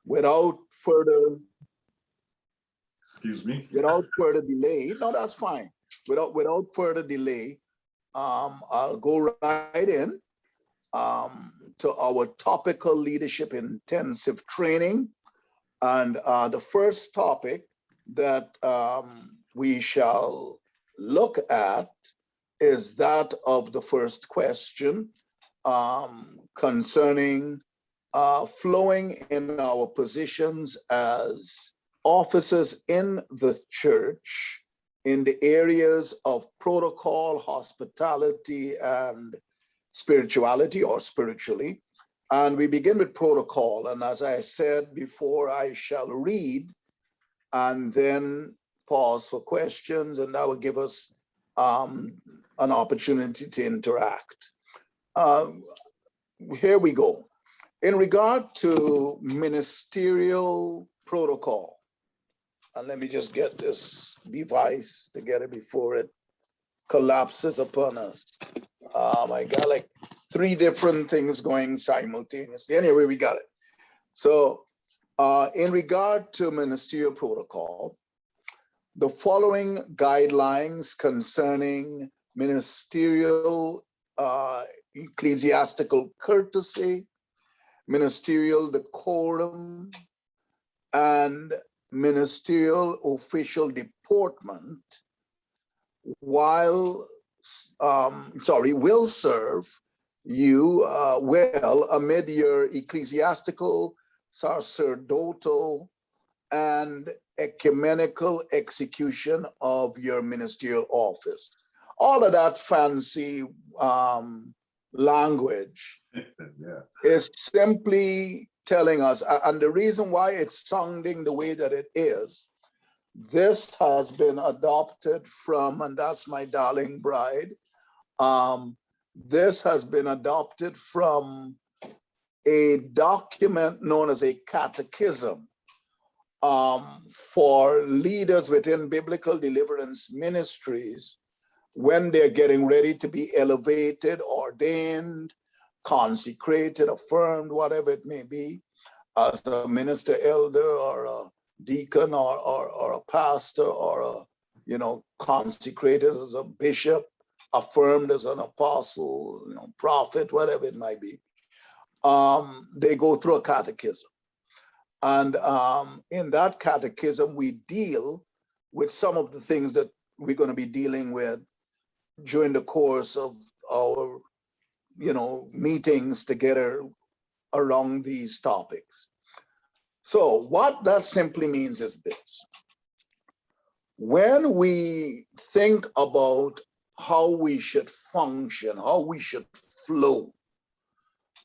without further Excuse me. without further delay, no, that's fine. Without further delay, I'll go right in to our topical leadership intensive training. And the first topic that we shall look at is that of the first question concerning flowing in our positions as officers in the church in the areas of protocol, hospitality, and spirituality or spiritually. And we begin with protocol. And as I said before, I shall read and then pause for questions, and that will give us an opportunity to interact. Here we go. In regard to ministerial protocol, and let me just get this device together before it collapses upon us. I got like 3 different things going simultaneously. Anyway, we got it. So in regard to ministerial protocol, the following guidelines concerning ministerial ecclesiastical courtesy, ministerial decorum, and ministerial official deportment will serve you well amid your ecclesiastical, sacerdotal, and ecumenical execution of your ministerial office. All of that fancy language is simply telling us, and the reason why it's sounding the way that it is, this has been adopted from, and that's my darling bride, this has been adopted from a document known as a catechism for leaders within biblical deliverance ministries when they're getting ready to be elevated, ordained, consecrated, affirmed, whatever it may be, as a minister, elder, or a deacon, or a pastor, or a consecrated as a bishop, affirmed as an apostle, prophet, whatever it might be. They go through a catechism. And in that catechism, we deal with some of the things that we're going to be dealing with during the course of our meetings together around these topics. So what that simply means is this. When we think about how we should function, how we should flow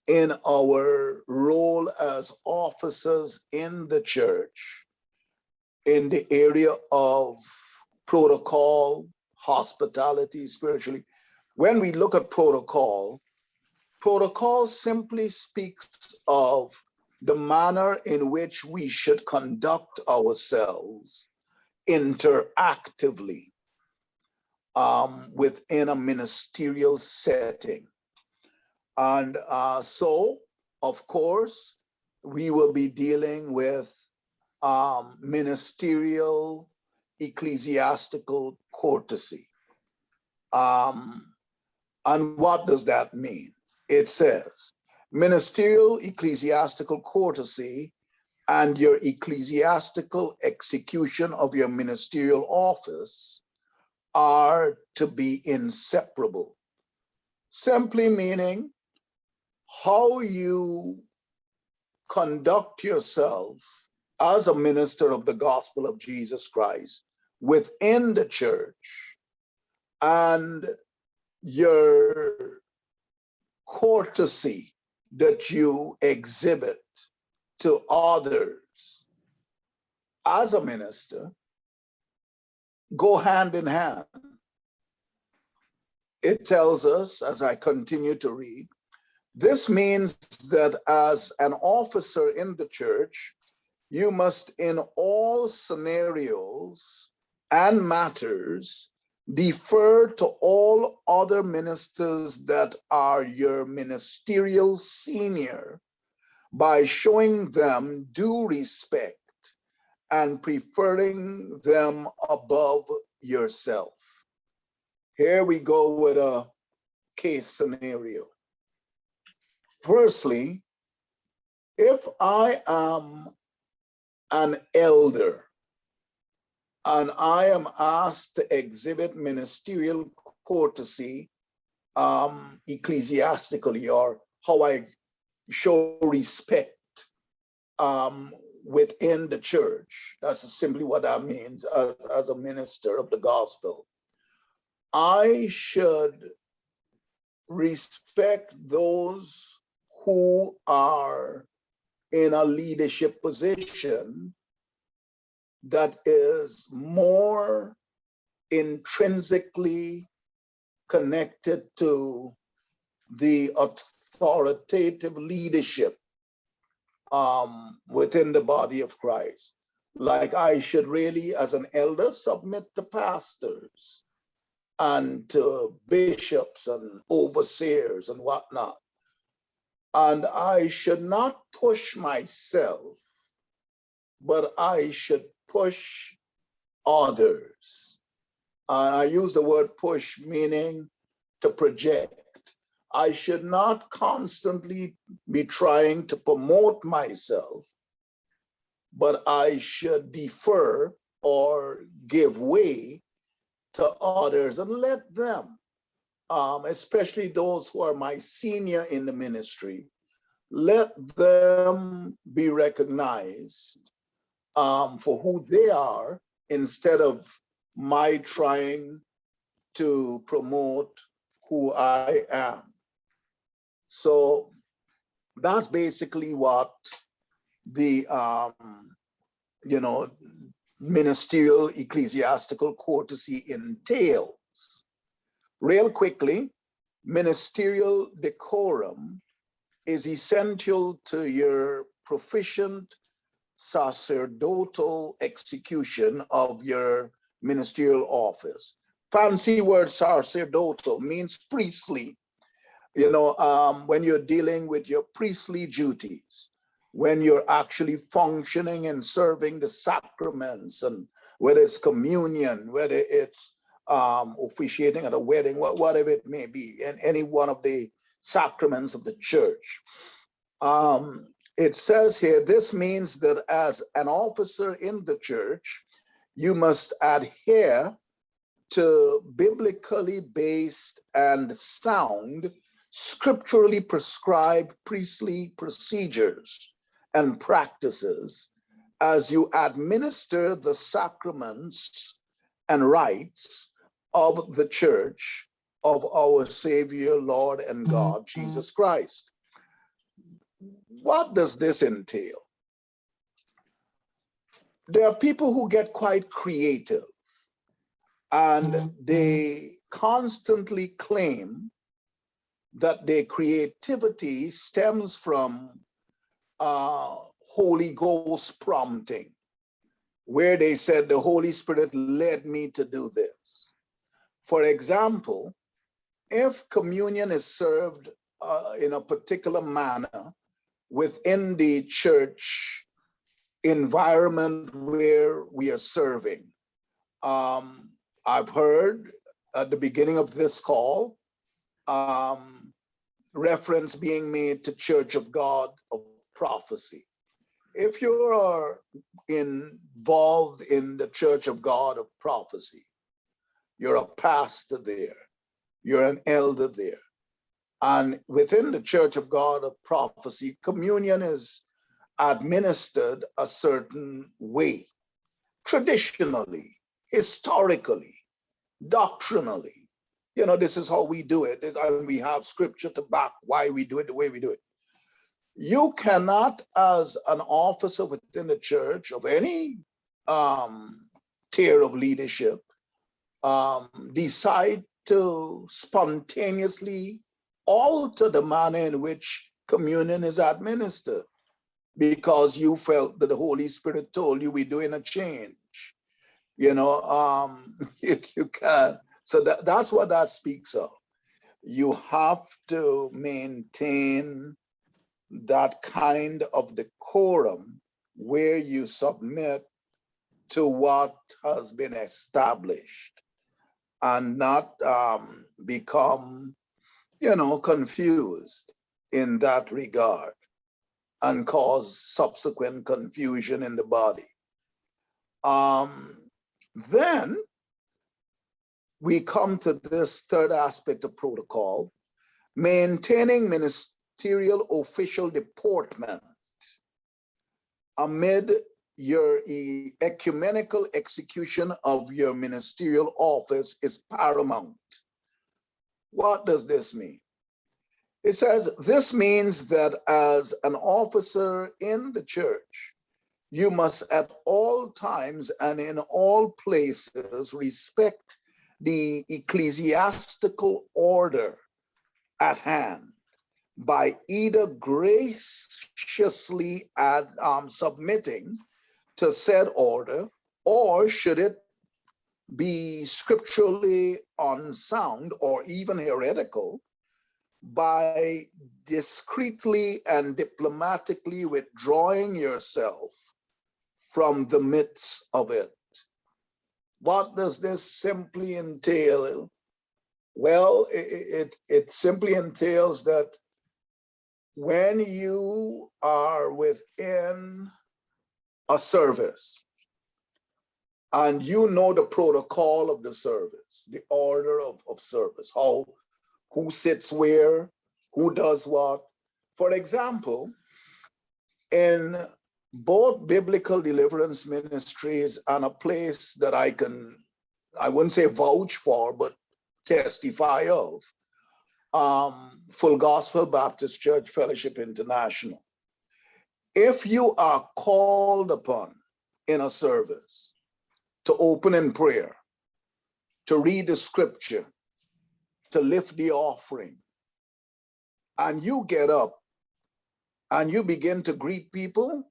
in our role as officers in the church, in the area of protocol, hospitality, spiritually, when we look at protocol, protocol simply speaks of the manner in which we should conduct ourselves interactively within a ministerial setting. And so, of course, we will be dealing with ministerial ecclesiastical courtesy. And what does that mean? It says, ministerial ecclesiastical courtesy and your ecclesiastical execution of your ministerial office are to be inseparable. Simply meaning how you conduct yourself as a minister of the gospel of Jesus Christ within the church and your courtesy that you exhibit to others as a minister go hand in hand. It tells us, as I continue to read, this means that as an officer in the church, you must in all scenarios and matters defer to all other ministers that are your ministerial senior by showing them due respect and preferring them above yourself. Here we go with a case scenario. Firstly, if I am an elder and I am asked to exhibit ministerial courtesy ecclesiastically, or how I show respect within the church, that's simply what that means as a minister of the gospel. I should respect those who are in a leadership position that is more intrinsically connected to the authoritative leadership within the body of Christ. Like I should really, as an elder, submit to pastors and to bishops and overseers and whatnot. And I should not push myself, but I should push others. And I use the word push, meaning to project. I should not constantly be trying to promote myself, but I should defer or give way to others and let them, especially those who are my senior in the ministry, let them be recognized for who they are instead of my trying to promote who I am. So that's basically what the ministerial ecclesiastical courtesy entails. Real quickly, ministerial decorum is essential to your proficient sacerdotal execution of your ministerial office. Fancy word sacerdotal means priestly. When you're dealing with your priestly duties, when you're actually functioning and serving the sacraments, and whether it's communion, whether it's officiating at a wedding, whatever it may be, and any one of the sacraments of the church. It says here, this means that as an officer in the church, you must adhere to biblically based and sound, scripturally prescribed priestly procedures and practices as you administer the sacraments and rites of the church of our Savior, Lord, and God, Jesus Christ. What does this entail? There are people who get quite creative and they constantly claim that their creativity stems from Holy Ghost prompting, where they said the Holy Spirit led me to do this. For example, if communion is served in a particular manner within the church environment where we are serving, I've heard at the beginning of this call, reference being made to Church of God of Prophecy. If you are involved in the Church of God of Prophecy, you're a pastor there, you're an elder there, and within the Church of God of Prophecy, communion is administered a certain way, traditionally, historically, doctrinally. This is how we do it, and we have scripture to back why we do it the way we do it. You cannot, as an officer within the church of any tier of leadership, decide to spontaneously alter the manner in which communion is administered because you felt that the Holy Spirit told you we're doing a change. You can't. So that's what that speaks of. You have to maintain that kind of decorum where you submit to what has been established and not become, confused in that regard and cause subsequent confusion in the body. Then we come to this third aspect of protocol, maintaining ministerial official deportment amid your ecumenical execution of your ministerial office is paramount. What does this mean? It says this means that as an officer in the church, you must at all times and in all places respect the ecclesiastical order at hand by either graciously submitting to said order, or should it be scripturally unsound or even heretical, by discreetly and diplomatically withdrawing yourself from the midst of it. What does this simply entail? Well, it simply entails that when you are within a service and you know the protocol of the service, the order of service, who sits where, who does what. For example, in both biblical deliverance ministries and a place that I wouldn't say vouch for, but testify of, Full Gospel Baptist Church Fellowship International. If you are called upon in a service to open in prayer, to read the scripture, to lift the offering, and you get up and you begin to greet people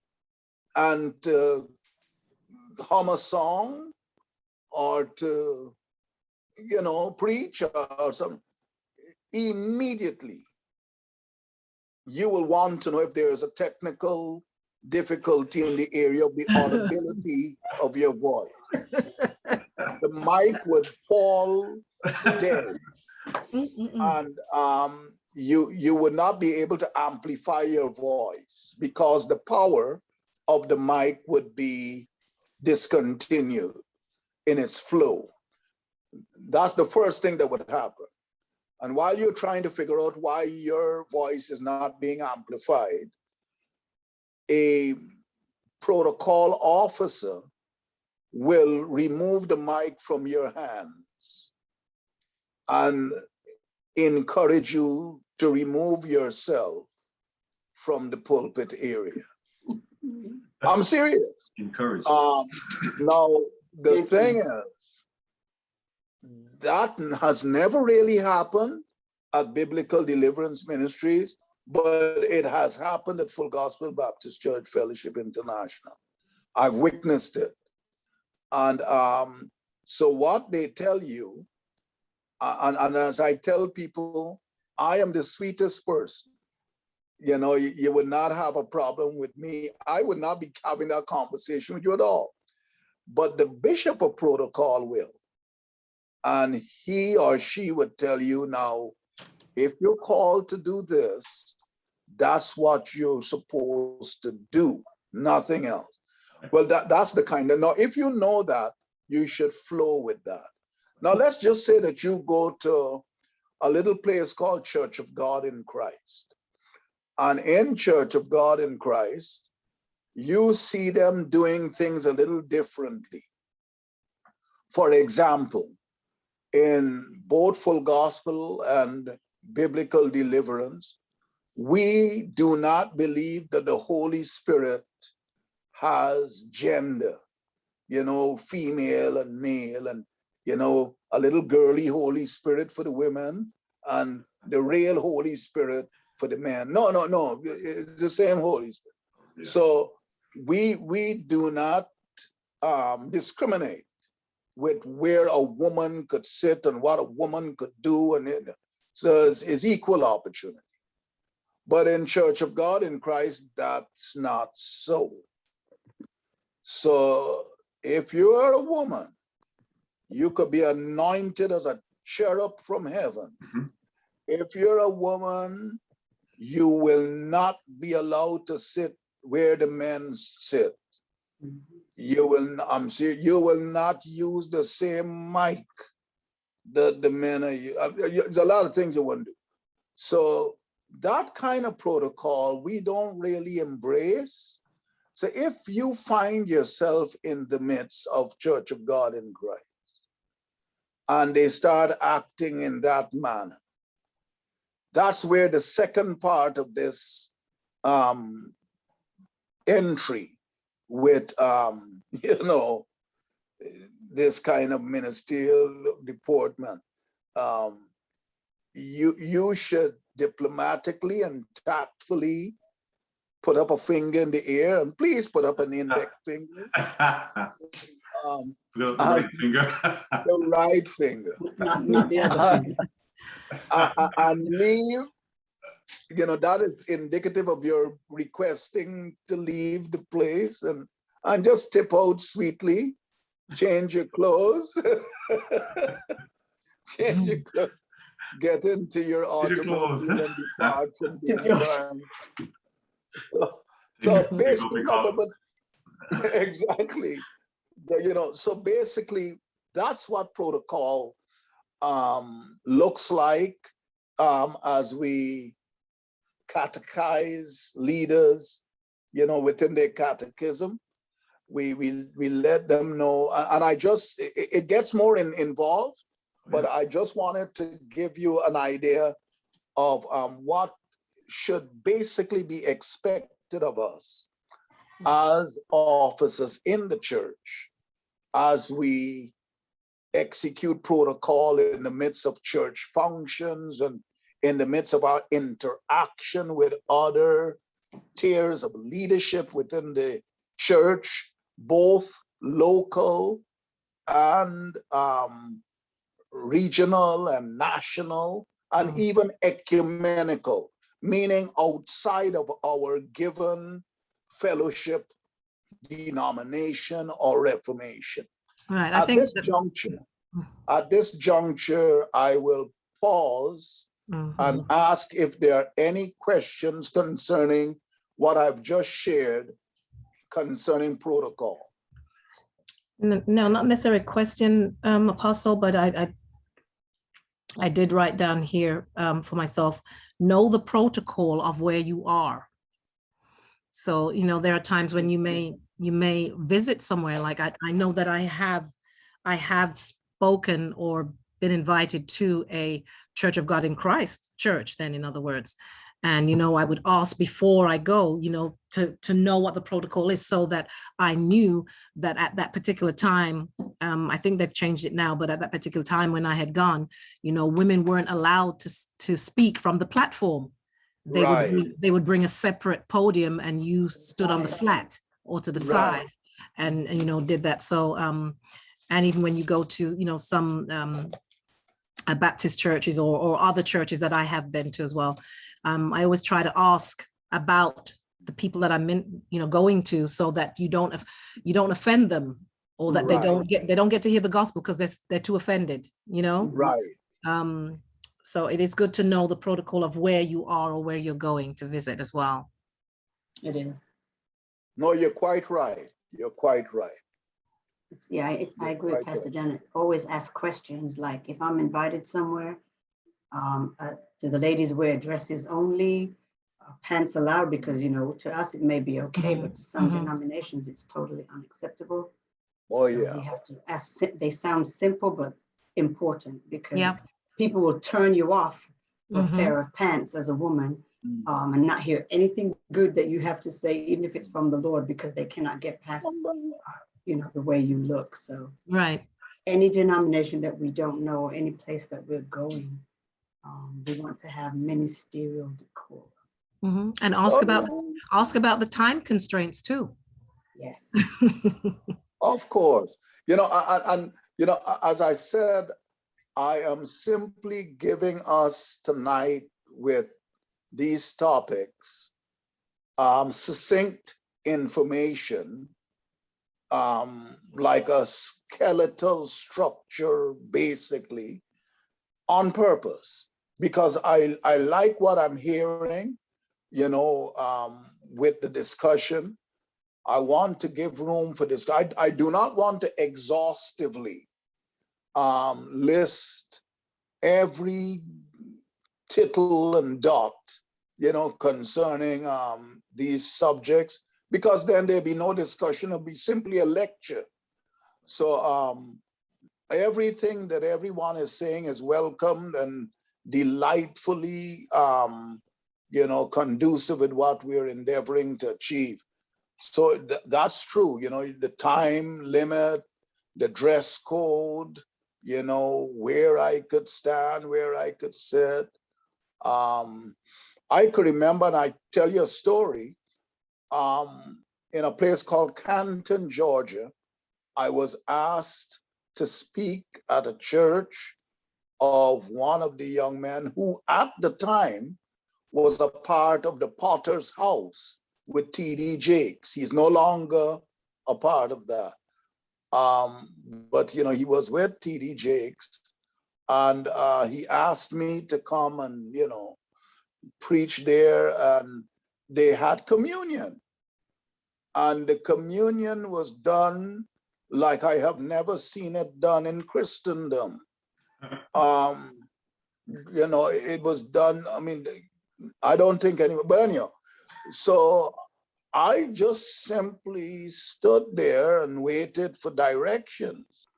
and to hum a song or to, preach or something, immediately you will want to know if there is a technical difficulty in the area of the audibility of your voice. The mic would fall dead. And you would not be able to amplify your voice because the power of the mic would be discontinued in its flow. That's the first thing that would happen. And while you're trying to figure out why your voice is not being amplified, a protocol officer will remove the mic from your hands and encourage you to remove yourself from the pulpit area. I'm serious. Encourage. Now, the thing is, that has never really happened at Biblical Deliverance Ministries, but it has happened at Full Gospel Baptist Church Fellowship International. I've witnessed it. And so what they tell you, and as I tell people, I am the sweetest person. You would not have a problem with me. I would not be having that conversation with you at all. But the bishop of protocol will. And he or she would tell you, now, if you're called to do this, that's what you're supposed to do, nothing else. Well, that's the kind of, now, if you know that, you should flow with that. Now, let's just say that you go to a little place called Church of God in Christ. And in Church of God in Christ, you see them doing things a little differently. For example, in both Full Gospel and Biblical Deliverance, we do not believe that the Holy Spirit has gender, female and male, and, a little girly Holy Spirit for the women and the real Holy Spirit for the men. No, it's the same Holy Spirit. Yeah. So we do not discriminate with where a woman could sit and what a woman could do, and so it's equal opportunity. But in Church of God in Christ, that's not so. So if you are a woman, you could be anointed as a cherub from heaven. Mhm. If you're a woman, you will not be allowed to sit where the men sit. You will, I'm saying, you will not use the same mic that the men are. There's a lot of things you wouldn't do. So that kind of protocol we don't really embrace. So if you find yourself in the midst of Church of God in Christ, and they start acting in that manner, that's where the second part of this entry with this kind of ministerial deportment, you should diplomatically and tactfully put up a finger in the air, and please put up an index finger. The right finger. The right finger. Not the other finger. And leave. That is indicative of your requesting to leave the place, and just tip out sweetly, change your clothes, change your clothes, get into your automobile and depart from the environment. So basically, exactly. So basically, that's what protocol looks like as we catechize leaders, within their catechism. We let them know, and it gets more involved, but I just wanted to give you an idea of what should basically be expected of us as officers in the church, as we execute protocol in the midst of church functions and in the midst of our interaction with other tiers of leadership within the church, both local and regional and national, and even ecumenical, meaning outside of our given fellowship, denomination, or reformation. Right. At this juncture, I will pause and ask if there are any questions concerning what I've just shared concerning protocol. No, not necessarily a question, Apostle, but I did write down here for myself, know the protocol of where you are. So, there are times when you may visit somewhere. Like I know that I have spoken or been invited to a Church of God in Christ church, then in other words. And, I would ask before I go, to know what the protocol is, so that I knew that at that particular time, I think they've changed it now, but at that particular time when I had gone, women weren't allowed to speak from the platform. They would bring a separate podium, and you stood on the flat or to the side and did that. So, and even when you go to, some Baptist churches or other churches that I have been to as well, I always try to ask about the people that I'm going to, so that you don't offend them, or that they don't get to hear the gospel because they're too offended, Right. So it is good to know the protocol of where you are or where you're going to visit as well. It is. No, you're quite right. You're quite right. Yeah, I agree with Pastor Janet. Always ask questions, like if I'm invited somewhere, do the ladies wear dresses only, pants allowed? Because, to us it may be okay, but to some denominations it's totally unacceptable. Oh, so yeah. we have to ask. They sound simple, but important, because people will turn you off for a pair of pants as a woman, and not hear anything good that you have to say, even if it's from the Lord, because they cannot get past the way you look. So any denomination that we don't know, any place that we're going, we want to have ministerial decorum. And ask about the time constraints too. Yes. Of course. As I said, I am simply giving us tonight with these topics, succinct information, like a skeletal structure, basically, on purpose, because I like what I'm hearing, you know, with the discussion. I want to give room for this. I do not want to exhaustively list every tittle and dot, you know, concerning these subjects, because then there'll be no discussion, it'll be simply a lecture. So everything that everyone is saying is welcomed and delightfully, you know, conducive with what we're endeavoring to achieve. So that's true, you know, the time limit, the dress code, you know, where I could stand, where I could sit. I could remember, and I tell you a story, in a place called Canton, Georgia, I was asked to speak at a church of one of the young men who at the time was a part of the Potter's House with T.D. Jakes. He's no longer a part of that. But, you know, he was with T.D. Jakes, and he asked me to come and, you know, preach there, and they had communion. And the communion was done like I have never seen it done in Christendom. You know, it was done, I mean, I don't think anyone, but anyhow, so I just simply stood there and waited for directions,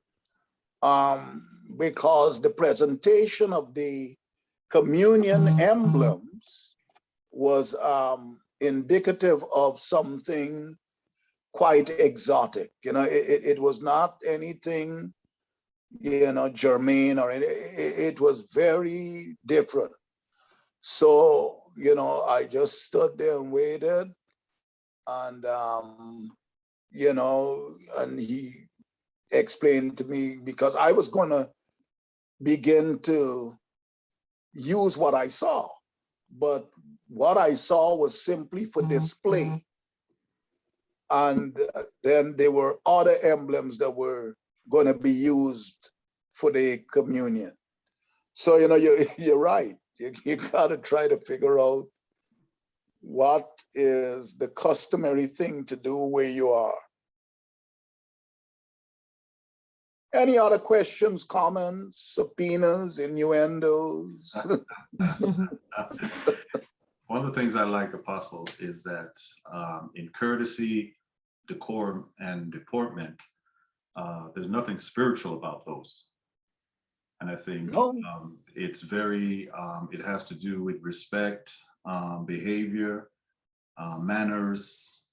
because the presentation of the communion emblems was indicative of something quite exotic. You know, it was not anything, you know, germane, or it was very different. So, you know, I just stood there and waited, and, you know, and he explained to me, because I was going to begin to use what I saw, but what I saw was simply for display. And then there were other emblems that were going to be used for the communion. So, you know, you're right. You got to try to figure out what is the customary thing to do where you are. Any other questions, comments, subpoenas, innuendos? One of the things I like, Apostle, is that in courtesy, decorum, and deportment, there's nothing spiritual about those. And I think it's very, it has to do with respect, behavior, manners.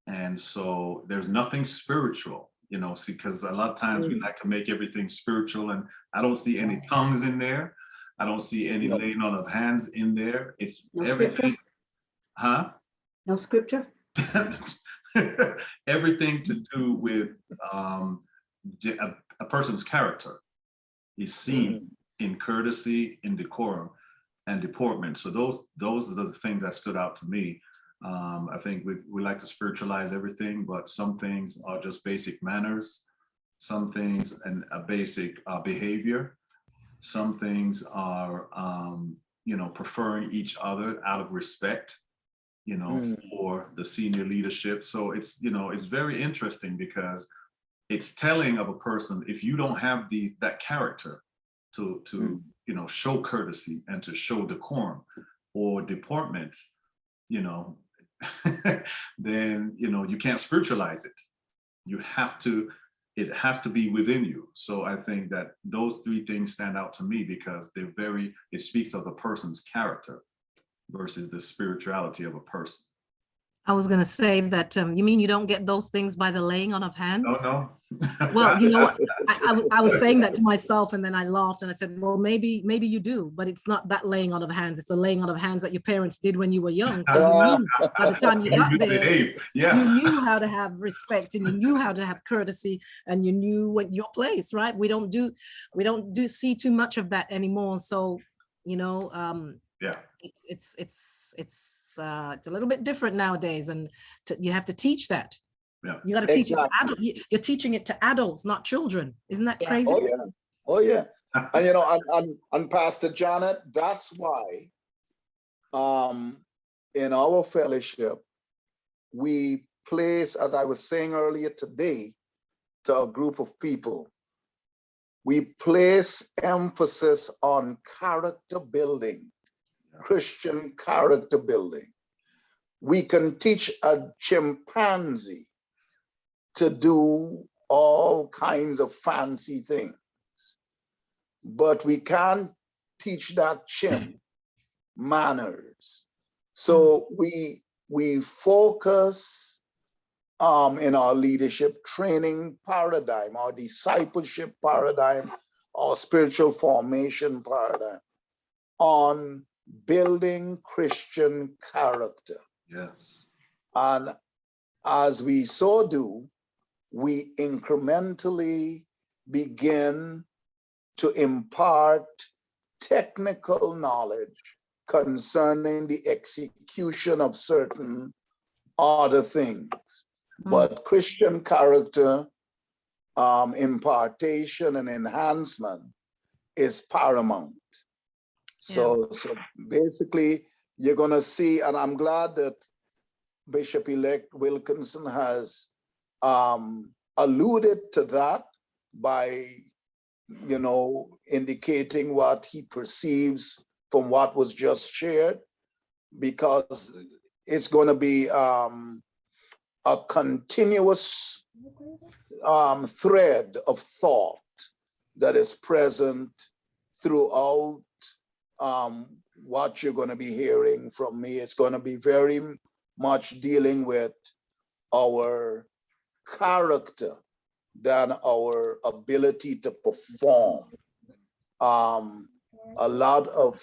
And so there's nothing spiritual, you know, see, because a lot of times we like to make everything spiritual, and I don't see any tongues in there. I don't see any laying on of hands in there. It's no everything. Scripture? Huh? No scripture? Everything to do with a person's character is seen in courtesy, in decorum, and deportment. So those are the things that stood out to me. I think we like to spiritualize everything, but some things are just basic manners. Some things and a basic behavior. Some things are, you know, preferring each other out of respect, you know, for the senior leadership. So it's, you know, it's very interesting, because it's telling of a person, if you don't have that character to you know, show courtesy and to show decorum or deportment, you know, then, you know, you can't spiritualize it. You have to, it has to be within you. So I think that those three things stand out to me, because they're very, it speaks of a person's character versus the spirituality of a person. I was going to say that, you mean you don't get those things by the laying on of hands? No. Well, you know what? I was saying that to myself, and then I laughed and I said, well, maybe you do, but it's not that laying on of hands. It's a laying on of hands that your parents did when you were young. So you knew by the time you got there, you knew how to have respect, and you knew how to have courtesy, and you knew what your place, right? We don't see too much of that anymore. So, you know, Yeah. It's a little bit different nowadays, and you have to teach that. Yeah. You got to teach it to Exactly. adults. You're teaching it to adults, not children. Isn't that Yeah. crazy? Oh yeah. Oh yeah. And you know, and Pastor Janet, that's why in our fellowship, we place, as I was saying earlier today, to a group of people, we place emphasis on character building, Christian character building. We can teach a chimpanzee to do all kinds of fancy things, but we can't teach that chimp manners. So we focus in our leadership training paradigm, our discipleship paradigm, our spiritual formation paradigm on building Christian character. Yes. And as we so do, we incrementally begin to impart technical knowledge concerning the execution of certain other things. But Christian character impartation and enhancement is paramount. So basically, you're going to see, and I'm glad that Bishop-elect Wilkinson has alluded to that by, you know, indicating what he perceives from what was just shared, because it's going to be a continuous thread of thought that is present throughout what you're going to be hearing from me. It's going to be very much dealing with our character than our ability to perform. A lot of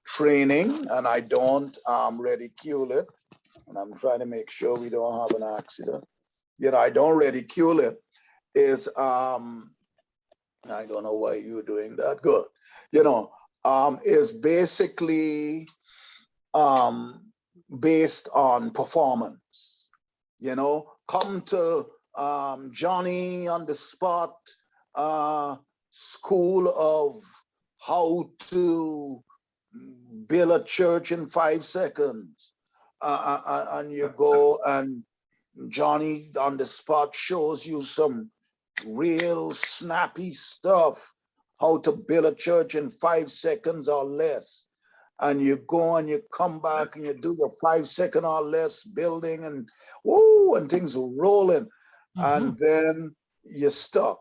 training, and I don't ridicule it, and I'm trying to make sure we don't have an accident. Yet I don't ridicule it, is I don't know why you're doing that. Good. You know, is basically based on performance. You know, come to Johnny on the spot school of how to build a church in 5 seconds. And you go and Johnny on the spot shows you some real snappy stuff, how to build a church in 5 seconds or less. And you go and you come back and you do the 5 second or less building, and woo, and things are rolling. And then you're stuck.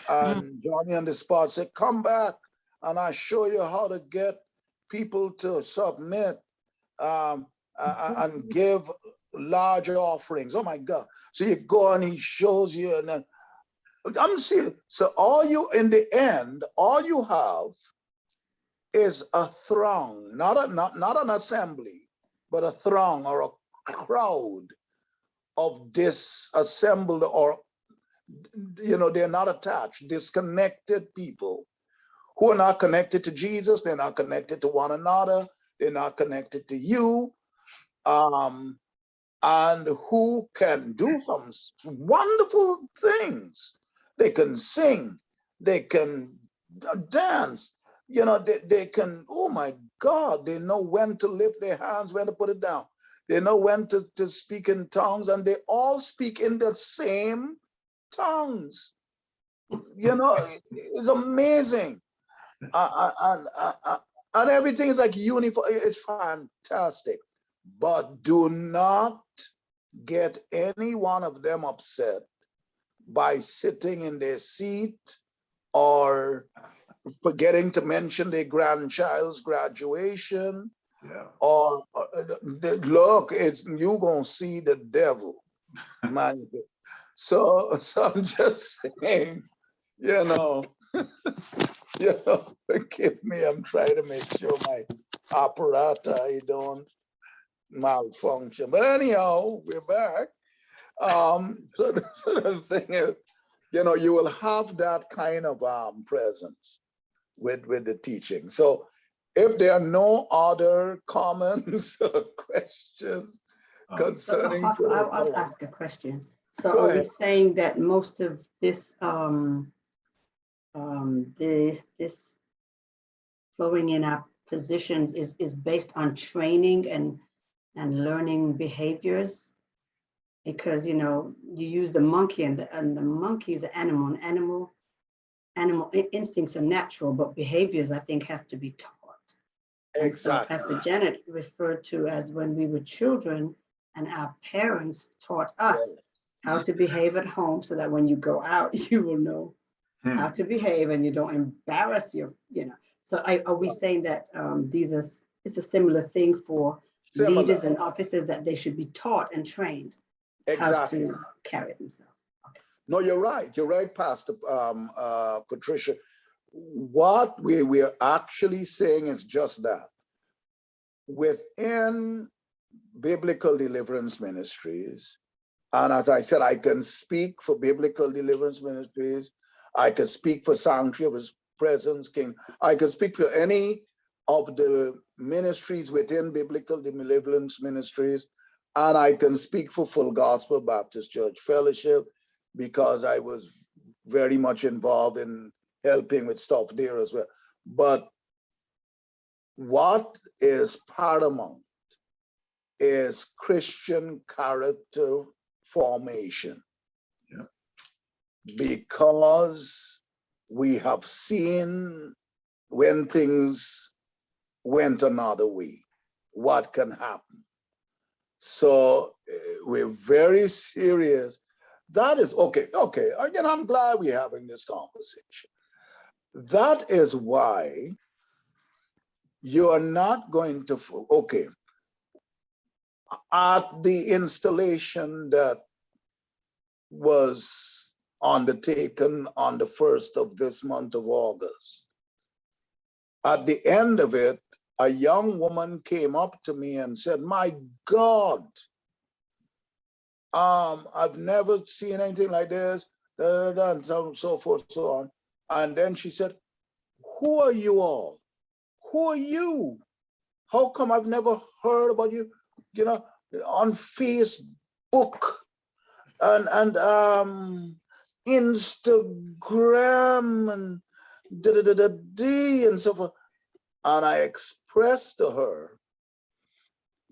And Johnny on the spot said, come back and I show you how to get people to submit and give larger offerings. Oh my God. So you go and he shows you, and then I'm serious. So all you, in the end, all you have is a throng, not an assembly, but a throng or a crowd of disassembled, or, you know, they're not attached, disconnected people who are not connected to Jesus. They're not connected to one another. They're not connected to you. And who can do some wonderful things. They can sing, they can dance, you know, they can, oh my God, they know when to lift their hands, when to put it down. They know when to speak in tongues, and they all speak in the same tongues. You know, it's amazing. And everything is like uniform, it's fantastic. But do not get any one of them upset by sitting in their seat or forgetting to mention their grandchild's graduation. Yeah. Or look, it's, you gonna see the devil, man. So I'm just saying, you know, forgive me. I'm trying to make sure my apparatus don't malfunction. But anyhow, we're back. So the thing is, you know, you will have that kind of presence with the teaching. So If there are no other comments or questions concerning Apostle, I'll protocol. ask a question. So Go are we ahead. saying that most of this this flowing in our positions is based on training and learning behaviors? Because, you know, you use the monkey and the monkey is an animal. An animal instincts are natural, but behaviors, I think, have to be taught. And Exactly. so Pastor Janet referred to as when we were children and our parents taught us Yes. how to behave at home so that when you go out, you will know how to behave and you don't embarrass your, you know. So are we saying that it's a similar thing for leaders and officers, that they should be taught and trained Exactly. how to carry themselves? Okay. No, you're right. You're right, Pastor Patricia. What we're actually saying is just that. Within biblical deliverance ministries, and as I said, I can speak for biblical deliverance ministries. I can speak for Sanctuary of His Presence King. I can speak for any of the ministries within biblical deliverance ministries. And I can speak for Full Gospel Baptist Church Fellowship because I was very much involved in helping with stuff there as well. But what is paramount is Christian character formation. Yeah. Because we have seen when things went another way, what can happen. So we're very serious. That is okay. Again, I'm glad we're having this conversation. That is why you are not going to, okay, at the installation that was undertaken on the 1st of this month of August, at the end of it, a young woman came up to me and said, "My God, I've never seen anything like this," and so forth, so on. And then she said, "Who are you all? Who are you? How come I've never heard about you, you know, on Facebook and Instagram and and so forth?" And I expressed to her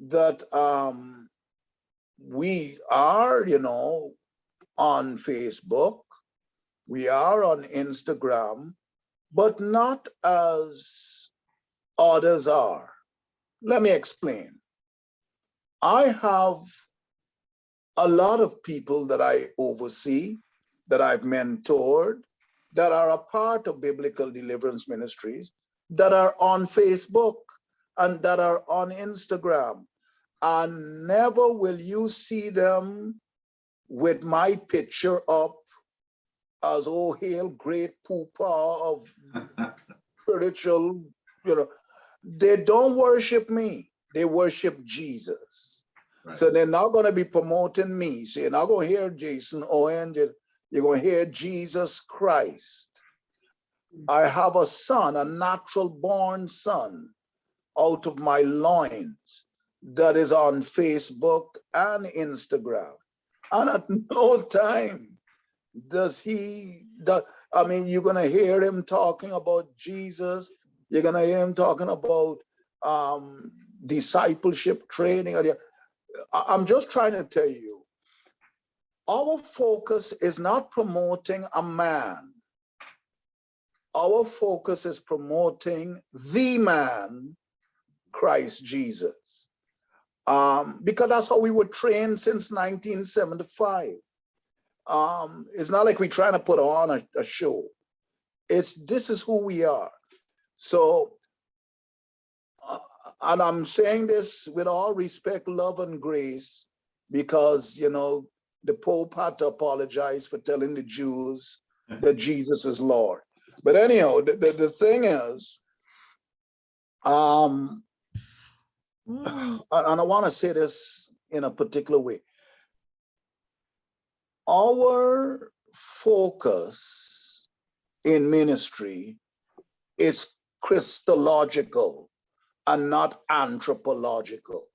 that we are, on Facebook, we are on Instagram, but not as others are. Let me explain. I have a lot of people that I oversee, that I've mentored, that are a part of biblical deliverance ministries, that are on Facebook and that are on Instagram. And never will you see them with my picture up as, oh, hail great poopa of spiritual, they don't worship me. They worship Jesus. Right. So they're not going to be promoting me. So you're not going to hear Jason Owen. You're going to hear Jesus Christ. I have a son, a natural born son out of my loins that is on Facebook and Instagram. And at no time you're going to hear him talking about Jesus. You're going to hear him talking about discipleship training. I'm just trying to tell you, our focus is not promoting a man. Our focus is promoting the man, Christ Jesus. Because that's how we were trained since 1975. It's not like we're trying to put on a show. This is who we are. So, and I'm saying this with all respect, love, and grace, because, the Pope had to apologize for telling the Jews that Jesus is Lord. But anyhow, the thing is, and I want to say this in a particular way. Our focus in ministry is Christological. and not anthropological.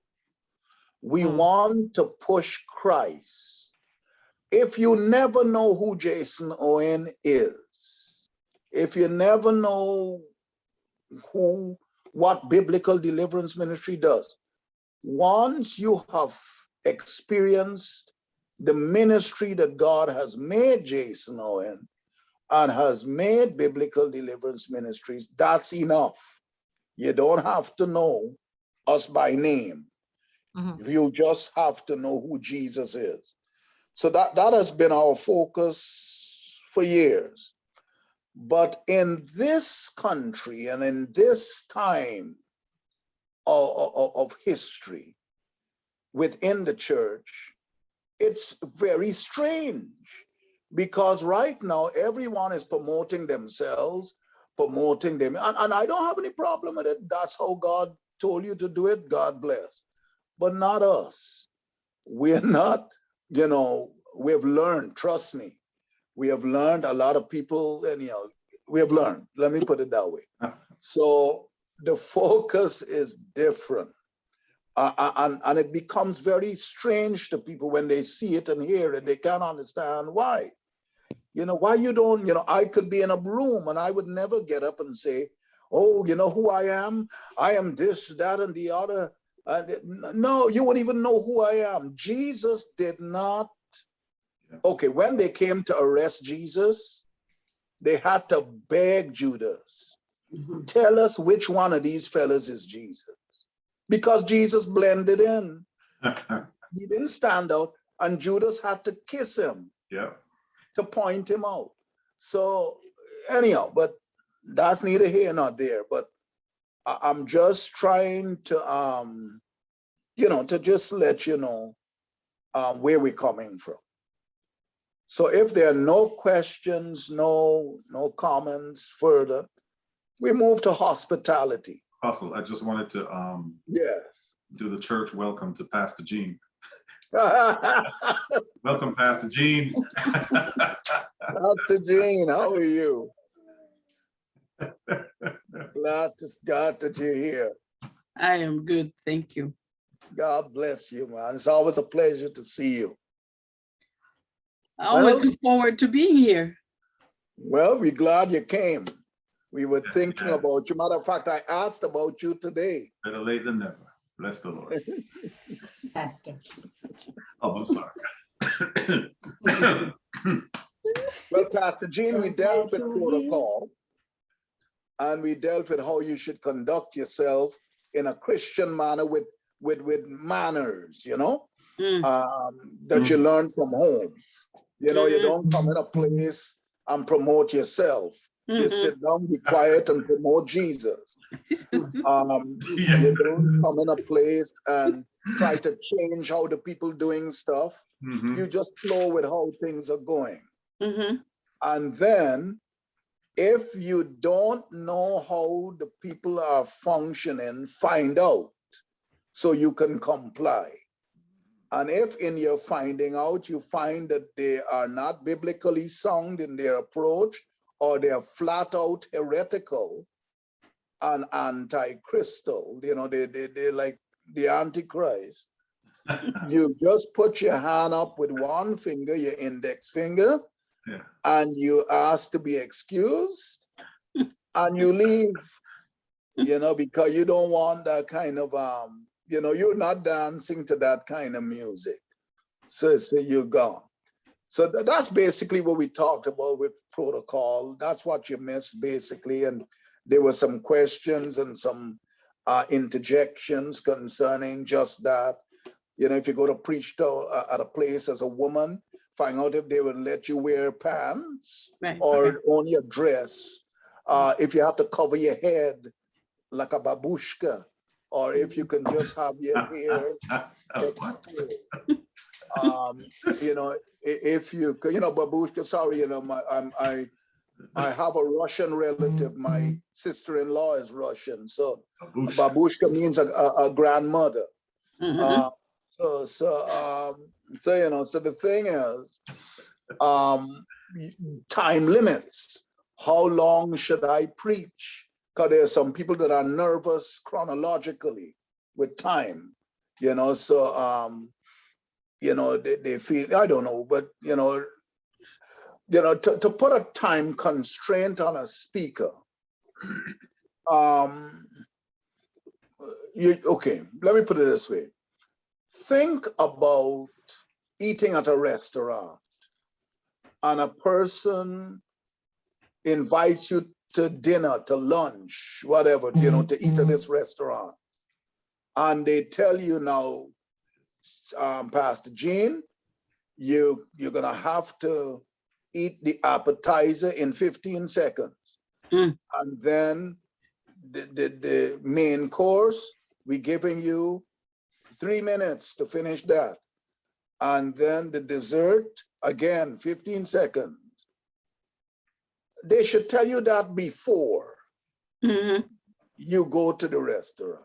We want to push Christ. If you never know who Jason Owen is, if you never know what biblical deliverance ministry does, once you have experienced the ministry that God has made Jason Owen and has made biblical deliverance ministries, that's enough. You don't have to know us by name. You just have to know who Jesus is. So that has been our focus for years. But in this country and in this time of history within the church, it's very strange, because right now everyone is promoting themselves, promoting them. And I don't have any problem with it. That's how God told you to do it. God bless. But not us. We're not, we've learned, trust me. We have learned, a lot of people, and we have learned, let me put it that way. So the focus is different. And it becomes very strange to people when they see it and hear it. They can't understand why. Why you don't, I could be in a room and I would never get up and say, oh, you know who I am? I am this, that, and the other. No, you wouldn't even know who I am. Jesus did not. Okay, when they came to arrest Jesus, they had to beg Judas, tell us which one of these fellas is Jesus. Because Jesus blended in. He didn't stand out, and Judas had to kiss him to point him out. So anyhow, but that's neither here nor there. But I'm just trying to, to just let you know where we're coming from. So if there are no questions, no comments further, we move to hospitality. Apostle, I just wanted to yes, do the church welcome to Pastor Gene. Welcome, Pastor Gene. Pastor Gene, how are you? Glad that you're here. I am good, thank you. God bless you, man. It's always a pleasure to see you. I always look forward to being here. Well, we're glad you came. We were thinking about you. Matter of fact, I asked about you today. Better late than never. Bless the Lord. Pastor. Oh, I'm sorry. Well, Pastor Gene, we dealt with protocol, and we dealt with how you should conduct yourself in a Christian manner with manners, that you learn from home. You don't come in a place and promote yourself. You sit down, be quiet, and promote Jesus. You don't come in a place and try to change how the people doing stuff. You just flow with how things are going. And then, if you don't know how the people are functioning, find out so you can comply. And if in your finding out, you find that they are not biblically sound in their approach, or they are flat out heretical and anti-Christal, they're like the Antichrist, you just put your hand up with one finger, your index finger, and you ask to be excused, and you leave, because you don't want that kind of, you're not dancing to that kind of music. So you're gone. So that's basically what we talked about with protocol. That's what you missed, basically. And there were some questions and some interjections concerning just that. If you go to preach at a place as a woman, find out if they would let you wear pants or only a dress. If you have to cover your head like a babushka, or if you can just have your hair. If you, babushka, sorry, I have a Russian relative. My sister-in-law is Russian. So babushka means a grandmother. So the thing is, time limits. How long should I preach because there's some people that are nervous chronologically with time, you know, so, you know, they feel, I don't know, but, you know, to put a time constraint on a speaker, okay, let me put it this way. Think about eating at a restaurant and a person invites you to dinner, to lunch, whatever, you know, to eat at this restaurant. And they tell you now, Pastor Gene, you're gonna have to eat the appetizer in 15 seconds. And then the main course, we're giving you 3 minutes to finish that. And then the dessert, again, 15 seconds. They should tell you that before you go to the restaurant.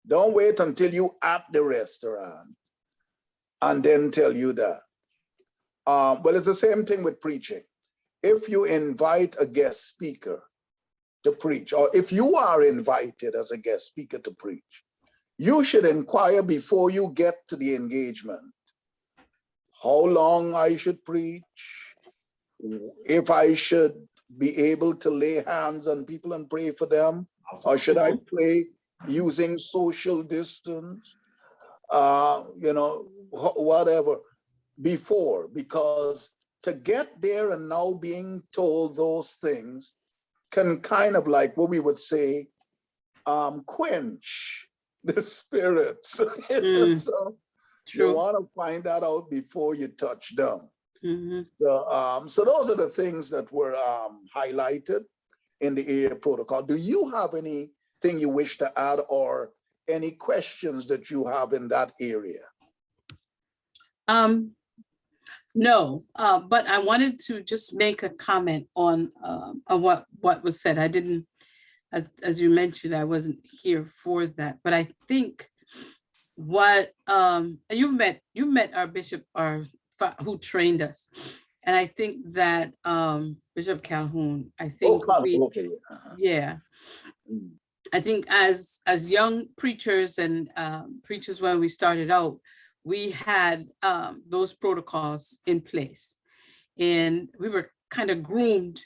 Don't wait until you at the restaurant and then tell you that. Well, it's the same thing with preaching. If you invite a guest speaker to preach, or if you are invited as a guest speaker to preach, you should inquire before you get to the engagement how long I should preach, if I should be able to lay hands on people and pray for them, or should I pray using social distance, you know, whatever, before, because to get there and now being told those things can kind of, like what we would say, quench the spirits. So you want to find that out before you touch down. So those are the things that were highlighted in the area protocol. Do you have anything you wish to add or any questions that you have in that area? No, but I wanted to just make a comment on what was said. I didn't, as you mentioned, I wasn't here for that, but I think what you met our bishop, who trained us, and I think that Bishop Calhoun, I think yeah, I think as young preachers and preachers when we started out, we had those protocols in place, and we were kind of groomed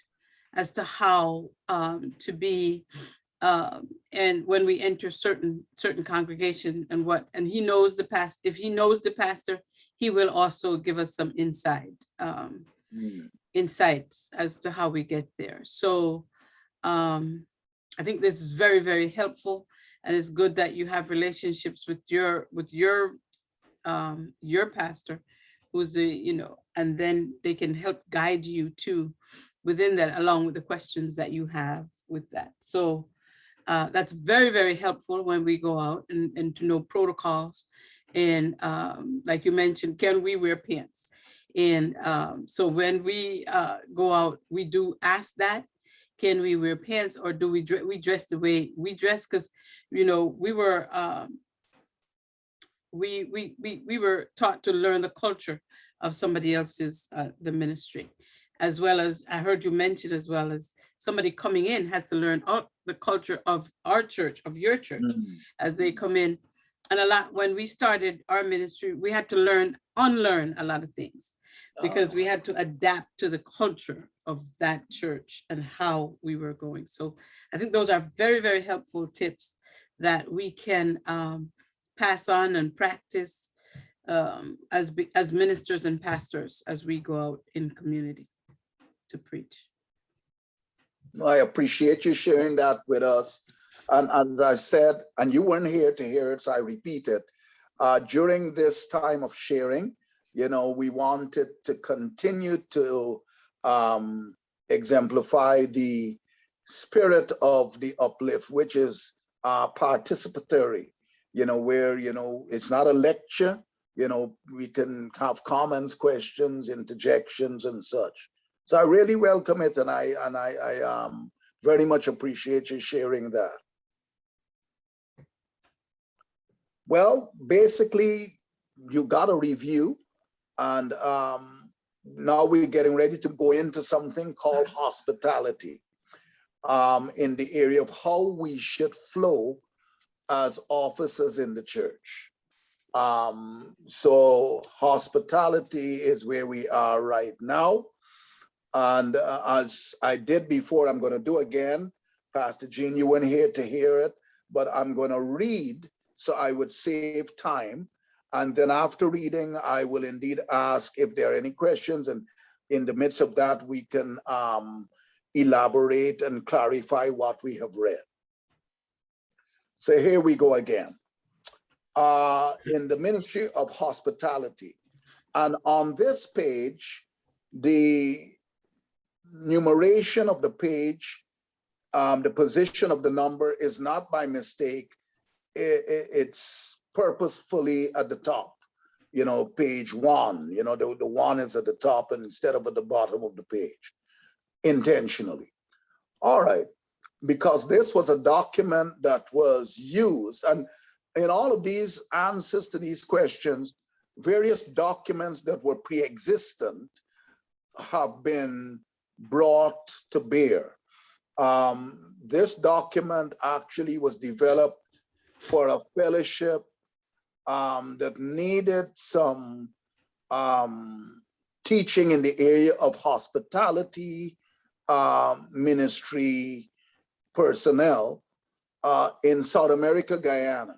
as to how to be, and when we enter certain congregation and he knows the pastor. If he knows the pastor, he will also give us some insights as to how we get there. So I think this is very, very helpful, and it's good that you have relationships with your pastor, who's and then they can help guide you too within that, along with the questions that you have with that. So that's very, very helpful when we go out and to know protocols. And like you mentioned, can we wear pants? And so when we go out, we do ask that, can we wear pants, or do we dress the way we dress? Because we were we were taught to learn the culture of somebody else's the ministry, as well as I heard you mention, as well as somebody coming in has to learn the culture of our church, of your church, as they come in. And a lot, when we started our ministry, we had to unlearn a lot of things, because we had to adapt to the culture of that church and how we were going. So I think those are very, very helpful tips that we can pass on and practice as ministers and pastors as we go out in community to preach. I appreciate you sharing that with us. And as I said, and you weren't here to hear it, so I repeat it. During this time of sharing, we wanted to continue to exemplify the spirit of the uplift, which is participatory, where, it's not a lecture, we can have comments, questions, interjections, and such. So I really welcome it, and I very much appreciate you sharing that. Well, basically, you got a review, and now we're getting ready to go into something called hospitality. in the area of how we should flow as officers in the church. So hospitality is where we are right now. And as I did before, I'm going to do again. Pastor Jean, you weren't here to hear it, but I'm going to read so I would save time. And then after reading, I will indeed ask if there are any questions. And in the midst of that, we can elaborate and clarify what we have read. So here we go again. In the ministry of hospitality. And on this page, the numeration of the page, the position of the number is not by mistake. It's purposefully at the top, you know, page 1, you know, the 1 is at the top and instead of at the bottom of the page, intentionally. All right, because this was a document that was used, and in all of these answers to these questions, various documents that were pre-existent have been brought to bear. This document actually was developed for a fellowship that needed some teaching in the area of hospitality ministry personnel in South America, Guyana.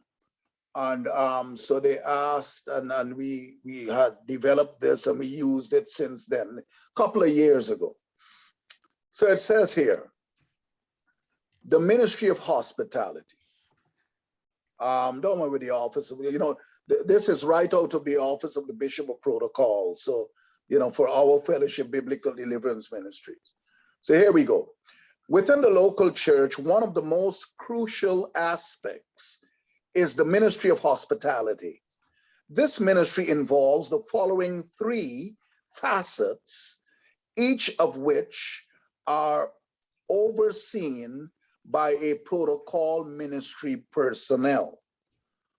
And so they asked, and we had developed this and we used it since then, a couple of years ago. So it says here, the ministry of hospitality. Don't worry with the office of, you know, this is right out of the office of the Bishop of Protocol. So, you know, for our fellowship, Biblical Deliverance Ministries. So here we go. Within the local church, one of the most crucial aspects is the ministry of hospitality. This ministry involves the following 3 facets, each of which are overseen by a protocol ministry personnel.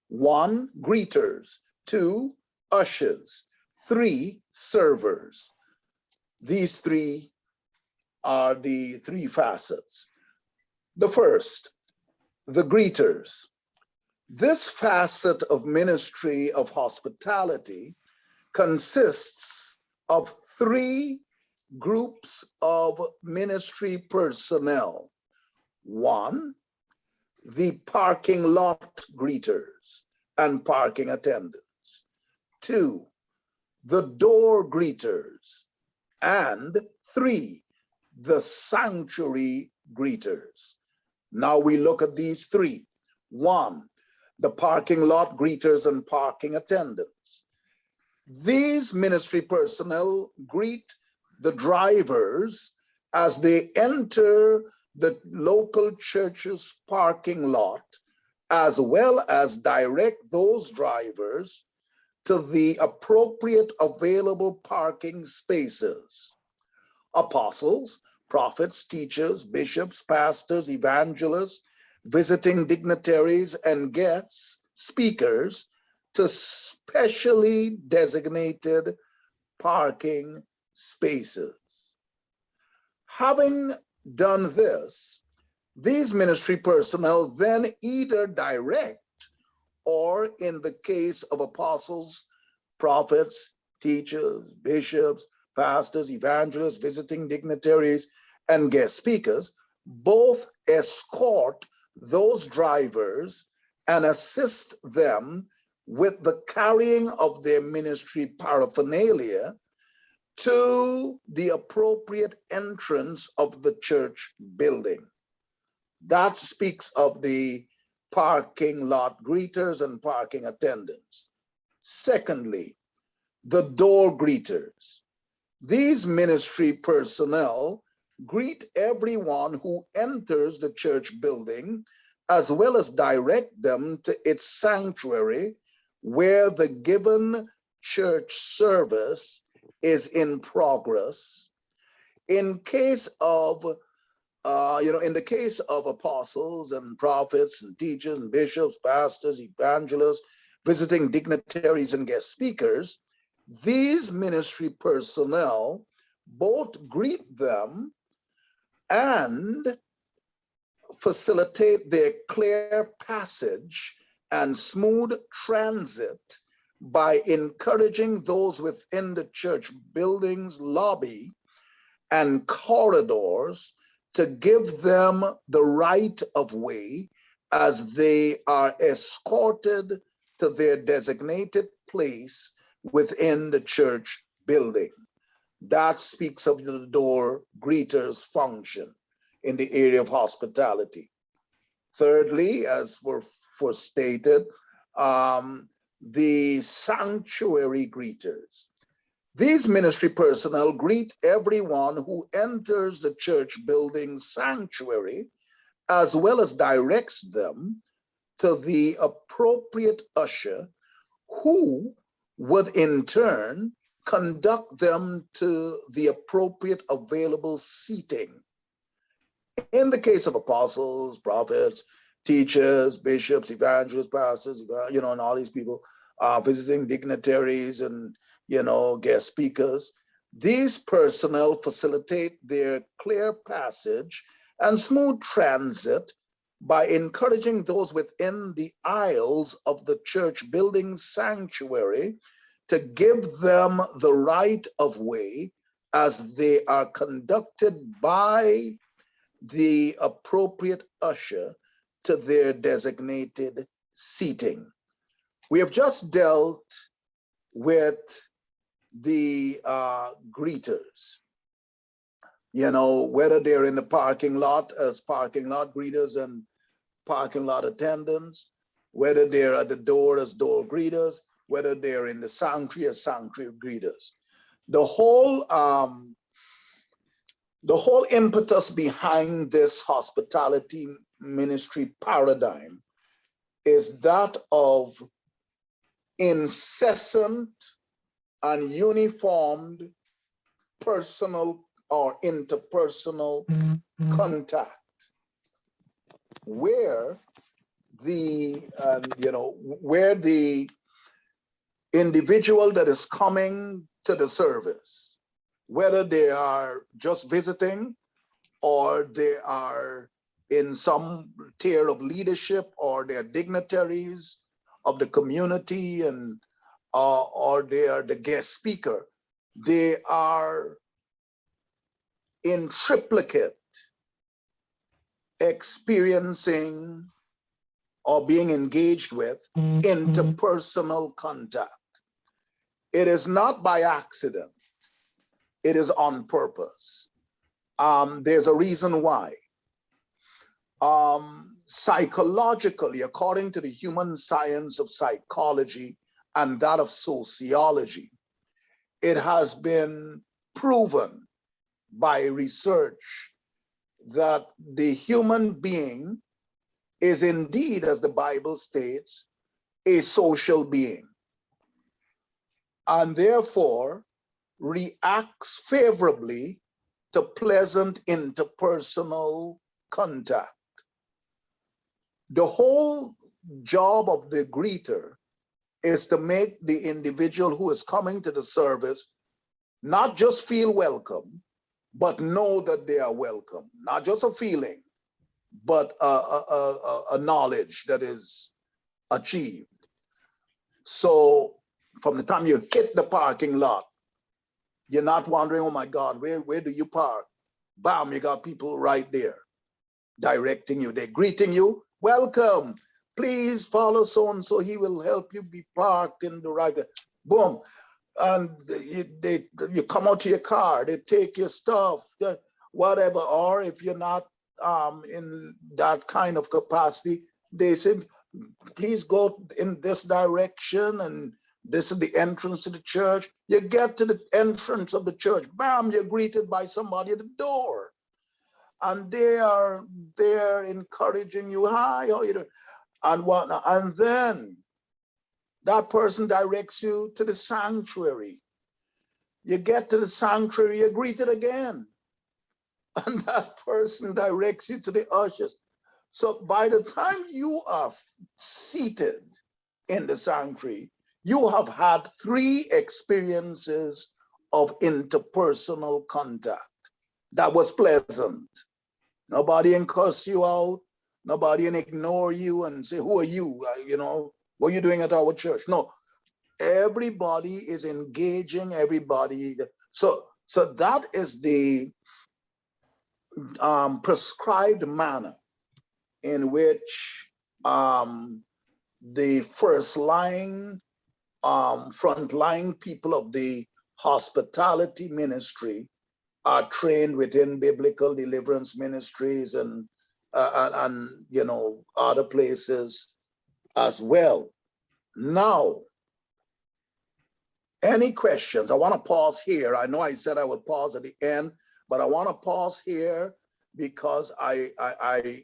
1, greeters. 2, ushers. 3, servers. These 3 are the 3 facets. The first, the greeters. This facet of ministry of hospitality consists of 3 groups of ministry personnel. 1, the parking lot greeters and parking attendants. 2, the door greeters. And 3, the sanctuary greeters. Now we look at these 3. 1, the parking lot greeters and parking attendants. These ministry personnel greet the drivers as they enter the local church's parking lot, as well as direct those drivers to the appropriate available parking spaces. Apostles, prophets, teachers, bishops, pastors, evangelists, visiting dignitaries, and guests, speakers, to specially designated parking spaces. Having done this, these ministry personnel then either direct or, in the case of apostles, prophets, teachers, bishops, pastors, evangelists, visiting dignitaries, and guest speakers, both escort those drivers and assist them with the carrying of their ministry paraphernalia to the appropriate entrance of the church building. That speaks of the parking lot greeters and parking attendants. Secondly, the door greeters. These ministry personnel greet everyone who enters the church building, as well as direct them to its sanctuary where the given church service is in progress. In case of, in the case of apostles and prophets and teachers and bishops, pastors, evangelists, visiting dignitaries and guest speakers, these ministry personnel both greet them and facilitate their clear passage and smooth transit by encouraging those within the church building's lobby and corridors to give them the right of way as they are escorted to their designated place within the church building. That speaks of the door greeters function in the area of hospitality. Thirdly, as were stated, the sanctuary greeters. These ministry personnel greet everyone who enters the church building sanctuary, as well as directs them to the appropriate usher, who would in turn conduct them to the appropriate available seating. In the case of apostles, prophets, teachers, bishops, evangelists, pastors, and all these people, visiting dignitaries and, guest speakers, these personnel facilitate their clear passage and smooth transit by encouraging those within the aisles of the church building sanctuary to give them the right of way as they are conducted by the appropriate usher to their designated seating. We have just dealt with the greeters, whether they're in the parking lot as parking lot greeters and parking lot attendants, whether they're at the door as door greeters, whether they're in the sanctuary as sanctuary greeters. The whole impetus behind this hospitality ministry paradigm is that of incessant and uniformed personal or interpersonal contact, where the individual that is coming to the service, whether they are just visiting or they are in some tier of leadership or they're dignitaries of the community and or they are the guest speaker, they are in triplicate experiencing or being engaged with interpersonal contact. It is not by accident. It is on purpose. There's a reason why. Psychologically, according to the human science of psychology and that of sociology, it has been proven by research that the human being is indeed, as the Bible states, a social being, and therefore reacts favorably to pleasant interpersonal contact. The whole job of the greeter is to make the individual who is coming to the service not just feel welcome, but know that they are welcome. Not just a feeling, but a knowledge that is achieved. So from the time you hit the parking lot, you're not wondering, oh my God, where do you park? Bam, you got people right there directing you. They're greeting you. Welcome. Please follow so-and-so. He will help you be parked in the right way. Boom. And you come out to your car. They take your stuff, whatever. Or if you're not in that kind of capacity, they say, please go in this direction. And this is the entrance to the church. You get to the entrance of the church. Bam, you're greeted by somebody at the door. And they are there encouraging you. Hi, how you doing? And whatnot. And then that person directs you to the sanctuary. You get to the sanctuary, you're greeted again. And that person directs you to the ushers. So by the time you are seated in the sanctuary, you have had 3 experiences of interpersonal contact that was pleasant. Nobody can cuss you out. Nobody can ignore you and say, who are you? You know, what are you doing at our church? No, everybody is engaging everybody. So that is the prescribed manner in which the first line, front line people of the hospitality ministry are trained within biblical deliverance ministries and you know, other places as well. Now, any questions? I want to pause here. I know I said I would pause at the end, but I want to pause here because I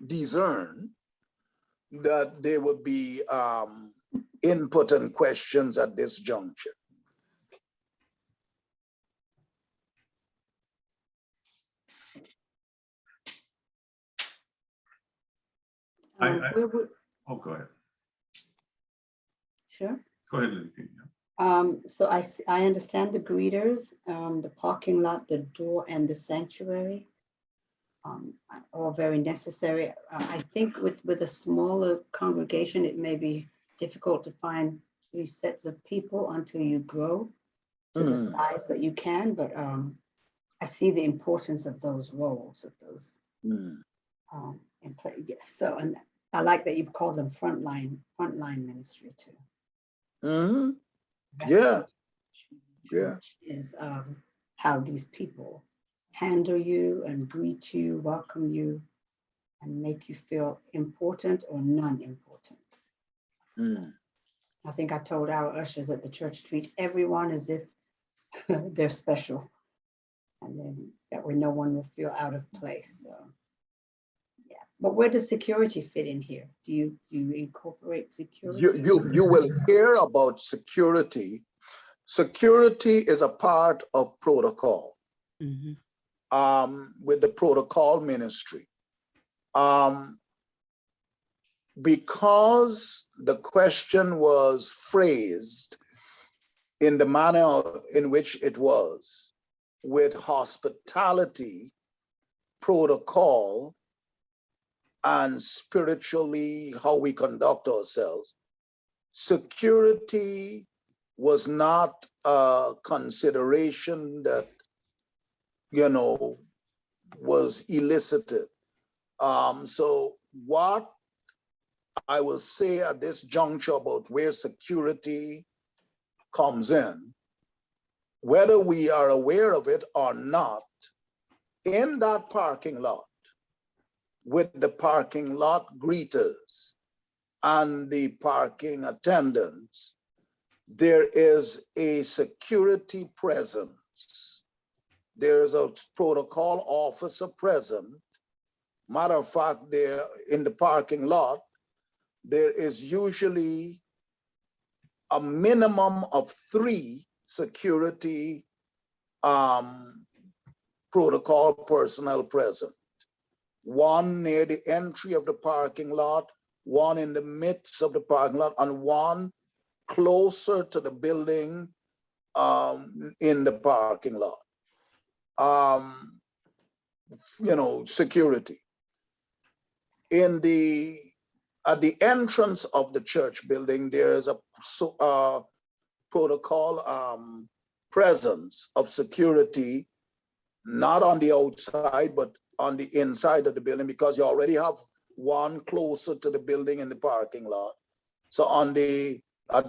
discern that there would be input and questions at this juncture. Oh, go ahead. Sure. Go ahead, Lily. So I understand the greeters, the parking lot, the door, and the sanctuary, all very necessary. I think with a smaller congregation, it may be difficult to find 3 sets of people until you grow to the size that you can. But I see the importance of those roles, of those in play. Yes. So, and I like that you've called them frontline ministry too. Yeah. Is how these people handle you and greet you, welcome you, and make you feel important or non-important. I think I told our ushers at the church, treat everyone as if they're special, and then that way no one will feel out of place. So, yeah. But where does security fit in here? Do you incorporate security? You will hear about security. Security is a part of protocol with the protocol ministry. Because the question was phrased in the manner in which it was, with hospitality, protocol, and spiritually how we conduct ourselves, security was not a consideration that, you know, was elicited. So what I will say at this juncture about where security comes in, whether we are aware of it or not, in that parking lot, with the parking lot greeters and the parking attendants, there is a security presence. There's a protocol officer present. Matter of fact, there in the parking lot, there is usually a minimum of 3 security protocol personnel present. 1 near the entry of the parking lot, 1 in the midst of the parking lot, and 1 closer to the building in the parking lot. You know, security. At the entrance of the church building, there is a protocol presence of security, not on the outside, but on the inside of the building, because you already have 1 closer to the building in the parking lot. So at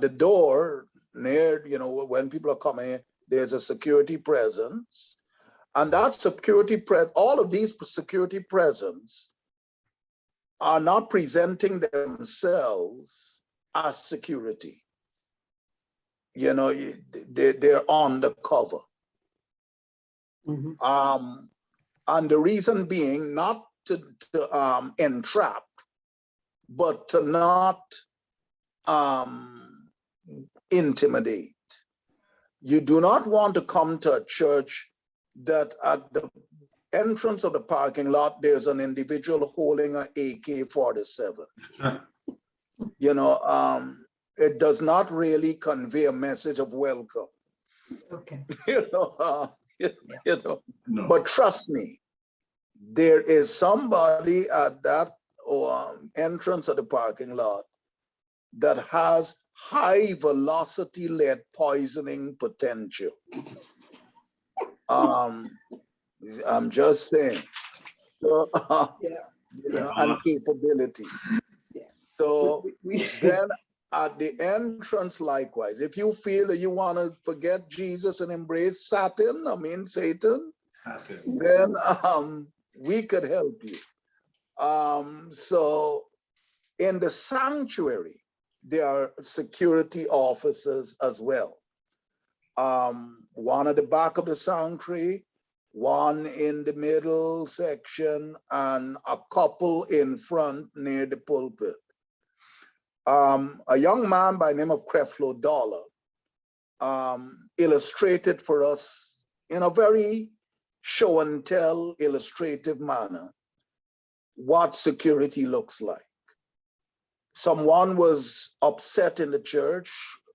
the door near, you know, when people are coming in, there's a security presence. And that security all of these security presence are not presenting themselves as security. You know, they're on the cover. And the reason being not to entrap, but to not intimidate. You do not want to come to a church that at the entrance of the parking lot, there's an individual holding an AK-47. You know, it does not really convey a message of welcome. Okay. You know, you know. No. But trust me, there is somebody at that entrance of the parking lot that has high velocity lead poisoning potential. I'm just saying. So, and capability. Yeah. So then at the entrance, likewise, if you feel that you want to forget Jesus and embrace Satan, then we could help you. So in the sanctuary, there are security officers as well. One at the back of the sanctuary, one in the middle section, and a couple in front near the pulpit. A young man by the name of Creflo Dollar illustrated for us in a very show and tell illustrative manner what security looks like. Someone was upset in the church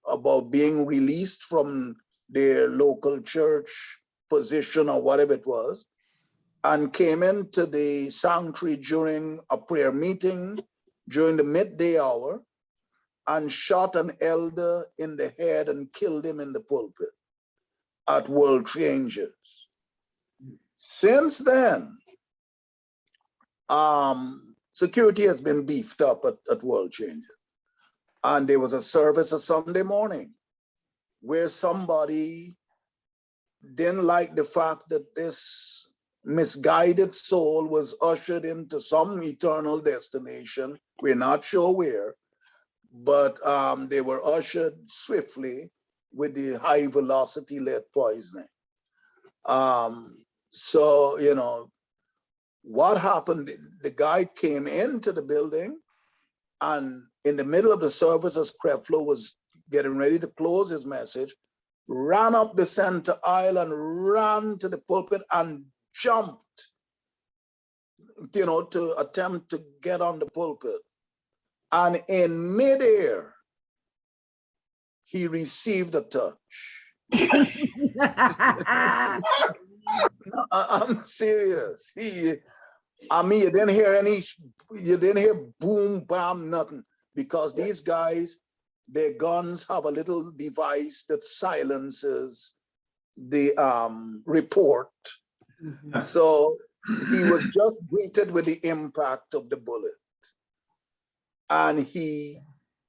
about being released from their local church position or whatever it was, and came into the sanctuary during a prayer meeting during the midday hour and shot an elder in the head and killed him in the pulpit at World Changers. Since then, security has been beefed up at World Changers. And there was a service a Sunday morning where somebody didn't like the fact that this misguided soul was ushered into some eternal destination. We're not sure where, but they were ushered swiftly with the high velocity lead poisoning. So, you know, what happened, the guy came into the building, and in the middle of the service, as Creflo was getting ready to close his message, ran up the center aisle and ran to the pulpit and jumped, you know, to attempt to get on the pulpit. And in midair, he received a touch. I'm serious. You didn't hear boom, bam, nothing, because these guys, their guns have a little device that silences the report. Mm-hmm. So he was just greeted with the impact of the bullet. And he,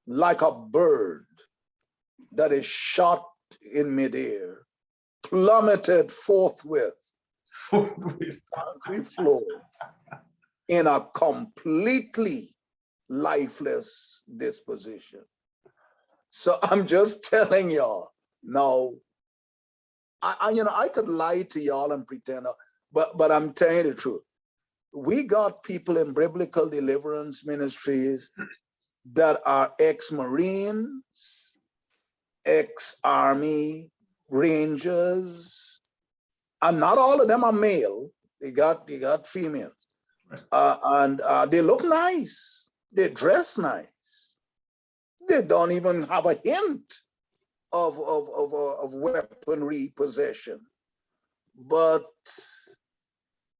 like a bird that is shot in midair, plummeted forthwith on the concrete floor in a completely lifeless disposition. So I'm just telling y'all, now, I could lie to y'all and pretend, but I'm telling you the truth. We got people in biblical deliverance ministries that are ex-Marines, ex-Army Rangers, and not all of them are male. They got females. Right. And they look nice. They dress nice. They don't even have a hint of weaponry possession. But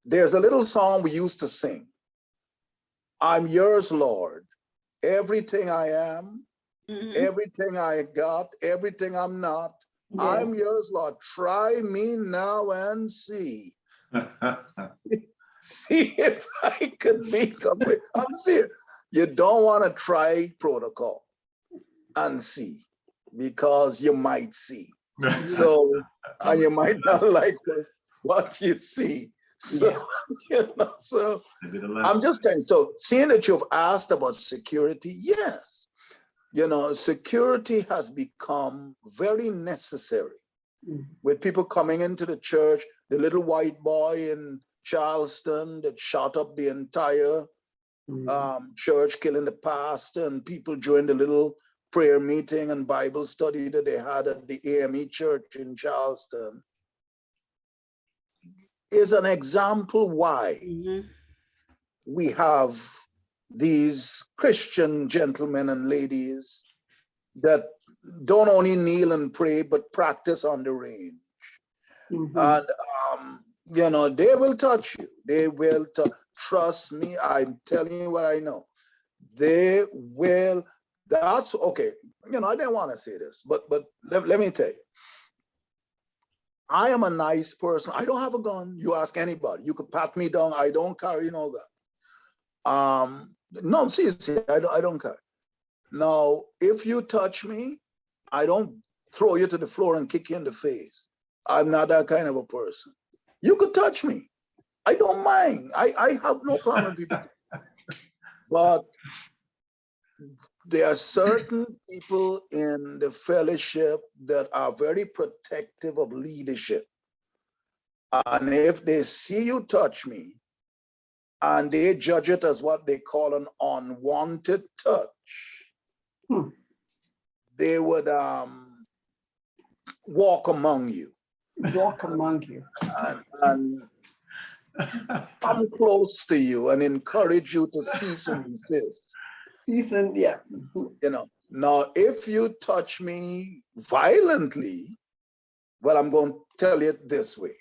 there's a little song we used to sing. I'm yours, Lord. Everything I am, mm-hmm. everything I got, everything I'm not, yes. I'm yours, Lord. Try me now and see. See if I could be complete. I'm serious. You don't want to try protocol and see, because you might see. So, and you might not like what you see. So, so I'm just saying, so seeing that you've asked about security, yes, security has become very necessary with people coming into the church. The little white boy in Charleston that shot up the entire church, killing the pastor, and people during the little prayer meeting and Bible study that they had at the AME church in Charleston, is an example why we have these Christian gentlemen and ladies that don't only kneel and pray, but practice on the range. And you know, they will touch you. They will trust me. I'm telling you what I know. They will. That's okay. You know, I didn't want to say this, but let me tell you. I am a nice person. I don't have a gun. You ask anybody. You could pat me down. I don't carry no gun. No, seriously, I don't carry. Now, if you touch me, I don't throw you to the floor and kick you in the face. I'm not that kind of a person. You could touch me. I don't mind. I have no problem with people. But there are certain people in the fellowship that are very protective of leadership. And if they see you touch me and they judge it as what they call an unwanted touch, they would walk among you. Walk among you. And come close to you and encourage you to cease and desist. Decent, yeah. You know, now if you touch me violently, well, I'm going to tell you it this way.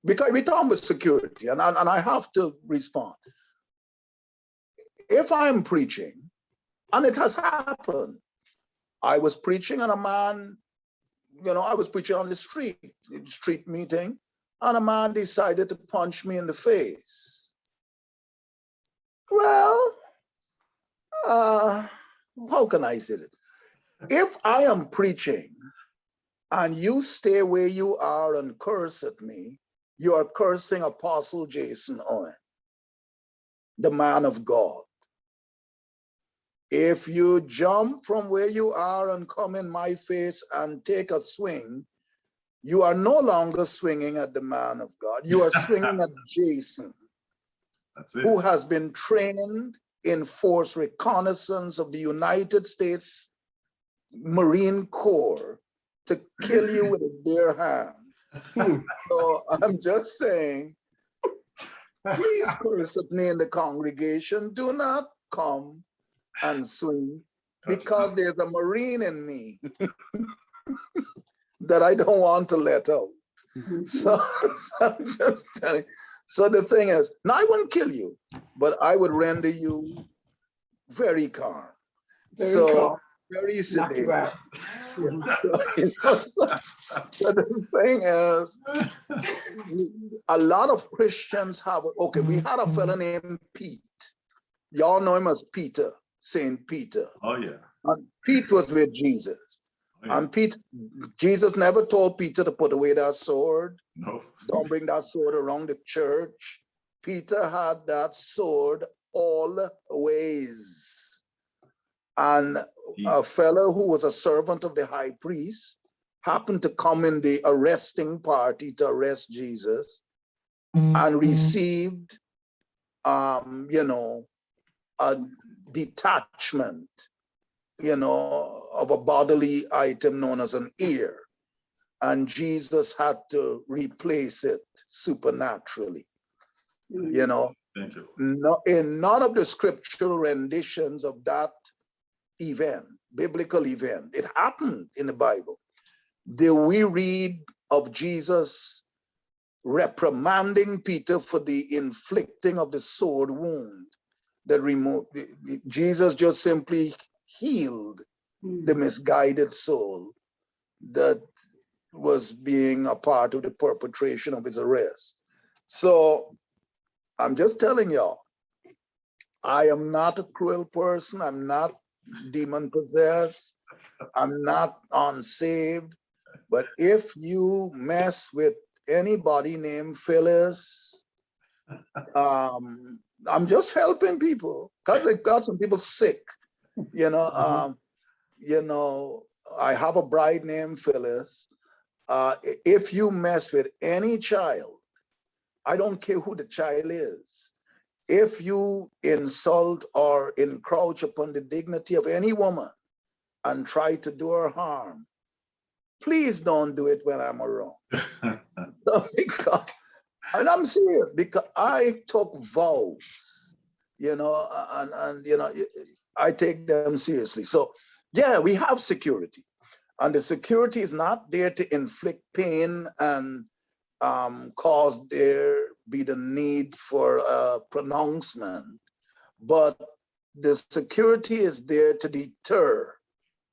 Because we're talking about security, and I have to respond. If I'm preaching, and it has happened, I was preaching and a man, you know, I was preaching on the street meeting, and a man decided to punch me in the face. Well, how can I say it? If I am preaching and you stay where you are and curse at me, you are cursing Apostle Jason Owen, the man of God. If you jump from where you are and come in my face and take a swing, you are no longer swinging at the man of God. You are swinging at Jason, who has been trained in force reconnaissance of the United States Marine Corps to kill you with his bare hands. So I'm just saying, please curse at me in the congregation. Do not come and swing, because there's a Marine in me that I don't want to let out. So I'm just telling you. So the thing is, now I wouldn't kill you, but I would render you very calm. Very sedated. So, you know, so the thing is, a lot of Christians have, okay, we had a fellow named Pete. Y'all know him as Peter, Saint Peter. Oh, yeah. And Pete was with Jesus. Oh, yeah. And Jesus never told Peter to put away that sword. No. Don't bring that sword around the church. Peter had that sword always. And a fellow who was a servant of the high priest happened to come in the arresting party to arrest Jesus and received, you know, a detachment, you know, of a bodily item known as an ear. And Jesus had to replace it supernaturally, you know. Thank you. No, in none of the scriptural renditions of that event, biblical event, it happened in the Bible, do we read of Jesus reprimanding Peter for the inflicting of the sword wound that removed. Jesus just simply healed the misguided soul that was being a part of the perpetration of his arrest. So I'm just telling y'all, I am not a cruel person. I'm not demon possessed. I'm not unsaved. But if you mess with anybody named Phyllis, I'm just helping people because they've got some people sick. You know, I have a bride named Phyllis. If you mess with any child, I don't care who the child is. If you insult or encroach upon the dignity of any woman and try to do her harm, please don't do it when I'm around. And I'm serious, because I took vows, you know, and you know, I take them seriously. So yeah, we have security, and the security is not there to inflict pain and cause there be the need for a pronouncement, but the security is there to deter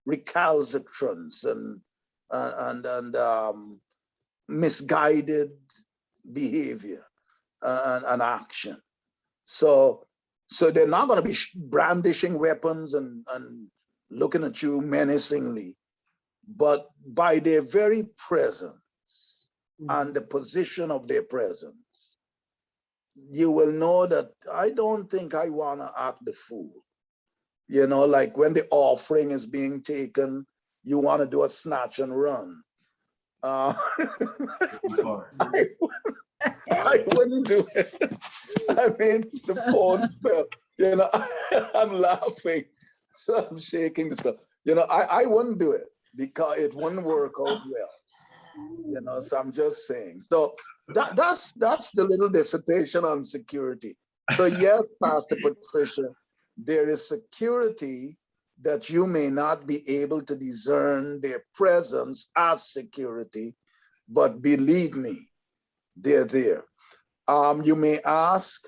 recalcitrance and misguided behavior and action. So they're not going to be brandishing weapons and looking at you menacingly, but by their very presence and the position of their presence, you will know that I don't think I want to act the fool. You know, like when the offering is being taken, you want to do a snatch and run. I wouldn't do it. I mean, the phone fell. You know, I'm laughing, so I'm shaking the stuff. You know, I wouldn't do it because it wouldn't work out well. You know, so I'm just saying. So that's the little dissertation on security. So yes, Pastor Patricia, there is security that you may not be able to discern their presence as security, but believe me, they're there. You may ask,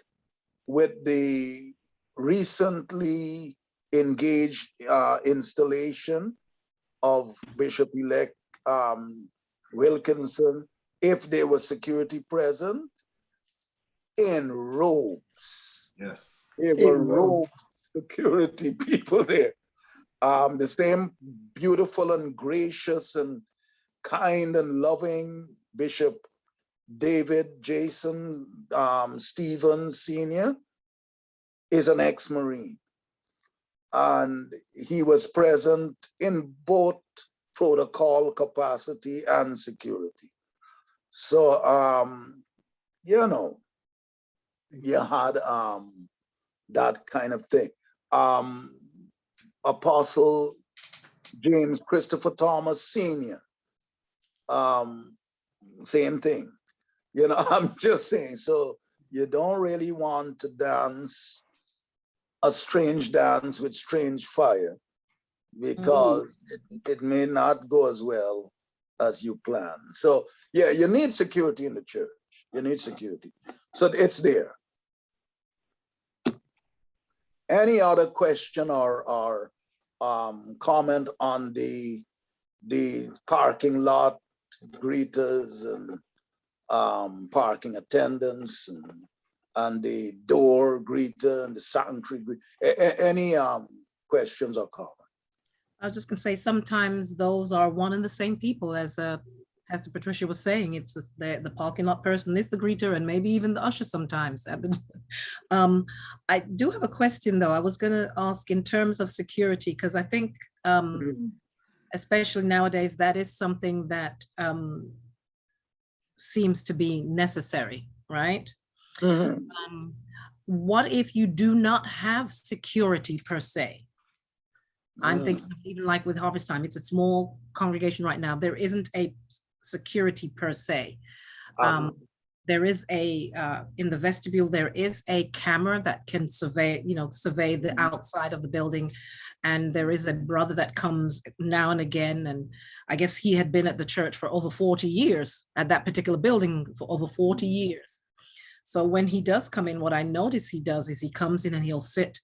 with the recently engaged installation of Bishop-elect Wilkinson, if there was security present in robes. Yes. There were robed security people there. The same beautiful and gracious and kind and loving Bishop David Jason Stevens Sr. is an ex-Marine. And he was present in both protocol capacity and security. So, you know, you had that kind of thing. Apostle James Christopher Thomas Sr., same thing. You know, I'm just saying, so you don't really want to dance a strange dance with strange fire, because it may not go as well as you plan. So yeah, you need security in the church. You need security. So it's there. Any other question or comment on the parking lot greeters and parking attendants and the door greeter and the sanctuary greeter? Any questions or comments? I was just gonna say, sometimes those are one and the same people, as Pastor Patricia was saying. It's the parking lot person is the greeter, and maybe even the usher sometimes. At the, I do have a question though. I was gonna ask in terms of security, because I think, especially nowadays, that is something that seems to be necessary, right? What if you do not have security per se? I'm thinking even like with Harvest Time, it's a small congregation right now. There isn't a security per se. There is a, in the vestibule, there is a camera that can survey the outside of the building. And there is a brother that comes now and again. And I guess he had been at the church for over 40 years, at that particular building for over 40 years. So when he does come in, what I notice he does is he comes in and he'll sit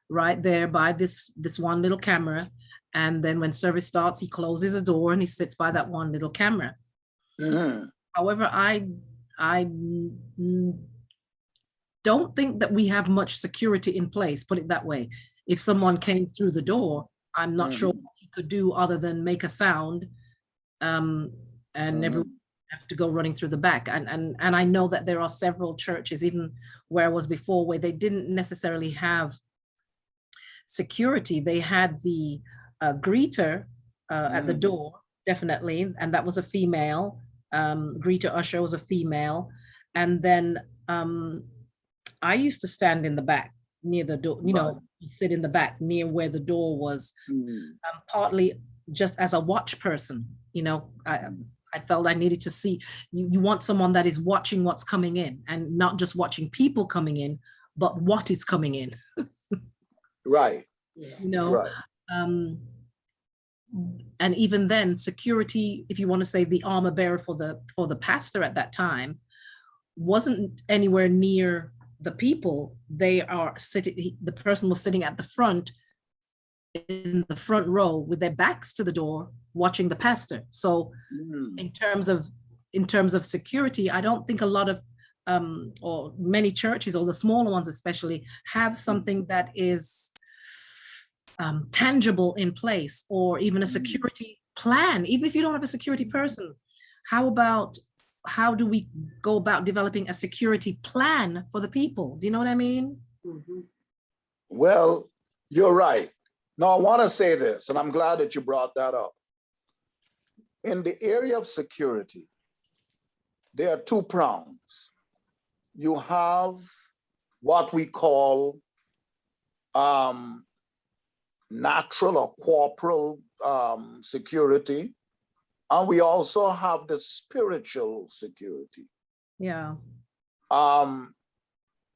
right there by this one little camera. And then when service starts, he closes the door and he sits by that one little camera. However, I don't think that we have much security in place, put it that way. If someone came through the door, I'm not sure what he could do other than make a sound, and everyone have to go running through the back. And I know that there are several churches, even where I was before, where they didn't necessarily have security. They had the greeter at the door, definitely, and that was a female. Greeter usher was a female. And then I used to stand in the back near the door, you know, sit in the back near where the door was, partly just as a watch person. You know, I felt I needed to see, you want someone that is watching what's coming in, and not just watching people coming in, but what is coming in. Right. You know, right. and even then, security, if you want to say the armor bearer for the pastor at that time, wasn't anywhere near the people. They are sitting, the person was sitting at the front, in the front row with their backs to the door, watching the pastor. So in terms of security, I don't think a lot of or many churches, or the smaller ones especially, have something that is tangible in place, or even a security plan. Even if you don't have a security person, how do we go about developing a security plan for the people? Do you know what I mean? Well, you're right. Now, I want to say this, and I'm glad that you brought that up. In the area of security, there are two prongs. You have what we call natural or corporal security, and we also have the spiritual security. Yeah.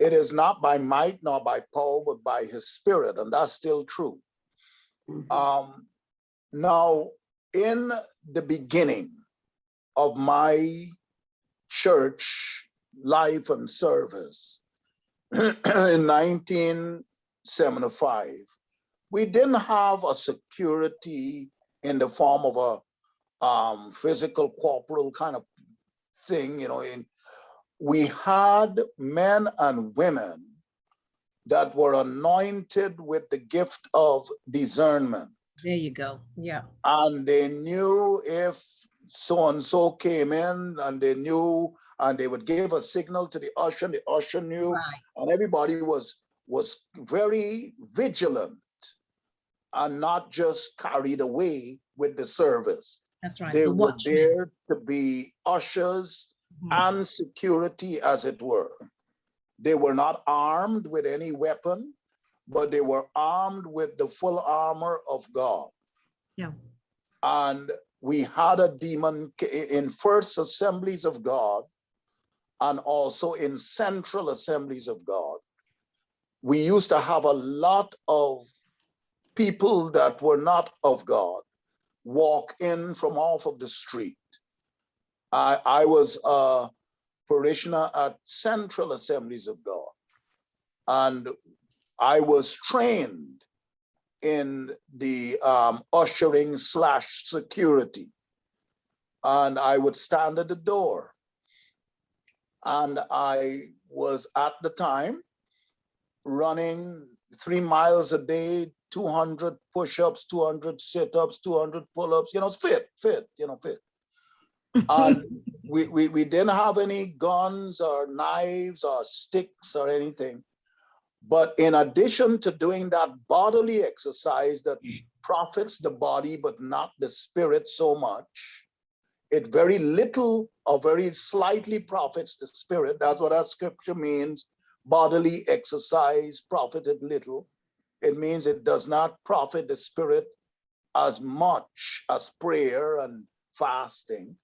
It is not by might nor by power, but by his spirit, and that's still true. Now, in the beginning of my church life and service in 1975, we didn't have a security in the form of a physical corporal kind of thing, we had men and women that were anointed with the gift of discernment. There you go. Yeah. And they knew if so-and-so came in, and they knew, and they would give a signal to the usher knew, Right. and everybody was very vigilant and not just carried away with the service. That's right. They The were watchmen. there to be ushers and security, as it were. They were not armed with any weapon, but they were armed with the full armor of God. Yeah. And we had a demon in First Assemblies of God, and also in Central Assemblies of God. We used to have a lot of people that were not of God walk in from off of the street. I was a parishioner at Central Assemblies of God, and I was trained in the ushering / security, and I would stand at the door, and I was at the time running 3 miles a day, 200 push-ups, 200 sit-ups, 200 pull-ups, fit. And we didn't have any guns or knives or sticks or anything. But in addition to doing that bodily exercise that profits the body, but not the spirit so much, it very little or very slightly profits the spirit. That's what that scripture means. Bodily exercise profited little. It means it does not profit the spirit as much as prayer and fasting.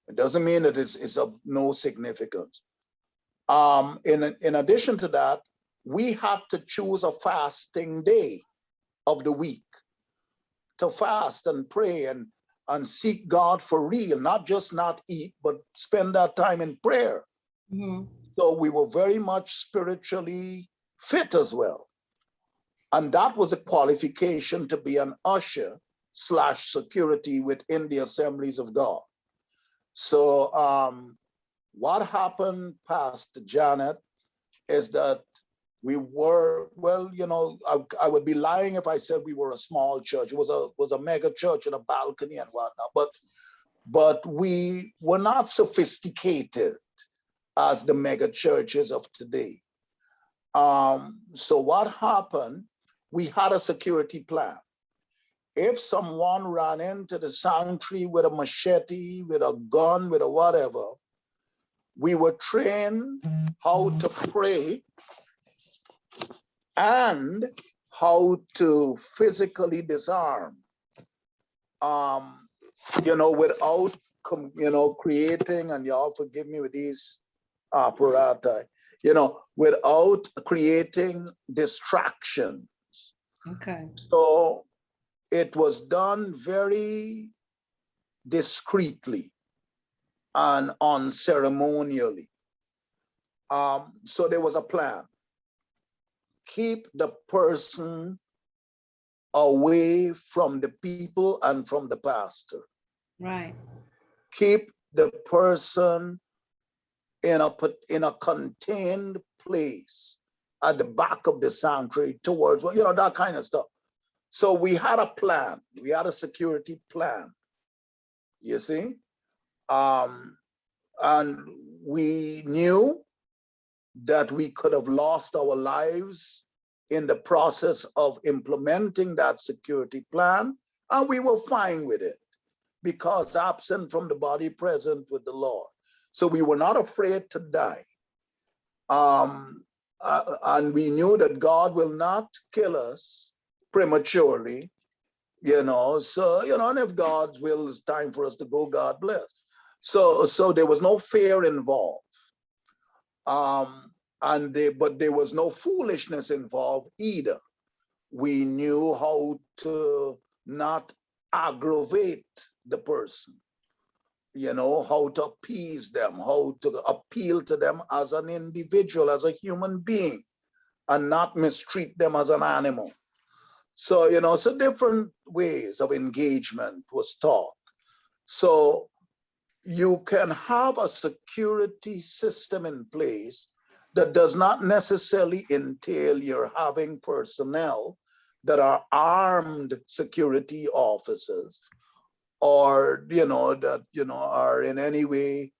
It doesn't mean that it's of no significance. In addition to that, we have to choose a fasting day of the week to fast and pray and seek God for real, not just not eat, but spend that time in prayer. So we were very much spiritually fit as well. And that was a qualification to be an usher / security within the Assemblies of God. So what happened, Pastor Janet, is that we were, well, I would be lying if I said we were a small church. It was a mega church in a balcony and whatnot, but we were not sophisticated as the mega churches of today. So what happened, we had a security plan. If someone ran into the sanctuary with a machete, with a gun, with a whatever, we were trained how to pray and how to physically disarm, without, creating, and y'all forgive me with these apparati, without creating distractions. Okay. So it was done very discreetly and unceremonially. So there was a plan. Keep the person away from the people and from the pastor. Right. Keep the person in a contained place at the back of the sanctuary towards, you know, that kind of stuff. So we had a plan. We had a security plan, you see? And we knew that we could have lost our lives in the process of implementing that security plan, and we were fine with it because absent from the body, present with the Lord. So we were not afraid to die. And we knew that God will not kill us prematurely, you know. So, you know, and if God's will is time for us to go, God bless. So there was no fear involved. But there was no foolishness involved either. We knew how to not aggravate the person, you know, how to appease them, how to appeal to them as an individual, as a human being, and not mistreat them as an animal. So, you know, so different ways of engagement was taught. So you can have a security system in place that does not necessarily entail you're having personnel that are armed security officers, or, you know, that, you know, are in any way,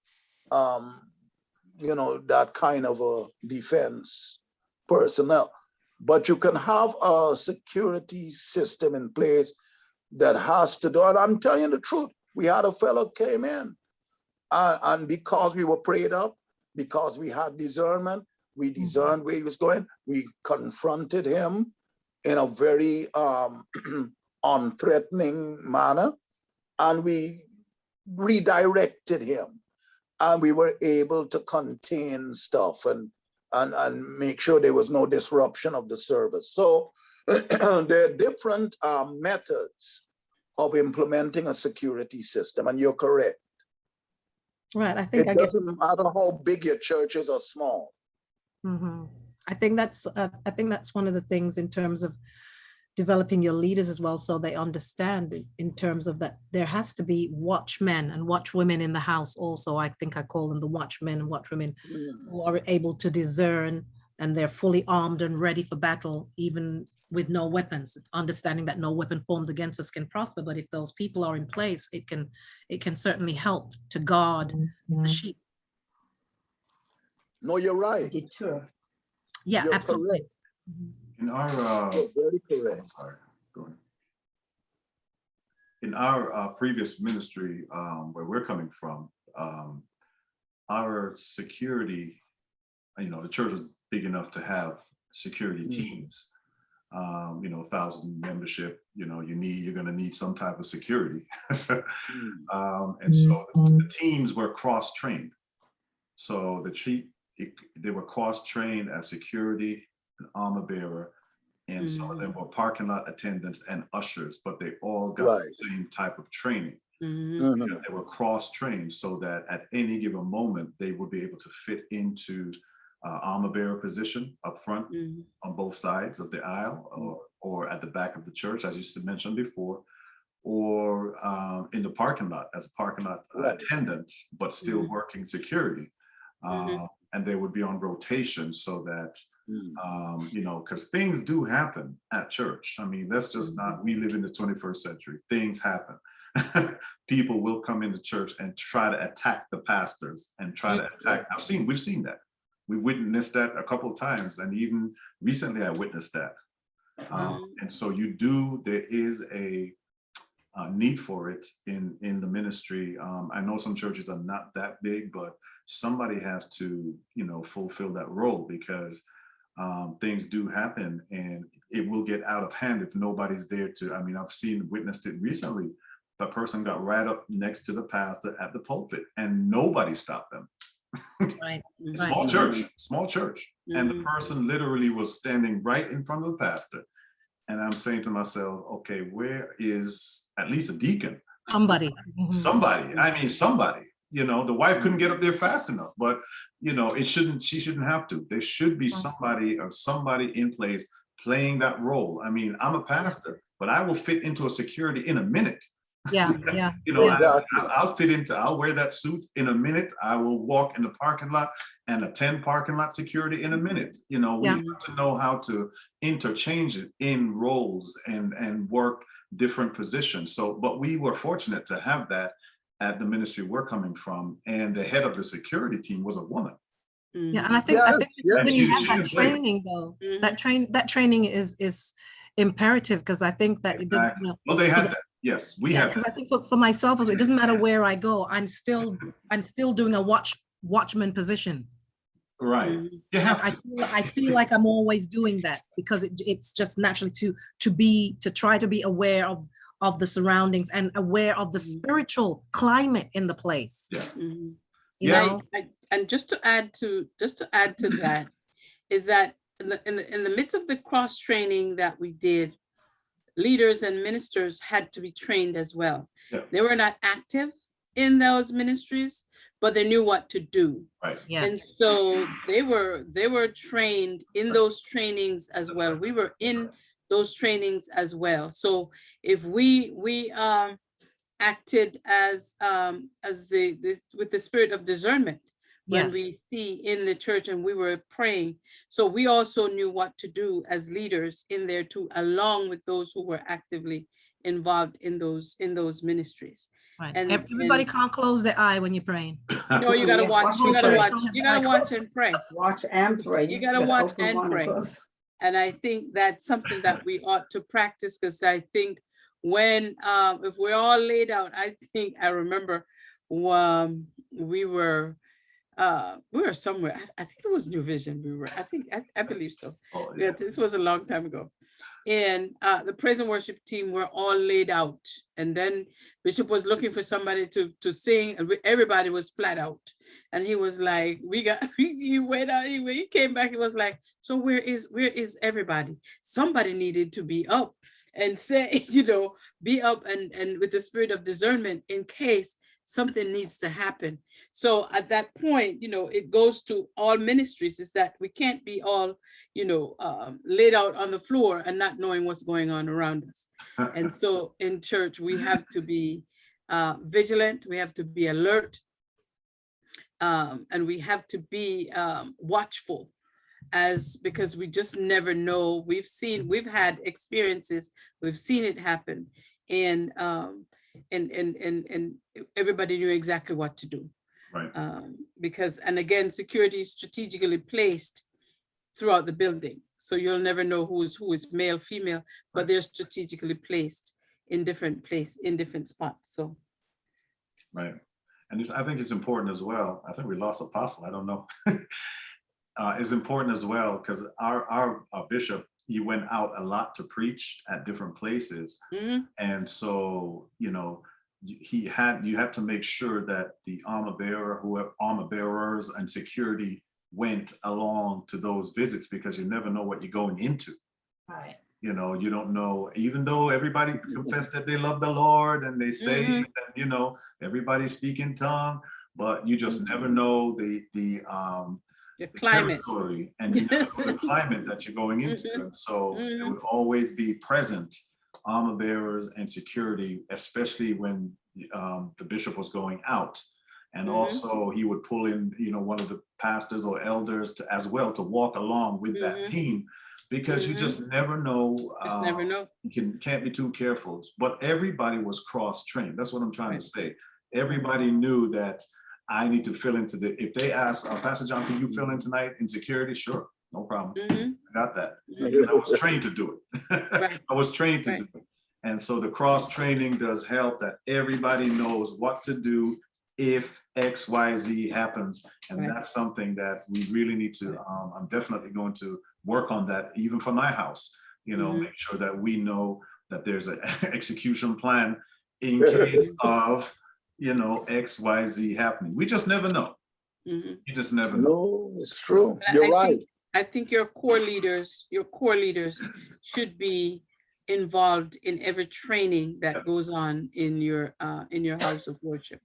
you know, that kind of a defense personnel. But you can have a security system in place that has to do, and I'm telling you the truth, we had a fellow came in, and because we were prayed up, because we had discernment, we discerned where he was going, we confronted him in a very unthreatening manner, and we redirected him, and we were able to contain stuff and make sure there was no disruption of the service. So there are different methods of implementing a security system, and you're correct. Right. I think It doesn't matter how big your church is or small. I think that's one of the things in terms of developing your leaders as well, so they understand in terms of that there has to be watchmen and watchwomen in the house also. I think I call them the watchmen and watchwomen who are able to discern, and they're fully armed and ready for battle, even with no weapons, understanding that no weapon formed against us can prosper. But if those people are in place, it can certainly help to guard the sheep. No, you're right. Deter. Yeah, You're absolutely. correct. In our You're very correct. I'm sorry, go ahead. In our previous ministry, where we're coming from, our security, you know, the church was big enough to have security teams. You know, 1,000 membership, you know, you're going to need some type of security. And so the teams were cross-trained. So they were cross-trained as security and armor bearer, and some of them were parking lot attendants and ushers, but they all got the same type of training. You know, they were cross-trained so that at any given moment they would be able to fit into armor bearer position up front on both sides of the aisle, or at the back of the church, as you mentioned before, or in the parking lot as a parking lot attendant, but still working security. And they would be on rotation so that, you know, because things do happen at church. I mean, that's just not, we live in the 21st century. Things happen. People will come into church and try to attack the pastors and try to attack. We've seen that. We witnessed that a couple of times. And even recently I witnessed that. And so there is a need for it in the ministry. I know some churches are not that big, but somebody has to, you know, fulfill that role, because things do happen and it will get out of hand if nobody's there to, I mean, I've witnessed it recently. The person got right up next to the pastor at the pulpit and nobody stopped them. Small church. And the person literally was standing right in front of the pastor. And I'm saying to myself, okay, where is at least a deacon? Somebody. Somebody, I mean, somebody, you know, the wife couldn't get up there fast enough, but you know, she shouldn't have to. There should be somebody in place playing that role. I mean, I'm a pastor, but I will fit into a security in a minute. Yeah. You know, Yeah. I'll wear that suit in a minute. I will walk in the parking lot and attend parking lot security in a minute. You know, we have to know how to interchange it in roles and work different positions. So, but we were fortunate to have that at the ministry we're coming from, and the head of the security team was a woman. Yeah, and I think when you have that training, though, that training is imperative, because I think that it doesn't. You know, well, they had that. Yes, we had. Because I think for myself as well, it doesn't matter where I go, I'm still doing a watchman position. Right. You have to. I feel like I'm always doing that, because it's just naturally to try to be aware of the surroundings and aware of the spiritual climate in the place. Yeah. You know? And just to add to that is that in the midst of the cross training that we did, leaders and ministers had to be trained as well. Yeah. They were not active in those ministries, but they knew what to do. Right. Yeah. And so they were trained in those trainings as well. We were in those trainings as well. So if we acted as with the spirit of discernment, when we see in the church, and we were praying, so we also knew what to do as leaders in there too, along with those who were actively involved in those ministries. Right. And everybody can't close their eye when you're praying. No, you gotta watch. You gotta watch. You gotta watch and pray. Watch and pray. You gotta watch and pray. And I think that's something that we ought to practice, because I think when if we're all laid out, I remember we were somewhere. I think it was New Vision. I believe so. Oh, yeah, this was a long time ago. And the praise and worship team were all laid out. And then Bishop was looking for somebody to sing, and everybody was flat out. And he was like, he went out, he came back, he was like, so where is everybody? Somebody needed to be up and say, be up and with the spirit of discernment in case something needs to happen. So at that point, it goes to all ministries, is that we can't be all, laid out on the floor and not knowing what's going on around us. And so in church, we have to be vigilant, we have to be alert, and we have to be watchful, because we just never know. We've had experiences, we've seen it happen, and everybody knew exactly what to do. Right. Because, and again, security is strategically placed throughout the building. So you'll never know who is male, female, but they're strategically placed in different spots. So. Right. And I think it's important as well. I think we lost Apostle. I don't know. It's important as well, because our bishop, he went out a lot to preach at different places. Mm-hmm. And so, you had to make sure that the armor bearers and security went along to those visits, because you never know what you're going into. Right. You don't know, even though everybody confess that they love the Lord and they say, mm-hmm. and, everybody speak in tongue, but you just never know the climate territory, and you never know the climate that you're going into. Mm-hmm. And so it would always be present, armor bearers and security, especially when the bishop was going out. And mm-hmm. also he would pull in, one of the pastors or elders as well to walk along with mm-hmm. that team, because mm-hmm. you just never know. Never know. You can't be too careful. But everybody was cross-trained. That's what I'm trying to say. Everybody knew that I need to fill into if they ask, Pastor John, can you fill in tonight in security? Sure, no problem. Mm-hmm. I got that. Mm-hmm. I was trained to do it. Right. I was trained to do it. And so the cross training does help, that everybody knows what to do if X, Y, Z happens. And that's something that we really need to, I'm definitely going to work on that, even for my house, mm-hmm. make sure that we know that there's an execution plan in case of, X, Y, Z happening. We just never know. Mm-hmm. You just never know. No, it's true. You're right. I think your core leaders should be involved in every training that goes on in your house of worship.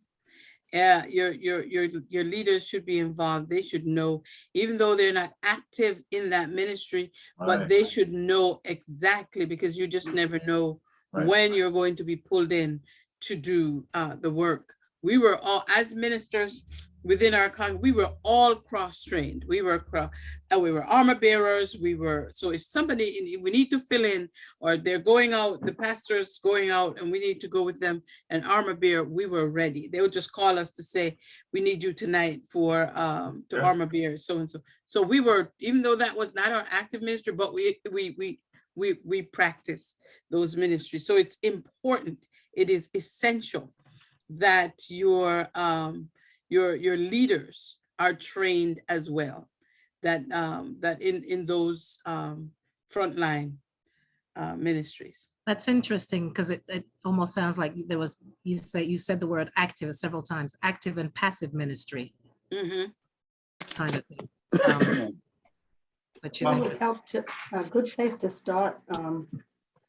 Yeah, your leaders should be involved. They should know, even though they're not active in that ministry, but Right. they should know exactly, because you just never know Right. when you're going to be pulled in to do the work. We were all, as ministers within our we were all cross-trained. We were armor bearers. So if we need to fill in, or they're going out, the pastor's going out and we need to go with them, an armor bearer, we were ready. They would just call us to say, we need you tonight for to armor bear so and so. So we were, even though that was not our active ministry, but we practice those ministries. So it's important. It is essential that your leaders are trained as well, that in those frontline ministries. That's interesting, because it almost sounds like you said the word active several times, active and passive ministry. Mm-hmm. Kind of thing. Which is interesting. A good place to start,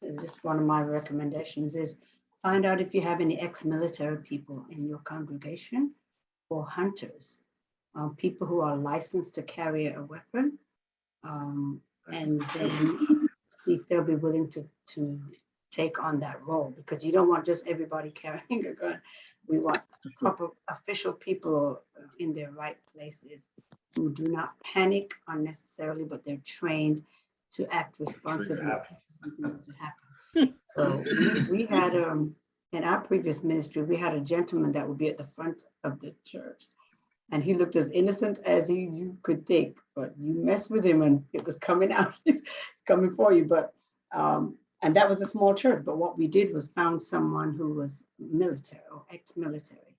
is just one of my recommendations, is find out if you have any ex-military people in your congregation, or hunters, people who are licensed to carry a weapon, and then see if they'll be willing to take on that role, because you don't want just everybody carrying a gun. We want proper official people in their right places who do not panic unnecessarily, but they're trained to act responsibly if something were to happen. So we had, in our previous ministry, we had a gentleman that would be at the front of the church, and he looked as innocent as you could think, but you mess with him and it was coming out. It's coming for you. But and that was a small church, but what we did was found someone who was military or ex-military,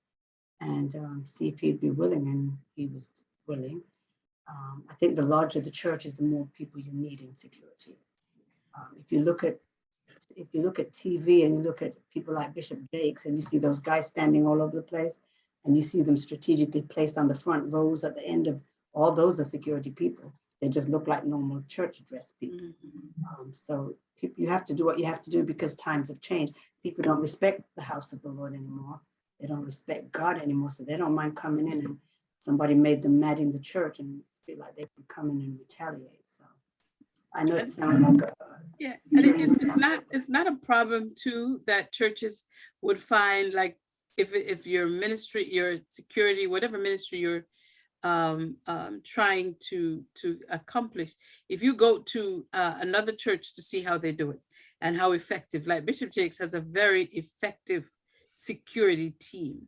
and see if he'd be willing, and he was willing. I think the larger the church is, the more people you need in security. If you look at TV and you look at people like Bishop Jakes, and you see those guys standing all over the place, and you see them strategically placed on the front rows at the end of, all those are security people. They just look like normal church dress people. So you have to do what you have to do, because times have changed. People don't respect the house of the Lord anymore. They don't respect God anymore. So they don't mind coming in, and somebody made them mad in the church and feel like they can come in and retaliate. So I know it sounds like a it's not a problem too that churches would find, like, if your ministry, your security, whatever ministry you're trying to accomplish, if you go to another church to see how they do it and how effective, like Bishop Jakes has a very effective security team,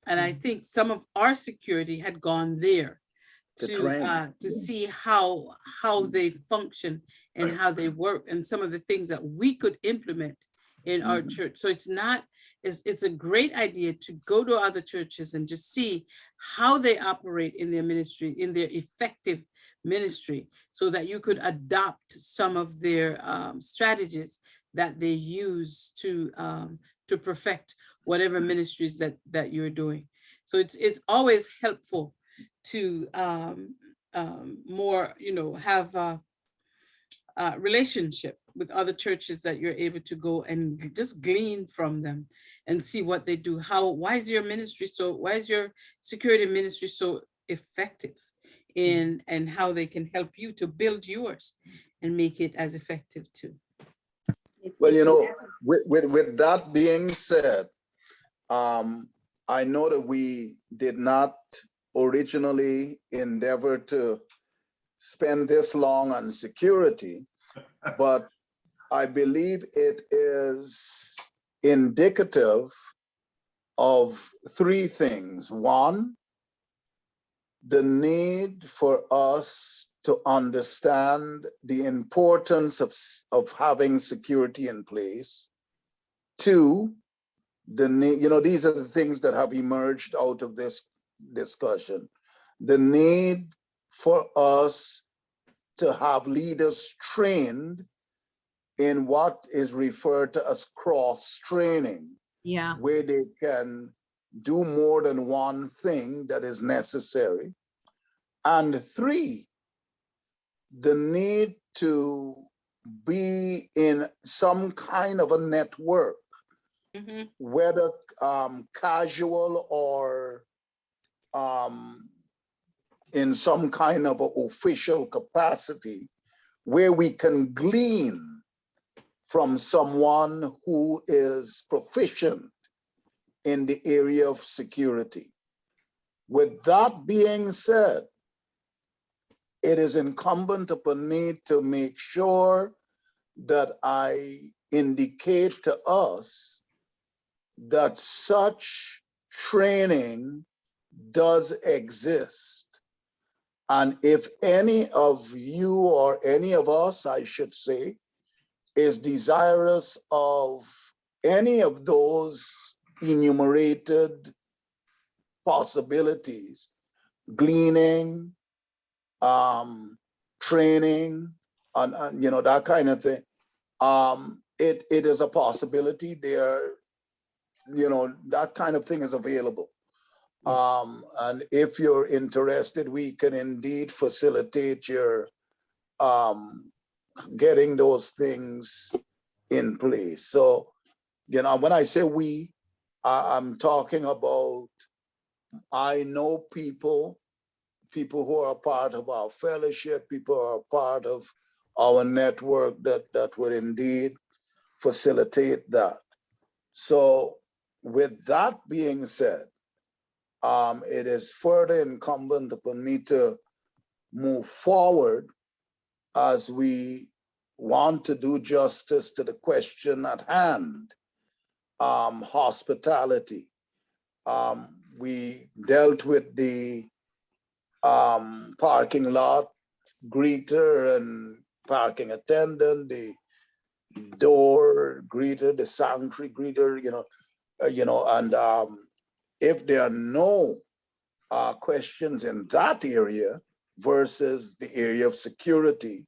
and I think some of our security had gone there to see how they function and how they work, and some of the things that we could implement in our church. So it's a great idea to go to other churches and just see how they operate in their ministry, in their effective ministry, so that you could adopt some of their strategies that they use to perfect whatever ministries that you're doing. So it's always helpful to more, have a relationship with other churches that you're able to go and just glean from them and see what they do. Why is your security ministry so effective in, and how they can help you to build yours and make it as effective too. Well, with that being said, I know that we did not originally endeavor to spend this long on security, but I believe it is indicative of three things. One, the need for us to understand the importance of having security in place. Two, the need, these are the things that have emerged out of this discussion. The need for us to have leaders trained in what is referred to as cross-training, where they can do more than one thing that is necessary. And three, the need to be in some kind of a network, whether casual or in some kind of an official capacity, where we can glean from someone who is proficient in the area of security. With that being said, it is incumbent upon me to make sure that I indicate to us that such training does exist. And if any of you or any of us, I should say, is desirous of any of those enumerated possibilities, gleaning, training, and you know, that kind of thing, it is a possibility. There, you know, that kind of thing is available. And if you're interested, we can indeed facilitate your getting those things in place. So, you know, when I say we, I'm talking about, I know people who are part of our fellowship, people who are part of our network that would indeed facilitate that. So with that being said, it is further incumbent upon me to move forward as we want to do justice to the question at hand, hospitality. We dealt with the parking lot greeter and parking attendant, the door greeter, the sanctuary greeter, and if there are no questions in that area versus the area of security,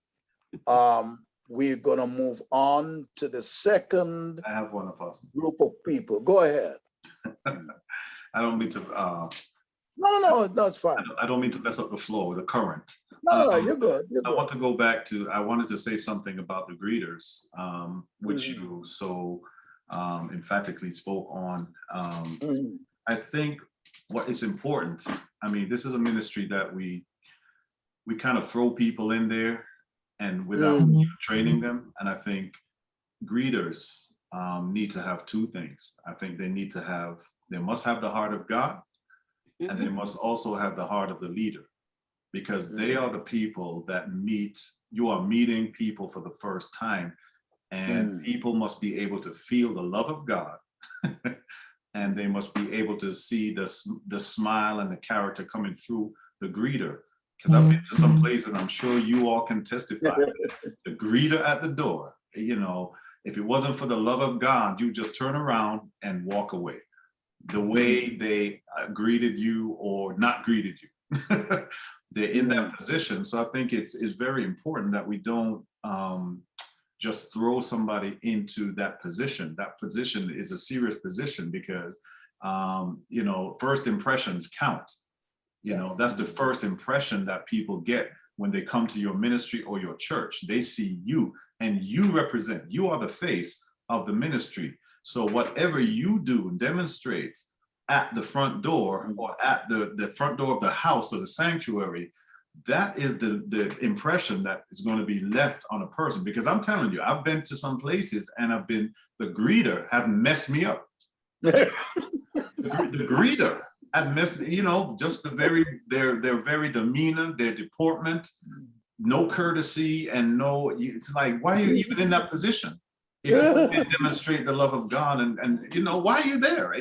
we're gonna move on to the second I have one, Apostle. group of people. Go ahead. I don't mean to. No, that's fine. I don't mean to mess up the flow, the current. No, you're good. You're I good. want to go back to. I wanted to say something about the greeters, which you so emphatically spoke on. I think what is important. I mean, this is a ministry that we kind of throw people in there, and without training them. And I think greeters need to have two things. I think they must have the heart of God, and they must also have the heart of the leader, because they are the people that you are meeting people for the first time, and people must be able to feel the love of God, and they must be able to see the smile and the character coming through the greeter. Because I've been to some places, and I'm sure you all can testify, the greeter at the door, you know, if it wasn't for the love of God, you just turn around and walk away. The way they greeted you or not greeted you. They're in that position. So I think it's very important that we don't just throw somebody into that position. That position is a serious position because, you know, first impressions count. You know, that's the first impression that people get when they come to your ministry or your church. They see you, and you are the face of the ministry. So whatever you do and demonstrate at the front door or at the front door of the house or the sanctuary, that is the impression that is going to be left on a person. Because I'm telling you, I've been to some places and the greeter has messed me up. The greeter had messed, you know, just their very demeanor, their deportment, no courtesy, and it's like, why are you even in that position? If you can demonstrate the love of God, and you know, why are you there?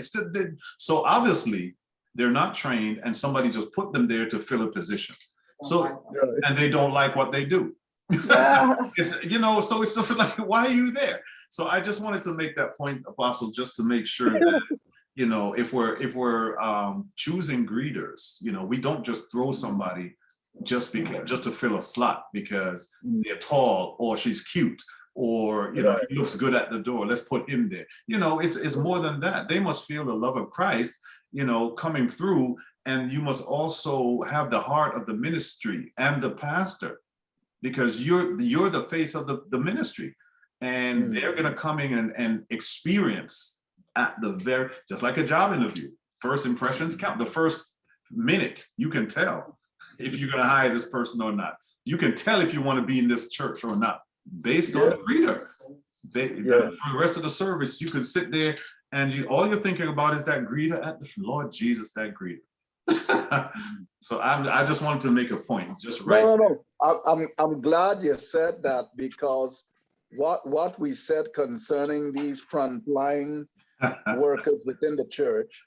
So obviously they're not trained, and somebody just put them there to fill a position. So, and they don't like what they do. You know, so it's just like, why are you there? So I just wanted to make that point, Apostle, just to make sure that, you know, if we're choosing greeters, you know, we don't just throw somebody just to fill a slot because they're tall or she's cute or, you know, he looks good at the door, let's put him there. You know, it's more than that. They must feel the love of Christ, you know, coming through, and you must also have the heart of the ministry and the pastor. because you're the face of the ministry, and they're going to come in and experience at the very, just like a job interview, first impressions count. The first minute you can tell if you're going to hire this person or not. You can tell if you want to be in this church or not based on the greeters. For the rest of the service, you can sit there and all you're thinking about is that greeter at the Lord Jesus, that greeter. So I just wanted to make a point, just right. No. I'm glad you said that, because what we said concerning these frontline workers within the church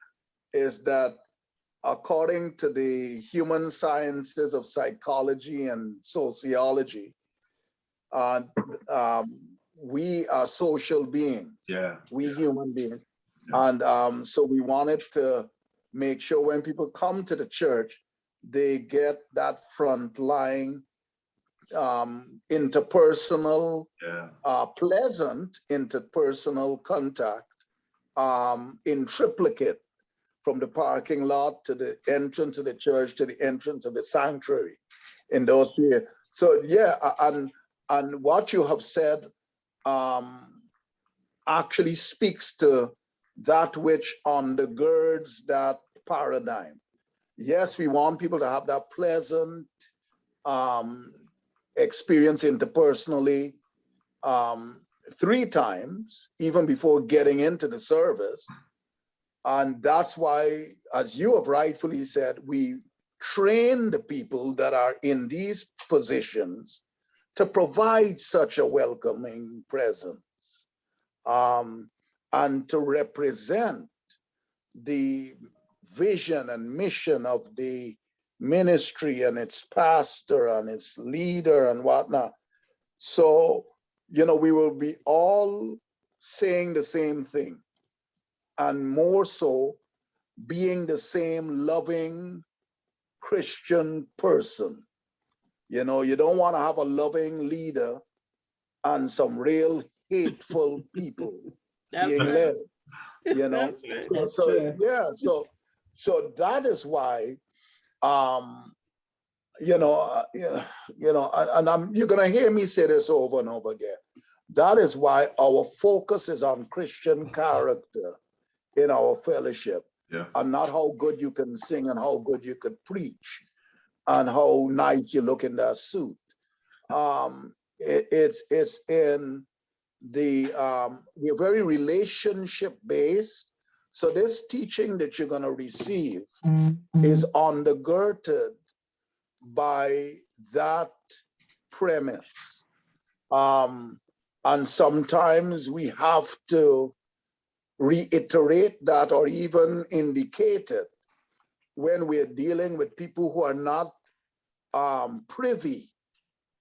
is that according to the human sciences of psychology and sociology, we are social beings. Yeah. We human beings. Yeah. And so we wanted to make sure when people come to the church, they get that frontline interpersonal, pleasant interpersonal contact in triplicate, from the parking lot to the entrance of the church to the entrance of the sanctuary in those 3 years. So yeah, and what you have said actually speaks to that which undergirds that paradigm. Yes, we want people to have that pleasant experience interpersonally 3 times, even before getting into the service. And that's why, as you have rightfully said, we train the people that are in these positions to provide such a welcoming presence, and to represent the vision and mission of the ministry and its pastor and its leader and whatnot. So, we will be all saying the same thing, and more so being the same loving Christian person. You don't want to have a loving leader and some real hateful people being led. So that is why, and you're gonna hear me say this over and over again. That is why our focus is on Christian character in our fellowship, and not how good you can sing and how good you could preach and how nice you look in that suit. It's in the we're very relationship based. So this teaching that you're going to receive is undergirded by that premise. And sometimes we have to reiterate that or even indicate it when we're dealing with people who are not privy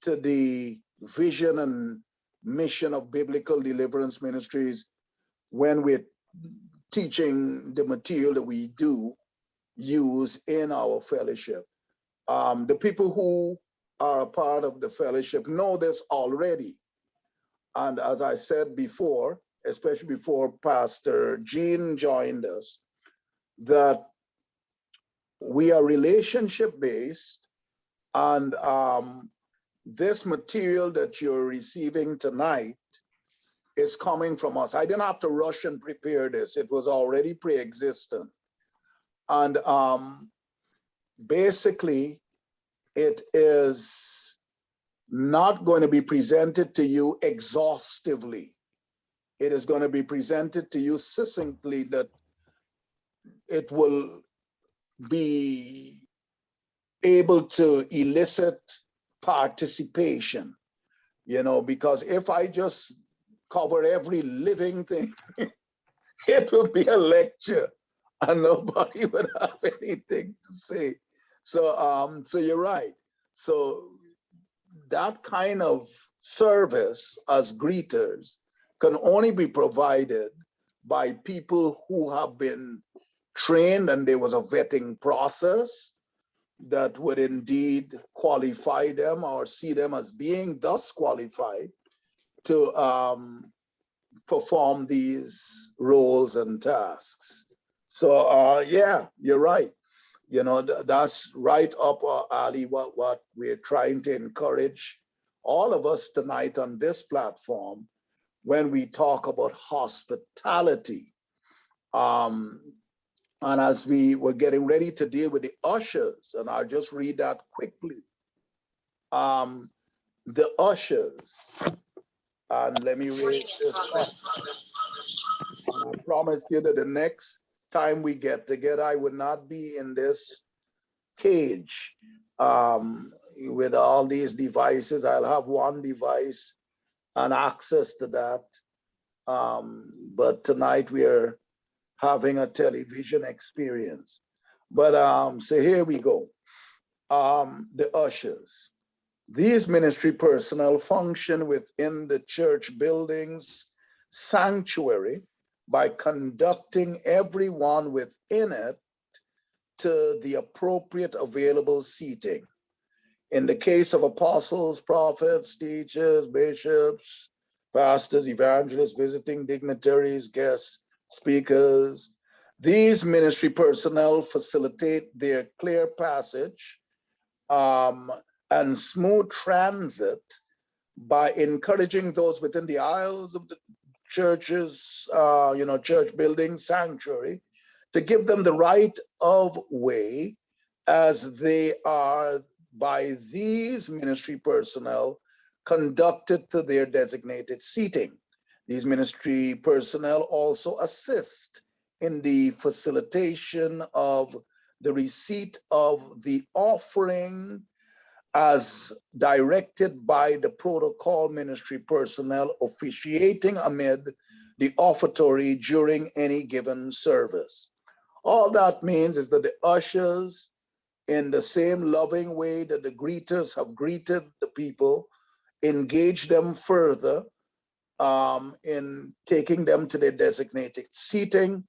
to the vision and mission of Biblical Deliverance Ministries, when we're teaching the material that we do use in our fellowship. The people who are a part of the fellowship know this already. And as I said before, especially before Pastor Jean joined us, that we are relationship based, and this material that you're receiving tonight is coming from us. I didn't have to rush and prepare this. It was already pre-existent. And basically, it is not going to be presented to you exhaustively. It is going to be presented to you succinctly, that it will be able to elicit participation, because if I just cover every living thing, it would be a lecture and nobody would have anything to say. So you're right. So that kind of service as greeters can only be provided by people who have been trained, and there was a vetting process that would indeed qualify them or see them as being thus qualified to perform these roles and tasks. So yeah, you're right. That's right up our alley, what we're trying to encourage all of us tonight on this platform when we talk about hospitality. And as we were getting ready to deal with the ushers, and I'll just read that quickly. The ushers, and let me read this up. And I promised you that the next time we get together, I would not be in this cage with all these devices. I'll have one device and access to that. But tonight we are having a television experience. But so here we go. The ushers. These ministry personnel function within the church building's sanctuary by conducting everyone within it to the appropriate available seating. In the case of apostles, prophets, teachers, bishops, pastors, evangelists, visiting dignitaries, guests, speakers, these ministry personnel facilitate their clear passage and smooth transit by encouraging those within the aisles of the churches, church building, sanctuary, to give them the right of way as they are by these ministry personnel conducted to their designated seating. These ministry personnel also assist in the facilitation of the receipt of the offering as directed by the protocol ministry personnel officiating amid the offertory during any given service. All that means is that the ushers, in the same loving way that the greeters have greeted the people, engage them further in taking them to their designated seating,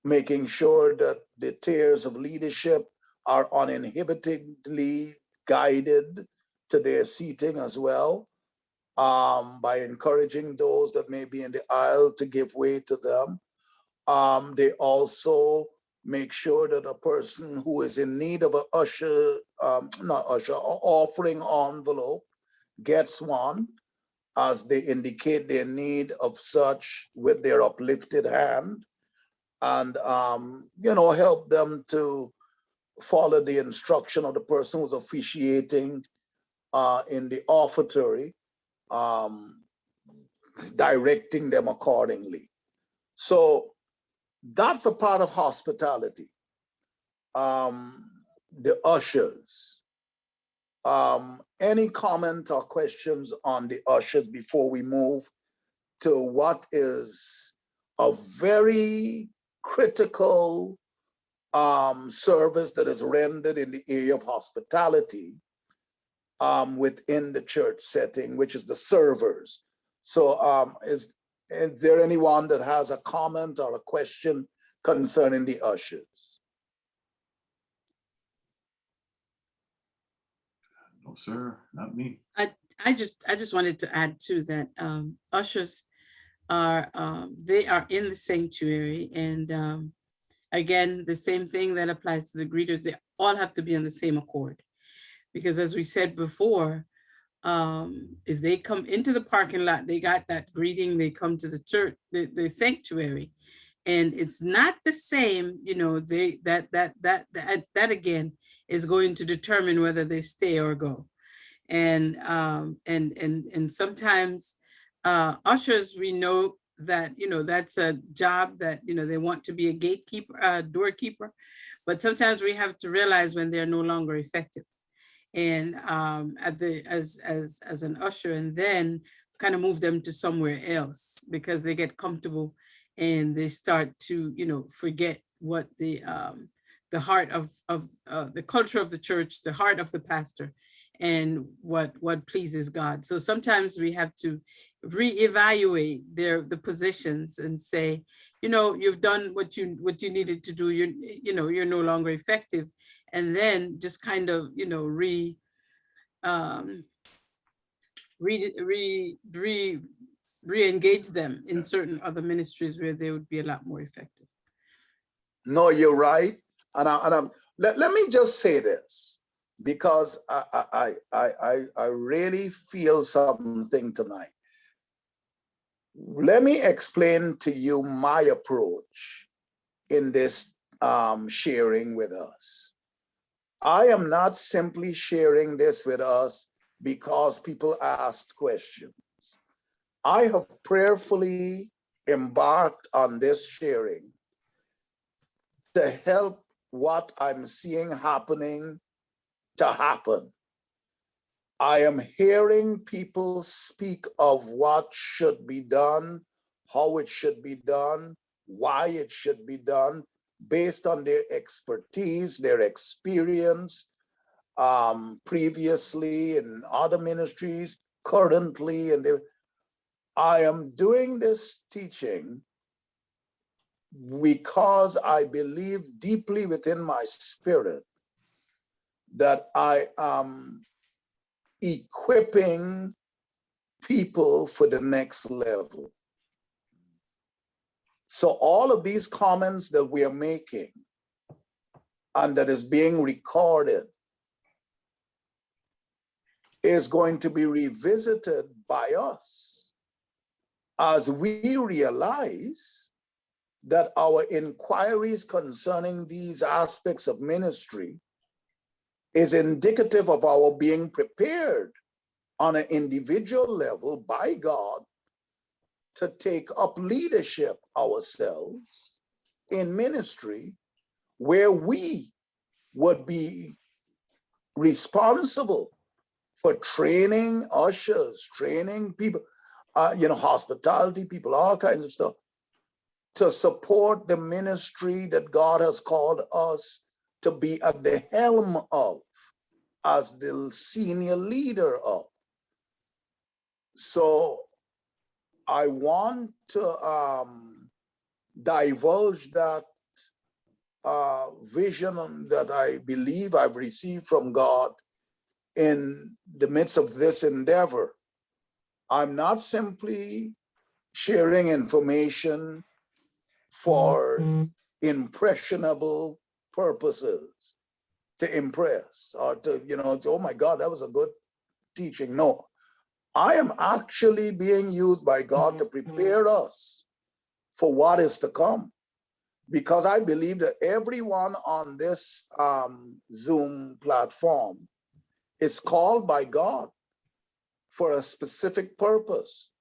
making sure that the tiers of leadership are uninhibitedly guided to their seating as well, by encouraging those that may be in the aisle to give way to them. They also make sure that a person who is in need of an offering envelope gets one, as they indicate their need of such with their uplifted hand, and help them to follow the instruction of the person who's officiating in the offertory, directing them accordingly. So that's a part of hospitality. The ushers. Any comment or questions on the ushers before we move to what is a very critical service that is rendered in the area of hospitality within the church setting, which is the servers. So is there anyone that has a comment or a question concerning the ushers? No, sir, not me. I just wanted to add too that ushers are they are in the sanctuary, and again, the same thing that applies to the greeters. They all have to be on the same accord, because as we said before, if they come into the parking lot, they got that greeting. They come to the church, the sanctuary, and it's not the same. That again is going to determine whether they stay or go. And sometimes ushers, we know that that's a job that they want to be a gatekeeper, doorkeeper, but sometimes we have to realize when they're no longer effective, and as an usher, and then kind of move them to somewhere else because they get comfortable and they start to forget what the heart of the culture of the church, the heart of the pastor, and what pleases God. So sometimes we have to reevaluate the positions and say, you've done what you needed to do. You're no longer effective, and then just kind of re-engage them in certain other ministries where they would be a lot more effective. No, you're right. And let me just say this. because I really feel something tonight. Let me explain to you my approach in this sharing with us. I am not simply sharing this with us because people asked questions. I have prayerfully embarked on this sharing to help what I'm seeing happening to happen. I am hearing people speak of what should be done, how it should be done, why it should be done, based on their expertise, their experience, previously in other ministries, currently, and I am doing this teaching because I believe deeply within my spirit that I am equipping people for the next level. So all of these comments that we are making and that is being recorded is going to be revisited by us as we realize that our inquiries concerning these aspects of ministry is indicative of our being prepared on an individual level by God to take up leadership ourselves in ministry, where we would be responsible for training ushers, training people, hospitality people, all kinds of stuff, to support the ministry that God has called us to be at the helm of, as the senior leader of. So I want to divulge that vision that I believe I've received from God in the midst of this endeavor. I'm not simply sharing information for impressionable purposes, to impress or to, oh my God, that was a good teaching. No, I am actually being used by God to prepare us for what is to come. Because I believe that everyone on this Zoom platform is called by God for a specific purpose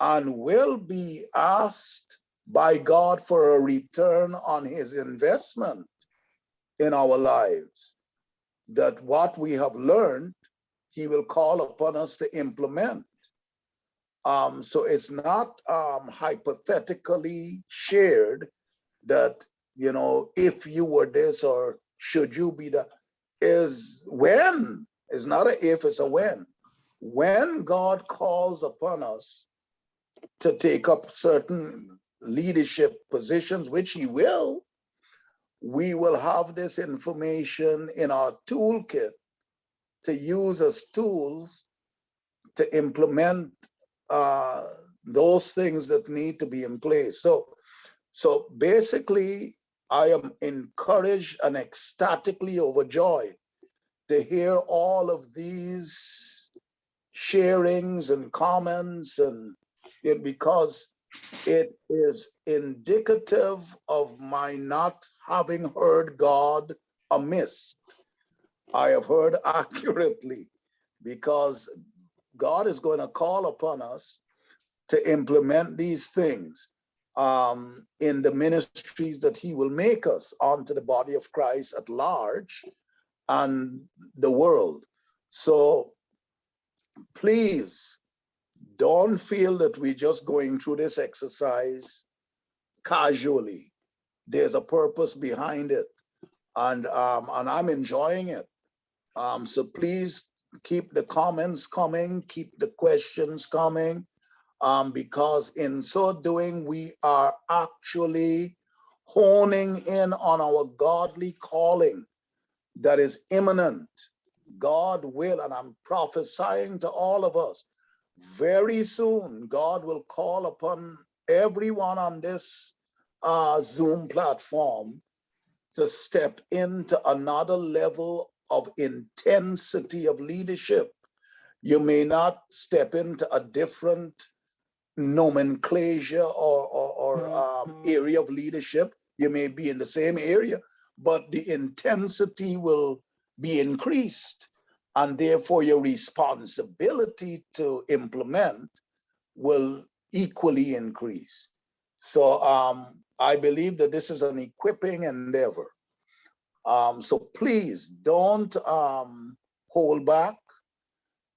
and will be asked by God for a return on his investment in our lives. That what we have learned, he will call upon us to implement. So it's not hypothetically shared that, if you were this or should you be that, is when. It's not a if, it's a when. When God calls upon us to take up certain leadership positions, which he will, we will have this information in our toolkit to use as tools to implement those things that need to be in place. So basically, I am encouraged and ecstatically overjoyed to hear all of these sharings and comments, and because it is indicative of my not having heard God amiss. I have heard accurately, because God is going to call upon us to implement these things in the ministries that he will make us onto the body of Christ at large and the world. So please don't feel that we're just going through this exercise casually. There's a purpose behind it, and I'm enjoying it. So please keep the comments coming, keep the questions coming, because in so doing, we are actually honing in on our godly calling that is imminent. God will, and I'm prophesying to all of us, very soon, God will call upon everyone on this Zoom platform to step into another level of intensity of leadership. You may not step into a different nomenclature or area of leadership. You may be in the same area, but the intensity will be increased, and therefore your responsibility to implement will equally increase. So I believe that this is an equipping endeavor. So please don't hold back.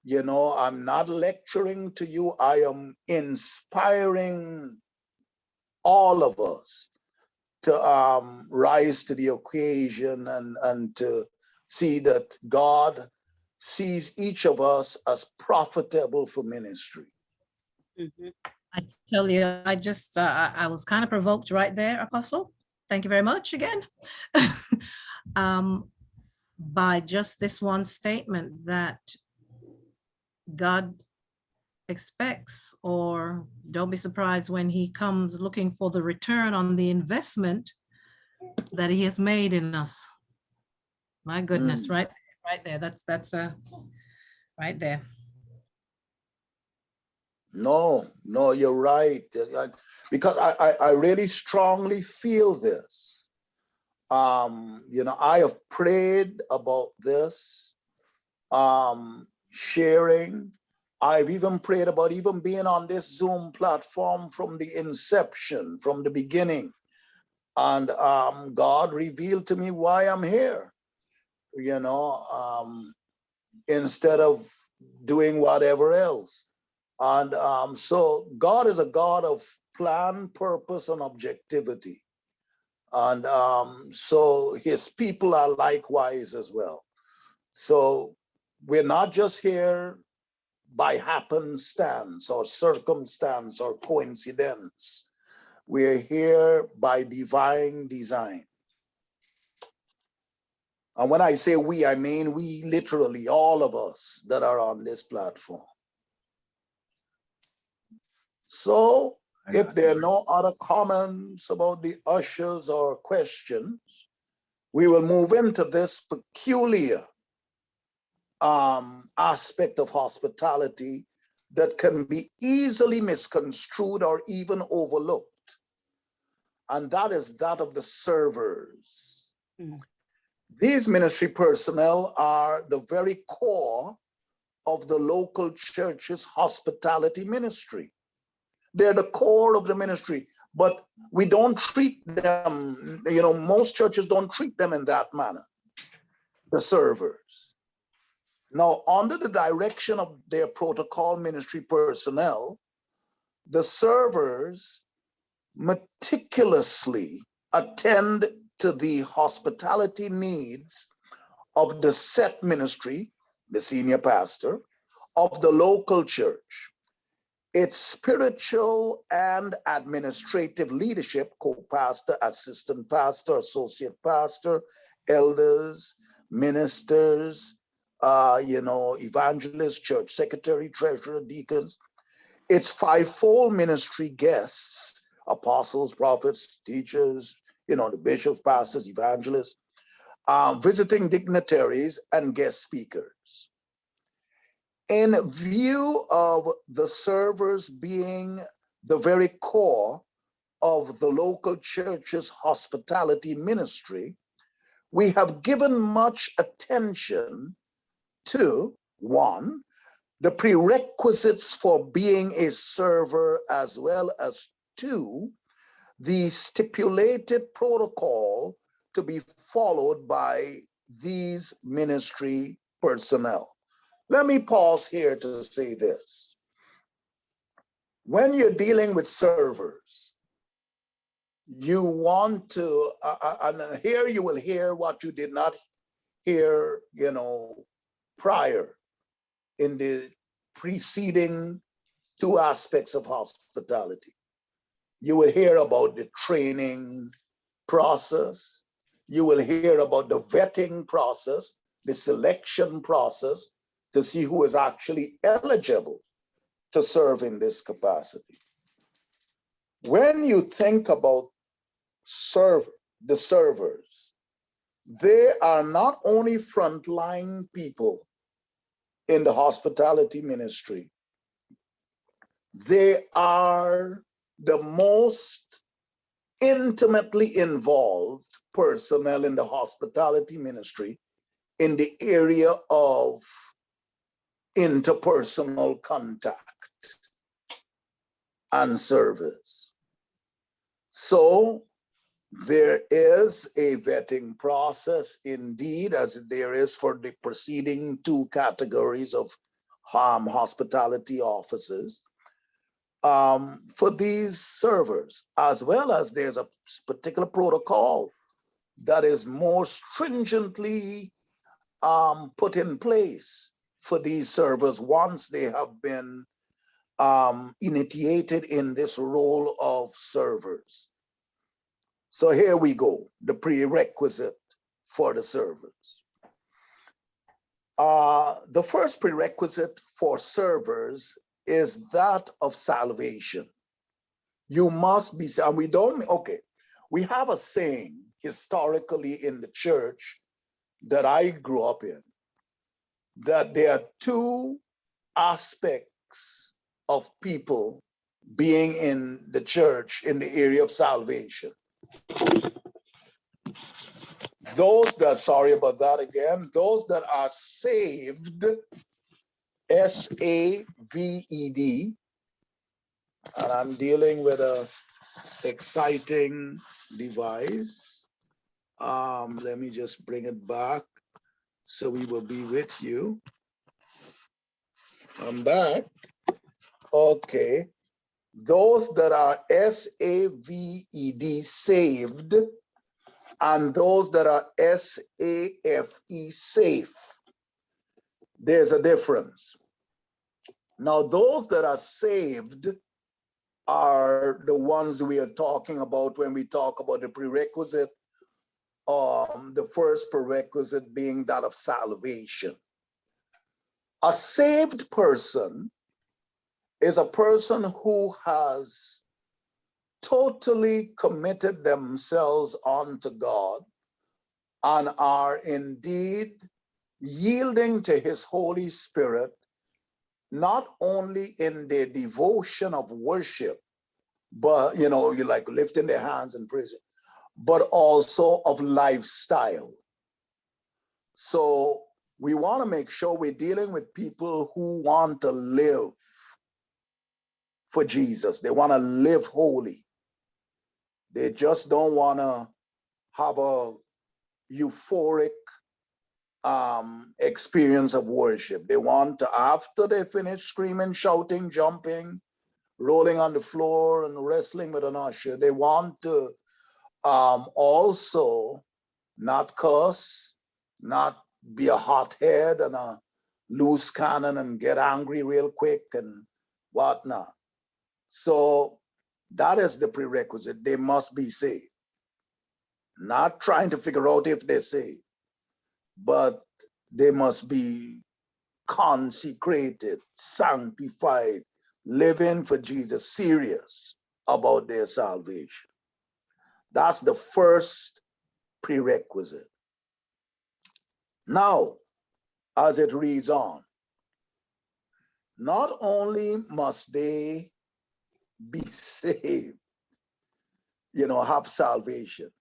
You know, I'm not lecturing to you. I am inspiring all of us to rise to the occasion and to see that God sees each of us as profitable for ministry. Mhm. I tell you, I was kind of provoked right there, Apostle. Thank you very much again. By just this one statement that God expects, or don't be surprised when he comes looking for the return on the investment that he has made in us. My goodness, right there. That's right there. No, you're right. Because I really strongly feel this. You know, I have prayed about this, sharing. I've even prayed about even being on this Zoom platform from the inception, from the beginning. And God revealed to me why I'm here, you know, instead of doing whatever else. And so God is a God of plan, purpose, and objectivity. And so his people are likewise as well. So we're not just here by happenstance or circumstance or coincidence. We're here by divine design. And when I say we, I mean we literally, all of us that are on this platform. So if there are no other comments about the ushers or questions, we will move into this peculiar aspect of hospitality that can be easily misconstrued or even overlooked. And that is that of the servers. Mm. These ministry personnel are the very core of the local church's hospitality ministry. They're the core of the ministry, but we don't treat them, you know, most churches don't treat them in that manner, the servers. Now, under the direction of their protocol ministry personnel, the servers meticulously attend to the hospitality needs of the set ministry, the senior pastor, of the local church. Its spiritual and administrative leadership, co-pastor, assistant pastor, associate pastor, elders, ministers, evangelists, church secretary, treasurer, deacons, its fivefold ministry guests, apostles, prophets, teachers, the bishops, pastors, evangelists, visiting dignitaries, and guest speakers. In view of the servers being the very core of the local church's hospitality ministry, we have given much attention to, one, the prerequisites for being a server, as well as two, the stipulated protocol to be followed by these ministry personnel. Let me pause here to say this. When you're dealing with servers, you want to, and here you will hear what you did not hear, prior in the preceding two aspects of hospitality. You will hear about the training process. You will hear about the vetting process, the selection process, to see who is actually eligible to serve in this capacity. When you think about the servers, they are not only frontline people in the hospitality ministry, they are the most intimately involved personnel in the hospitality ministry in the area of interpersonal contact and service. So there is a vetting process indeed, as there is for the preceding two categories of hospitality officers for these servers, as well as there's a particular protocol that is more stringently put in place for these servers once they have been initiated in this role of servers. So here we go, the prerequisite for the servers. The first prerequisite for servers is that of salvation. You must be, and we don't, okay, we have a saying historically in the church that I grew up in, that there are two aspects of people being in the church in the area of salvation. Those that, sorry about that again, those that are saved, S-A-V-E-D, and I'm dealing with a exciting device. Let me just bring it back so we will be with you. I'm back. Okay. Those that are S-A-V-E-D, saved, and those that are S-A-F-E, safe. There's a difference. Now, those that are saved are the ones we are talking about when we talk about the prerequisite, the first prerequisite being that of salvation. A saved person is a person who has totally committed themselves unto God and are indeed yielding to his Holy Spirit, not only in their devotion of worship, but, you know, you like lifting their hands and praising, but also of lifestyle. So we want to make sure we're dealing with people who want to live for Jesus. They want to live holy. They just don't want to have a euphoric experience of worship. They want to, after they finish screaming, shouting, jumping, rolling on the floor and wrestling with an usher, they want to also not curse, not be a hothead and a loose cannon and get angry real quick and whatnot. So that is the prerequisite. They must be saved. Not trying to figure out if they're saved, but they must be consecrated, sanctified, living for Jesus, serious about their salvation. That's the first prerequisite. Now, as it reads on, not only must they be saved, you know, have salvation,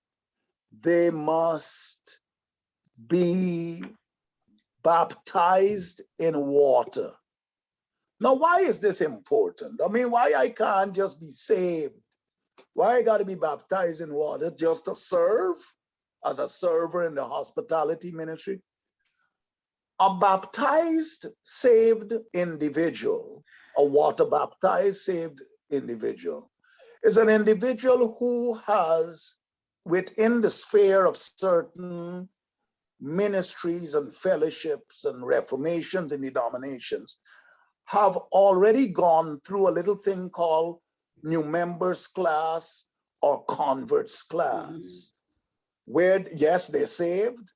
they must be baptized in water. Now, why is this important? I mean, why I can't just be saved? Why I got to be baptized in water just to serve as a server in the hospitality ministry? A baptized, saved individual, a water baptized, saved individual, is an individual who has, within the sphere of certain ministries and fellowships and reformations and denominations, have already gone through a little thing called new members class or converts class, where, yes, they're saved,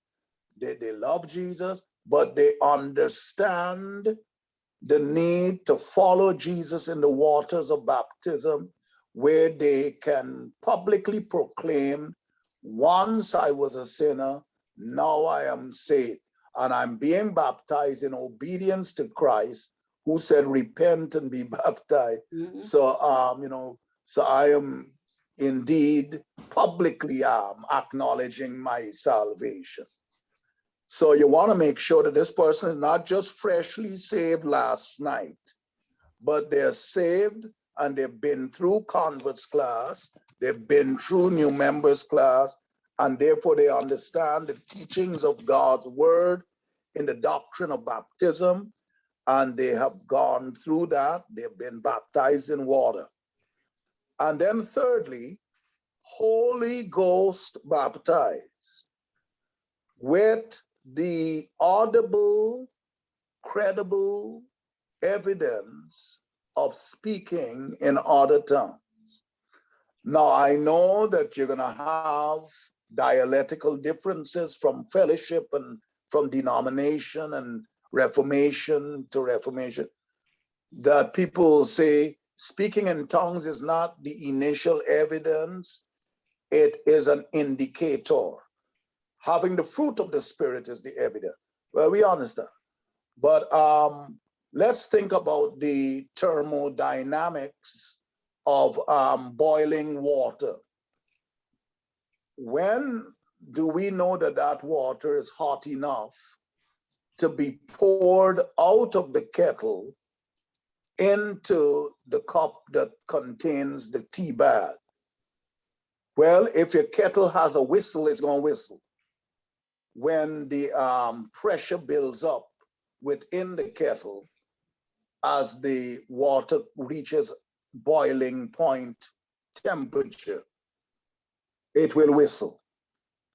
they love Jesus, but they understand the need to follow Jesus in the waters of baptism, where they can publicly proclaim, once I was a sinner, now I am saved. And I'm being baptized in obedience to Christ, who said, repent and be baptized. So, so I am indeed publicly acknowledging my salvation. So you want to make sure that this person is not just freshly saved last night, but they're saved and they've been through converts class, they've been through new members class, and therefore they understand the teachings of God's word in the doctrine of baptism, and they have gone through that. They've been baptized in water. And then thirdly, Holy Ghost baptized with the audible, credible evidence of speaking in other tongues. Now, I know that you're going to have dialectical differences from fellowship and from denomination and Reformation to Reformation, that people say speaking in tongues is not the initial evidence, it is an indicator. Having the fruit of the Spirit is the evidence. Well, we understand. But let's think about the thermodynamics of boiling water. When do we know that that water is hot enough to be poured out of the kettle into the cup that contains the tea bag? Well, if your kettle has a whistle, it's going to whistle. When the pressure builds up within the kettle, as the water reaches boiling point temperature, it will whistle.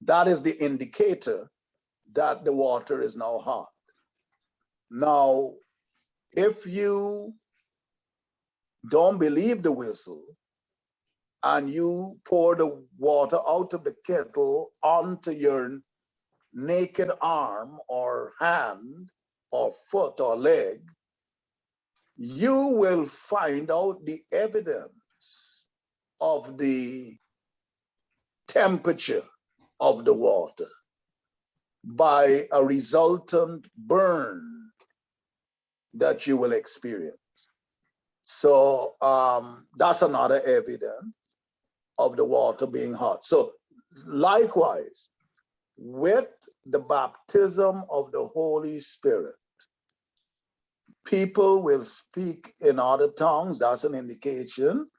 That is the indicator that the water is now hot. Now, if you don't believe the whistle and you pour the water out of the kettle onto your naked arm or hand or foot or leg, you will find out the evidence of the temperature of the water by a resultant burn that you will experience. So that's another evidence of the water being hot. So likewise, with the baptism of the Holy Spirit, people will speak in other tongues. That's an indication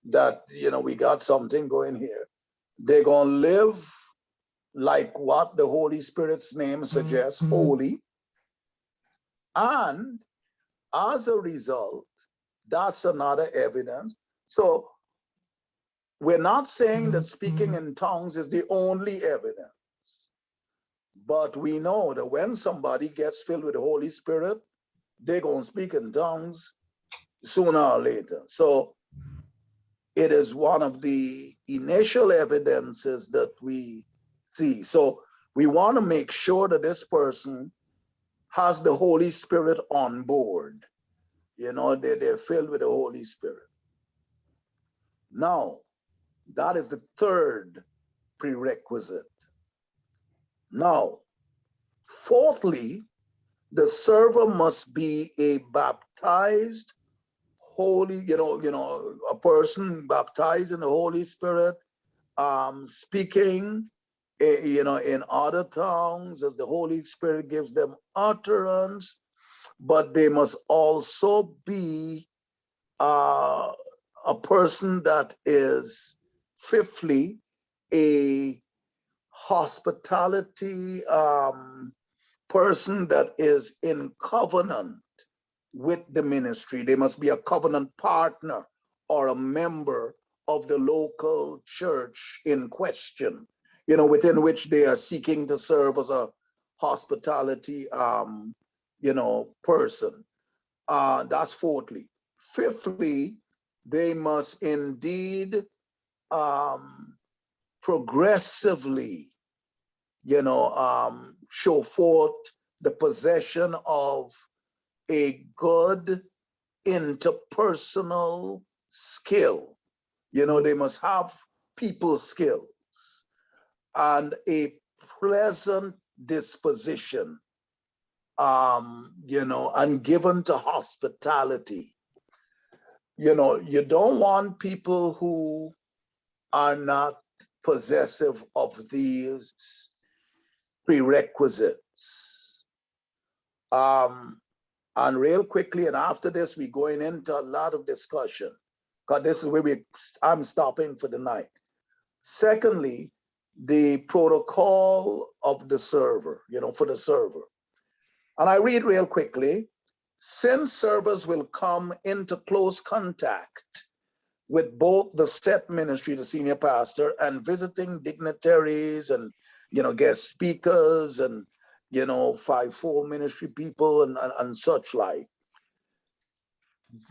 that, we got something going here. They're going to live like what the Holy Spirit's name suggests, holy. And as a result, that's another evidence. So we're not saying that speaking in tongues is the only evidence, but we know that when somebody gets filled with the Holy Spirit, they're going to speak in tongues sooner or later. So it is one of the initial evidences that we see. So we want to make sure that this person has the Holy Spirit on board. They're filled with the Holy Spirit. Now, that is the third prerequisite. Now, fourthly, the server must be a baptized holy, a person baptized in the Holy Spirit, speaking, in other tongues as the Holy Spirit gives them utterance, but they must also be a person that is, fifthly, a hospitality person that is in covenant with the ministry. They must be a covenant partner or a member of the local church in question, within which they are seeking to serve as a hospitality, person. That's fourthly. Fifthly, they must indeed progressively, show forth the possession of a good interpersonal skill. They must have people skills and a pleasant disposition, and given to hospitality. You don't want people who are not possessive of these prerequisites. And real quickly, and after this, we're going into a lot of discussion, because this is where I'm stopping for the night. Secondly, the protocol of the server, for the server. And I read real quickly, since servers will come into close contact with both the set ministry, the senior pastor, and visiting dignitaries and, guest speakers and, 5-4 ministry people and such like,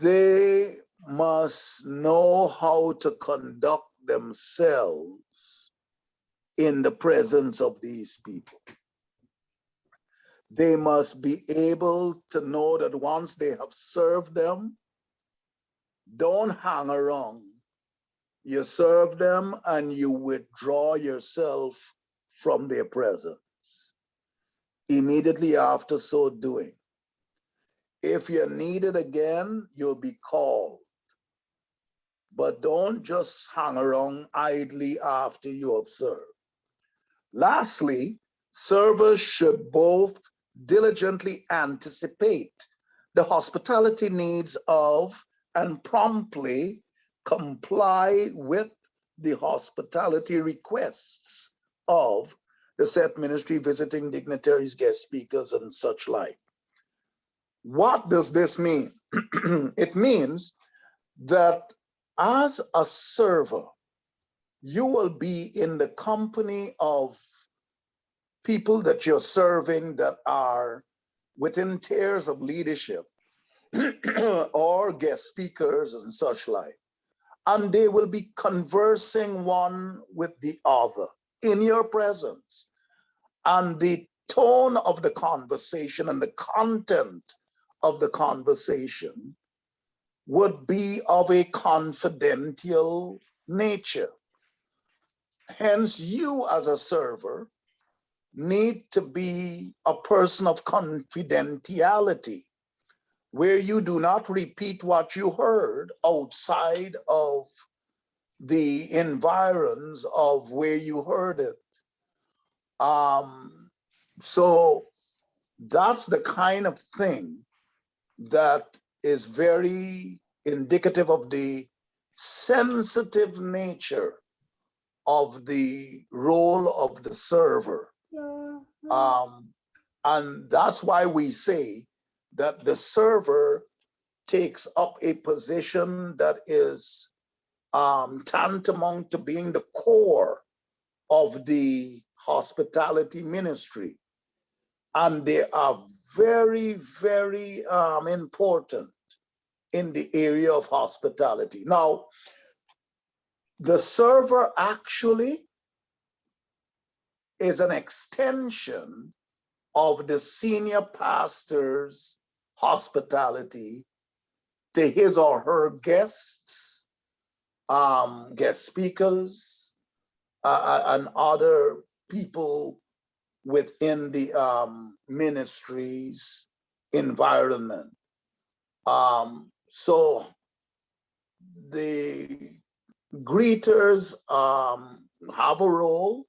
they must know how to conduct themselves in the presence of these people. They must be able to know that once they have served them, don't hang around. You serve them and you withdraw yourself from their presence immediately after so doing. If you're needed again, you'll be called. But don't just hang around idly after you have served. Lastly, servers should both diligently anticipate the hospitality needs of and promptly comply with the hospitality requests of the set ministry, visiting dignitaries, guest speakers, and such like. What does this mean? It means that as a server, you will be in the company of people that you're serving that are within tiers of leadership or guest speakers and such like. And they will be conversing one with the other in your presence. And the tone of the conversation and the content of the conversation would be of a confidential nature. Hence, you as a server need to be a person of confidentiality, where you do not repeat what you heard outside of the environs of where you heard it. So that's the kind of thing that is very indicative of the sensitive nature of the role of the server. And that's why we say that the server takes up a position that is tantamount to being the core of the hospitality ministry. And they are very, very important in the area of hospitality. Now, the server actually is an extension of the senior pastor's hospitality to his or her guests, guest speakers, and other people within the ministry's environment. So the greeters have a role,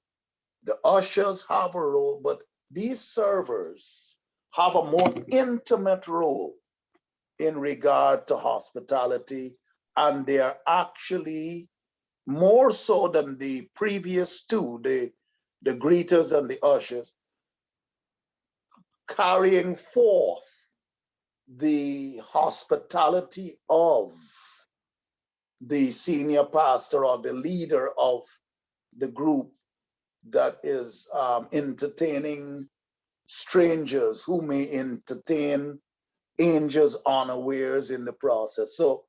the ushers have a role, but these servers have a more intimate role in regard to hospitality, and they are actually more so than the previous two, the greeters and the ushers, carrying forth the hospitality of the senior pastor or the leader of the group that is entertaining strangers who may entertain angels unawares in the process. So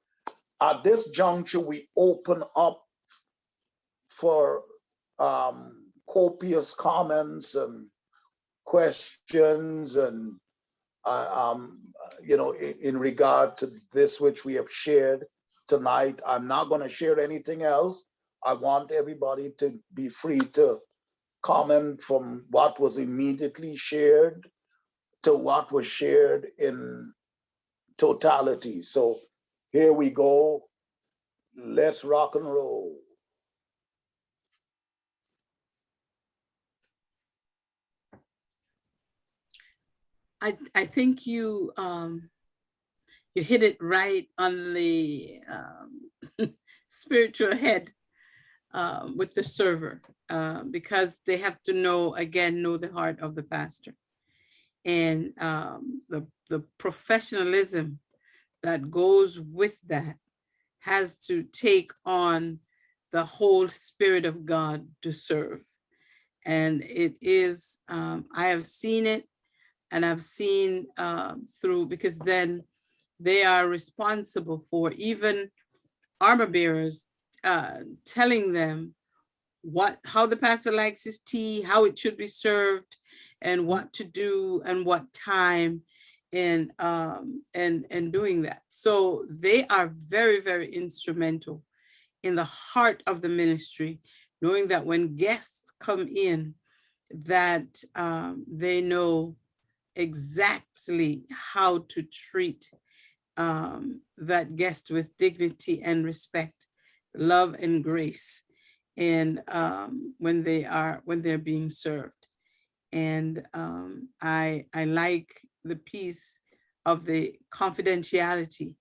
at this juncture, we open up for copious comments and questions and in regard to this which we have shared tonight. I'm not going to share anything else. I want everybody to be free to comment from what was immediately shared to what was shared in totality. So here we go. Let's rock and roll. I think you you hit it right on the spiritual head with the server, because they have to know the heart of the pastor, and the professionalism that goes with that has to take on the whole spirit of God to serve. And it is, I have seen it, and I've seen through, because then they are responsible for even armor bearers, telling them how the pastor likes his tea, how it should be served, and what to do and what time, and doing that. So they are very, very instrumental in the heart of the ministry, knowing that when guests come in, that they know exactly how to treat that guest with dignity and respect, love and grace, and when they're being served. And I like the piece of the confidentiality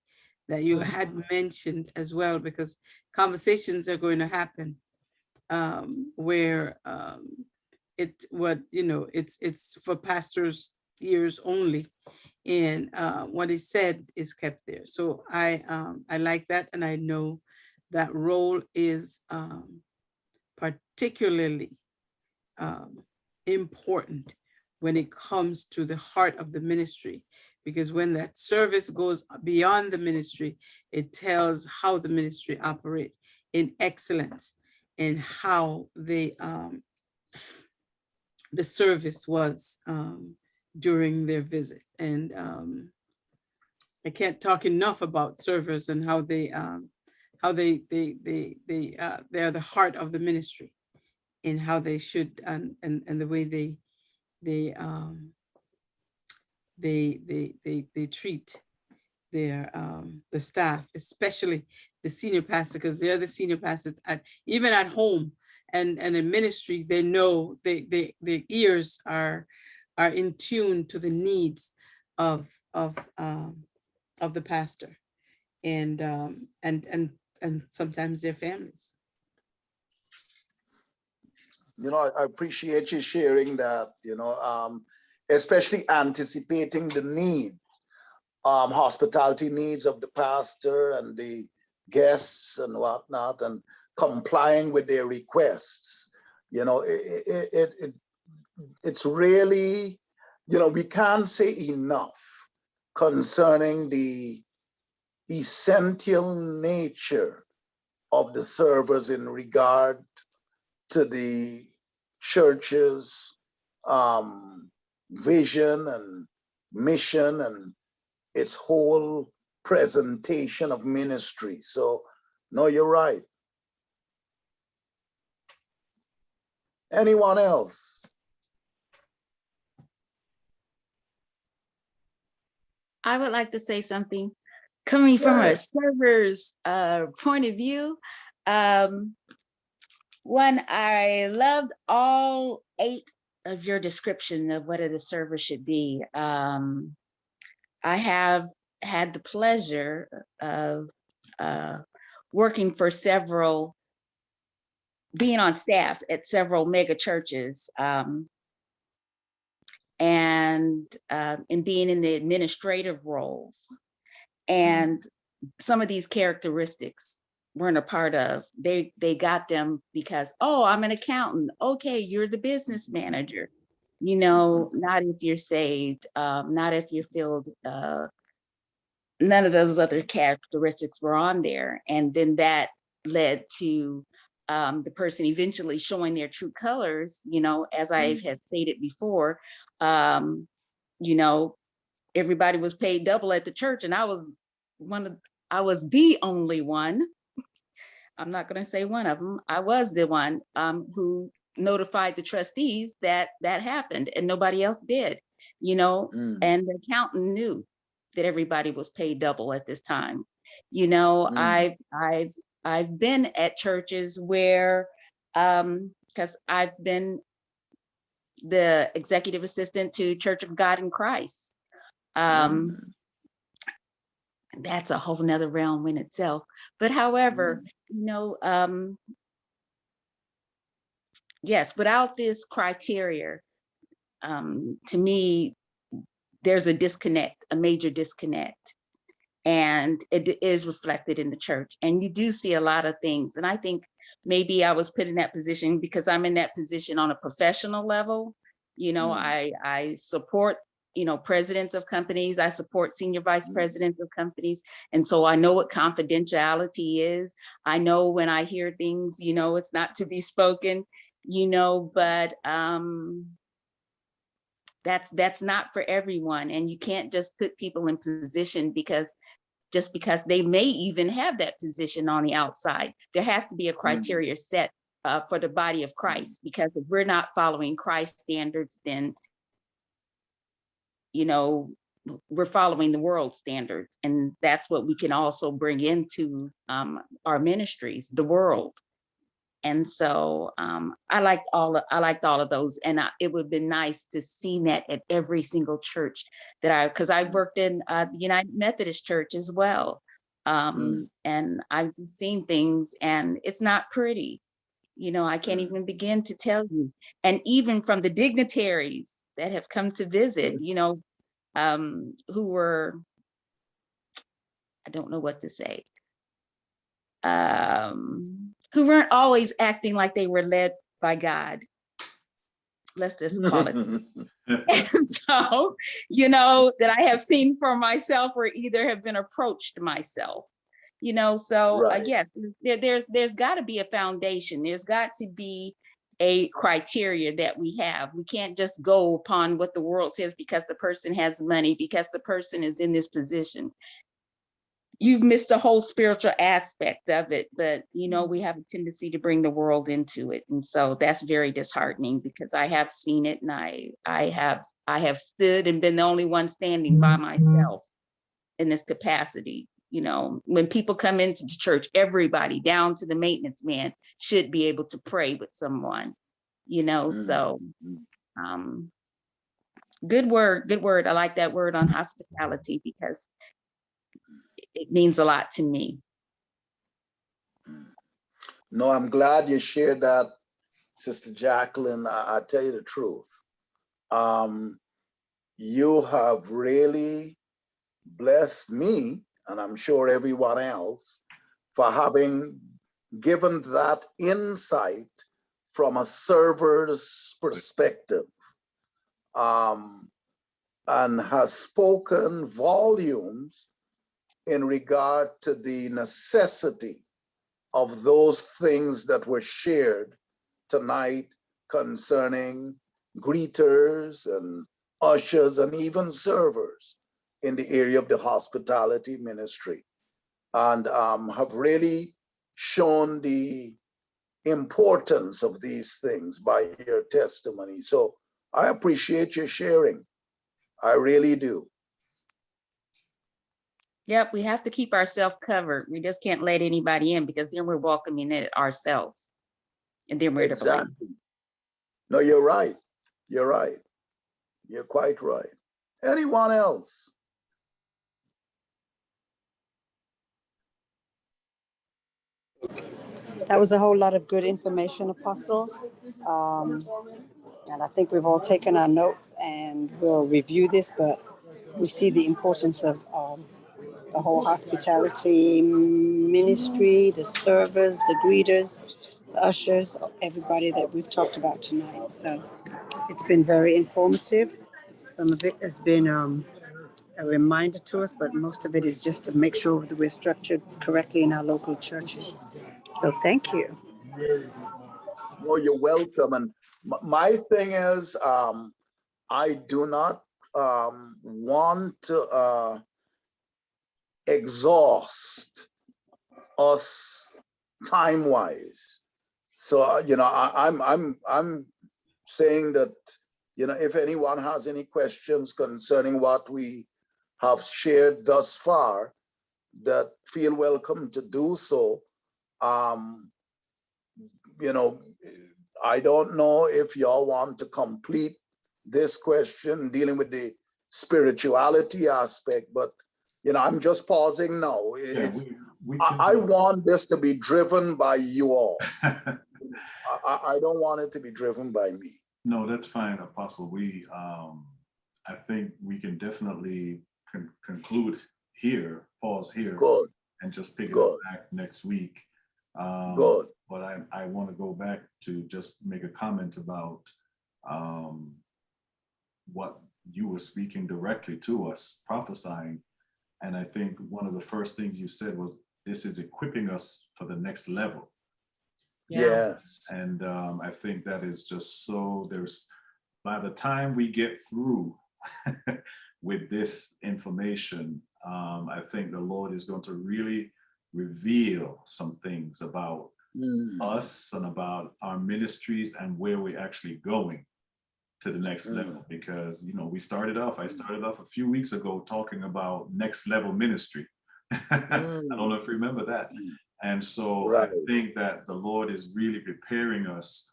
that you had mentioned as well, because conversations are going to happen where it's for pastors' ears only, and what is said is kept there. So I like that, and I know that role is particularly important when it comes to the heart of the ministry, because when that service goes beyond the ministry, it tells how the ministry operates in excellence, and how the service was during their visit. And I can't talk enough about servers and how they are the heart of the ministry, and how they should, and the way they treat their the staff, especially the senior pastor, because they're the senior pastors even at home and in ministry. They know their ears are in tune to the needs of the pastor, and sometimes their families. I appreciate you sharing that, especially anticipating the need, hospitality needs of the pastor and the guests and whatnot, and complying with their requests. It's really, we can't say enough concerning the essential nature of the servers in regard to the church's vision and mission and its whole presentation of ministry. So, no, you're right. Anyone else? I would like to say something. Coming from a server's point of view, one, I loved all 8 of your description of what a server should be. I have had the pleasure of working for being on staff at several mega churches, and being in the administrative roles. And some of these characteristics weren't a part of. They got them because, oh, I'm an accountant. Okay, you're the business manager. Not if you're saved, not if you're filled. None of those other characteristics were on there. And then that led to the person eventually showing their true colors, as I have stated before. Everybody was paid double at the church, and I was the only one. I'm not going to say one of them. I was the one who notified the trustees that that happened, and nobody else did, you know, and the accountant knew that everybody was paid double at this time. You know, I've been at churches where, because I've been the executive assistant to Church of God in Christ. That's a whole nother realm in itself. But however, you know, yes, without this criteria, to me, there's a disconnect, a major disconnect. And it is reflected in the church. And you do see a lot of things. And I think maybe I was put in that position because I'm in that position on a professional level. You know, I support, you know, presidents of companies. I support senior vice presidents of companies. And so I know what confidentiality is. I know when I hear things, you know, it's not to be spoken, you know, but that's not for everyone. And you can't just put people in position because they may even have that position on the outside. There has to be a criteria set for the body of Christ, because if we're not following Christ standards, then, you know, we're following the world standards. And that's what we can also bring into our ministries, the world. And so I liked all of those, and it would have been nice to see that at every single church because I worked in the United Methodist Church as well, and I've seen things, and it's not pretty. You know, I can't even begin to tell you. And even from the dignitaries that have come to visit, you know, who were, I don't know what to say. Who weren't always acting like they were led by God. Let's just call it. And so, you know, that I have seen for myself, or either have been approached myself, you know, so yes, there's got to be a foundation. There's got to be a criteria that we have. We can't just go upon what the world says because the person has money, because the person is in this position. You've missed the whole spiritual aspect of it, but you know, we have a tendency to bring the world into it. And so that's very disheartening, because I have seen it, and I have stood and been the only one standing by myself in this capacity. You know, when people come into the church, everybody down to the maintenance man should be able to pray with someone, you know. So good word. I like that word on hospitality, because it means a lot to me. No, I'm glad you shared that, Sister Jacqueline. I tell you the truth. You have really blessed me, and I'm sure everyone else, for having given that insight from a server's perspective, and has spoken volumes in regard to the necessity of those things that were shared tonight concerning greeters and ushers and even servers in the area of the hospitality ministry, and have really shown the importance of these things by your testimony. So I appreciate your sharing. I really do. Yep, we have to keep ourselves covered. We just can't let anybody in, because then we're welcoming it ourselves. And then we're exactly. To blame. No, you're right. You're right. You're quite right. Anyone else? That was a whole lot of good information, Apostle. And I think we've all taken our notes, and we'll review this, but we see the importance of the whole hospitality ministry, the servers, the greeters, the ushers, everybody that we've talked about tonight. So it's been very informative. Some of it has been a reminder to us, but most of it is just to make sure that we're structured correctly in our local churches. So thank you. Well, you're welcome. And my thing is, I do not want to exhaust us time-wise. So, I'm saying that, if anyone has any questions concerning what we have shared thus far, that feel welcome to do so. I don't know if y'all want to complete this question dealing with the spirituality aspect, but I'm just pausing now. I want this to be driven by you all. I don't want it to be driven by me. No, that's fine, Apostle. I think we can definitely conclude here, pause here, Good. and just pick it up back next week. Good. But I want to go back to just make a comment about what you were speaking directly to us, prophesying. And I think one of the first things you said was, this is equipping us for the next level. Yes. And I think that is just so, by the time we get through with this information, I think the Lord is going to really reveal some things about us and about our ministries and where we're actually going to the next level. Because, I started off a few weeks ago talking about next level ministry. I don't know if you remember that. And so I think that the Lord is really preparing us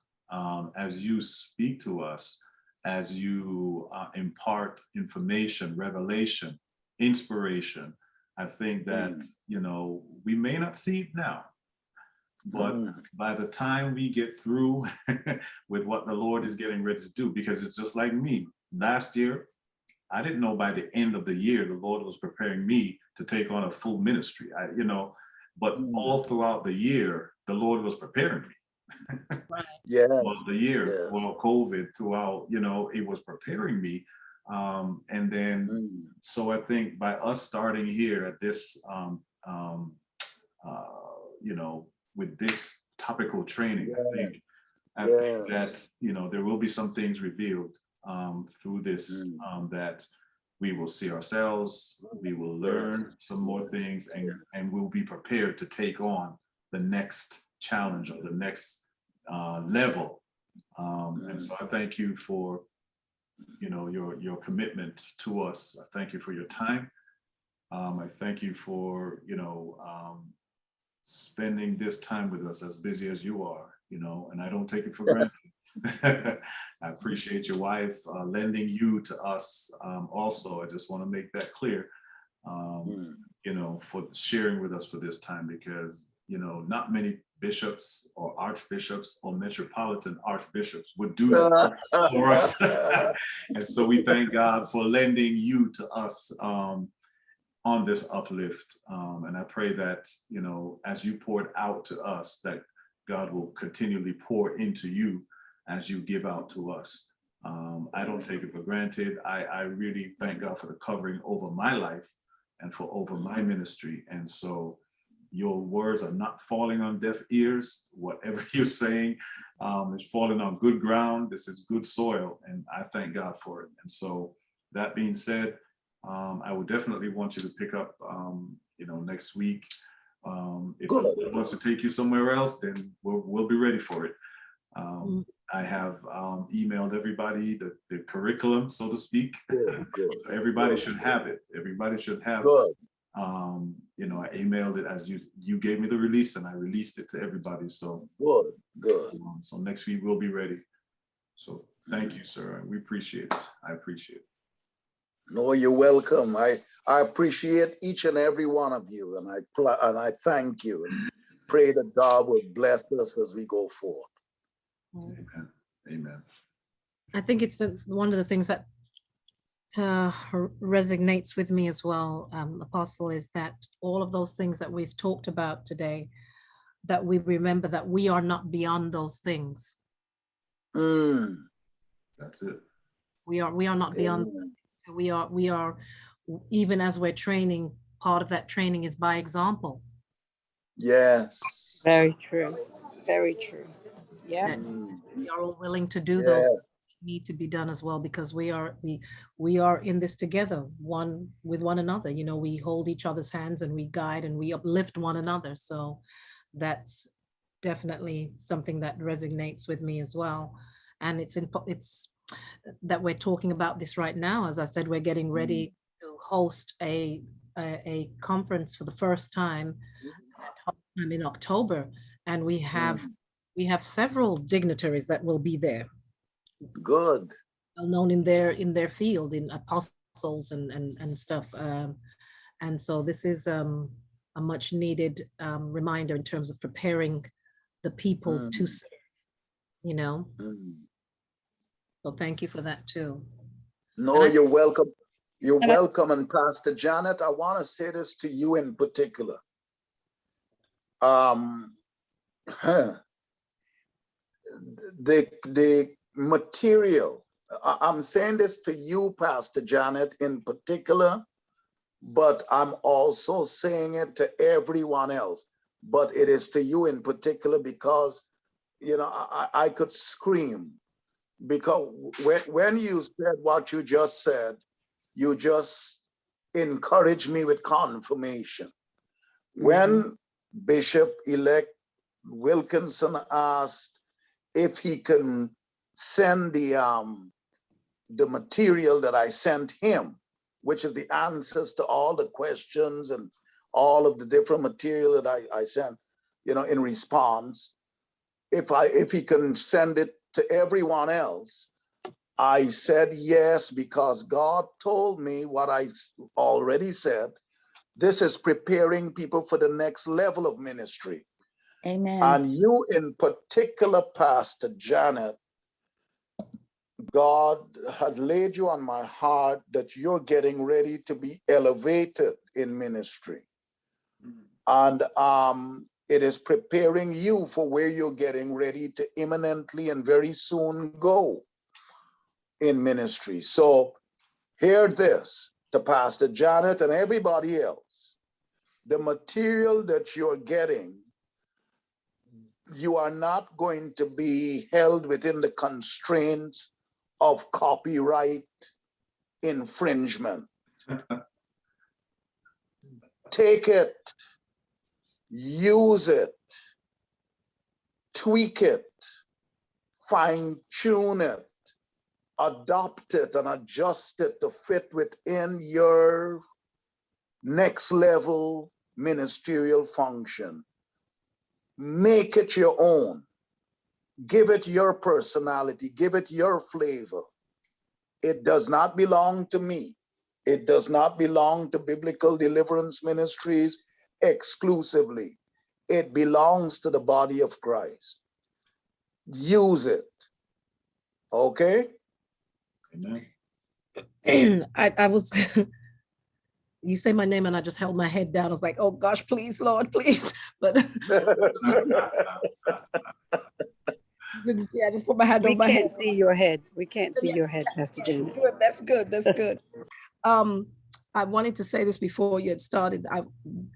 as you speak to us, as you impart information, revelation, inspiration. I think that, we may not see it now, but by the time we get through with what the Lord is getting ready to do, because it's just like me, last year, I didn't know by the end of the year, the Lord was preparing me to take on a full ministry, but all throughout the year, the Lord was preparing me. Throughout the year, throughout COVID, throughout, it was preparing me. And then, so I think by us starting here at this, with this topical training, I think that, there will be some things revealed through this that we will see ourselves, we will learn some more things, and we'll be prepared to take on the next challenge or the next level. And so I thank you for, your commitment to us. I thank you for your time. I thank you for, spending this time with us, as busy as you are, and I don't take it for granted. I appreciate your wife lending you to us also. I just want to make that clear, for sharing with us for this time, because, not many bishops or archbishops or metropolitan archbishops would do that for us. And so we thank God for lending you to us on this uplift. And I pray that, as you poured out to us, that God will continually pour into you as you give out to us. I don't take it for granted. I really thank God for the covering over my life and for over my ministry. And so your words are not falling on deaf ears. Whatever you're saying is falling on good ground. This is good soil, and I thank God for it. And so that being said, I would definitely want you to pick up, next week. If it wants to take you somewhere else, then we'll be ready for it. I have emailed everybody the curriculum, so to speak. So everybody should have it. Everybody should have it. I emailed it as you gave me the release, and I released it to everybody. So good. So next week we'll be ready. So thank you, sir. We appreciate it. I appreciate it. No, you're welcome. I appreciate each and every one of you, and I thank you, and pray that God will bless us as we go forth. Amen. Amen. I think it's one of the things that resonates with me as well, Apostle, is that all of those things that we've talked about today, that we remember that we are not beyond those things. That's it. We are not beyond. We are, even as we're training, part of that training is by example. Yes. Very true. Very true. Yeah. We are all willing to do those things that need to be done as well, because we are in this together, one with one another. We hold each other's hands and we guide and we uplift one another. So that's definitely something that resonates with me as well. And it's that we're talking about this right now. As I said, we're getting ready to host a conference for the first time in October, and we have several dignitaries that will be there. Good. Well known in their field, in apostles and stuff. And so this is a much needed reminder in terms of preparing the people to serve, you know. So thank you for that too. No, you're welcome. You're welcome. And Pastor Janet, I want to say this to you in particular. The material, I'm saying this to you, Pastor Janet, in particular, but I'm also saying it to everyone else. But it is to you in particular because, you know, I could scream. Because when you said what you just said, you just encouraged me with confirmation. When Bishop-elect Wilkinson asked if he can send the material that I sent him, which is the answers to all the questions and all of the different material that I sent, you know, in response, if he can send it to everyone else, I said yes, because God told me what I already said. This is preparing people for the next level of ministry. Amen. And you in particular, Pastor Janet, God had laid you on my heart that you're getting ready to be elevated in ministry. And it is preparing you for where you're getting ready to imminently and very soon go in ministry. So hear this to Pastor Janet and everybody else. The material that you're getting, you are not going to be held within the constraints of copyright infringement. Take it, use it, tweak it, fine-tune it, adopt it and adjust it to fit within your next level ministerial function. Make it your own. Give it your personality. Give it your flavor. It does not belong to me. It does not belong to Biblical Deliverance Ministries exclusively. It belongs to the body of Christ. Use it. Okay? Amen. I was, you say my name and I just held my head down. I was like, oh gosh, please, Lord, please. But I just put my hand on my head. We can't see your head. We can't see your head, Pastor Janet. That's good. That's good. I wanted to say this before you had started.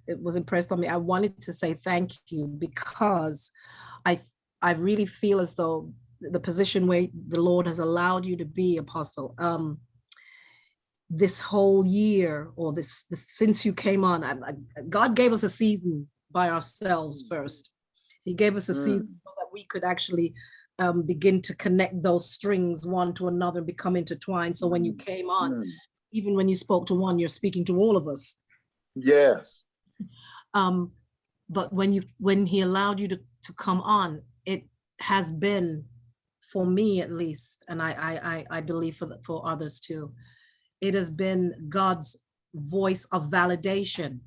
It was impressed on me. I wanted to say thank you because I really feel as though the position where the Lord has allowed you to be, Apostle, this whole year or this since you came on, God gave us a season by ourselves first. He gave us a season so that we could actually begin to connect those strings one to another and become intertwined. So when you came on, even when you spoke to one, you're speaking to all of us. Yes. But when he allowed you to come on, it has been, for me at least, and I believe for others too, it has been God's voice of validation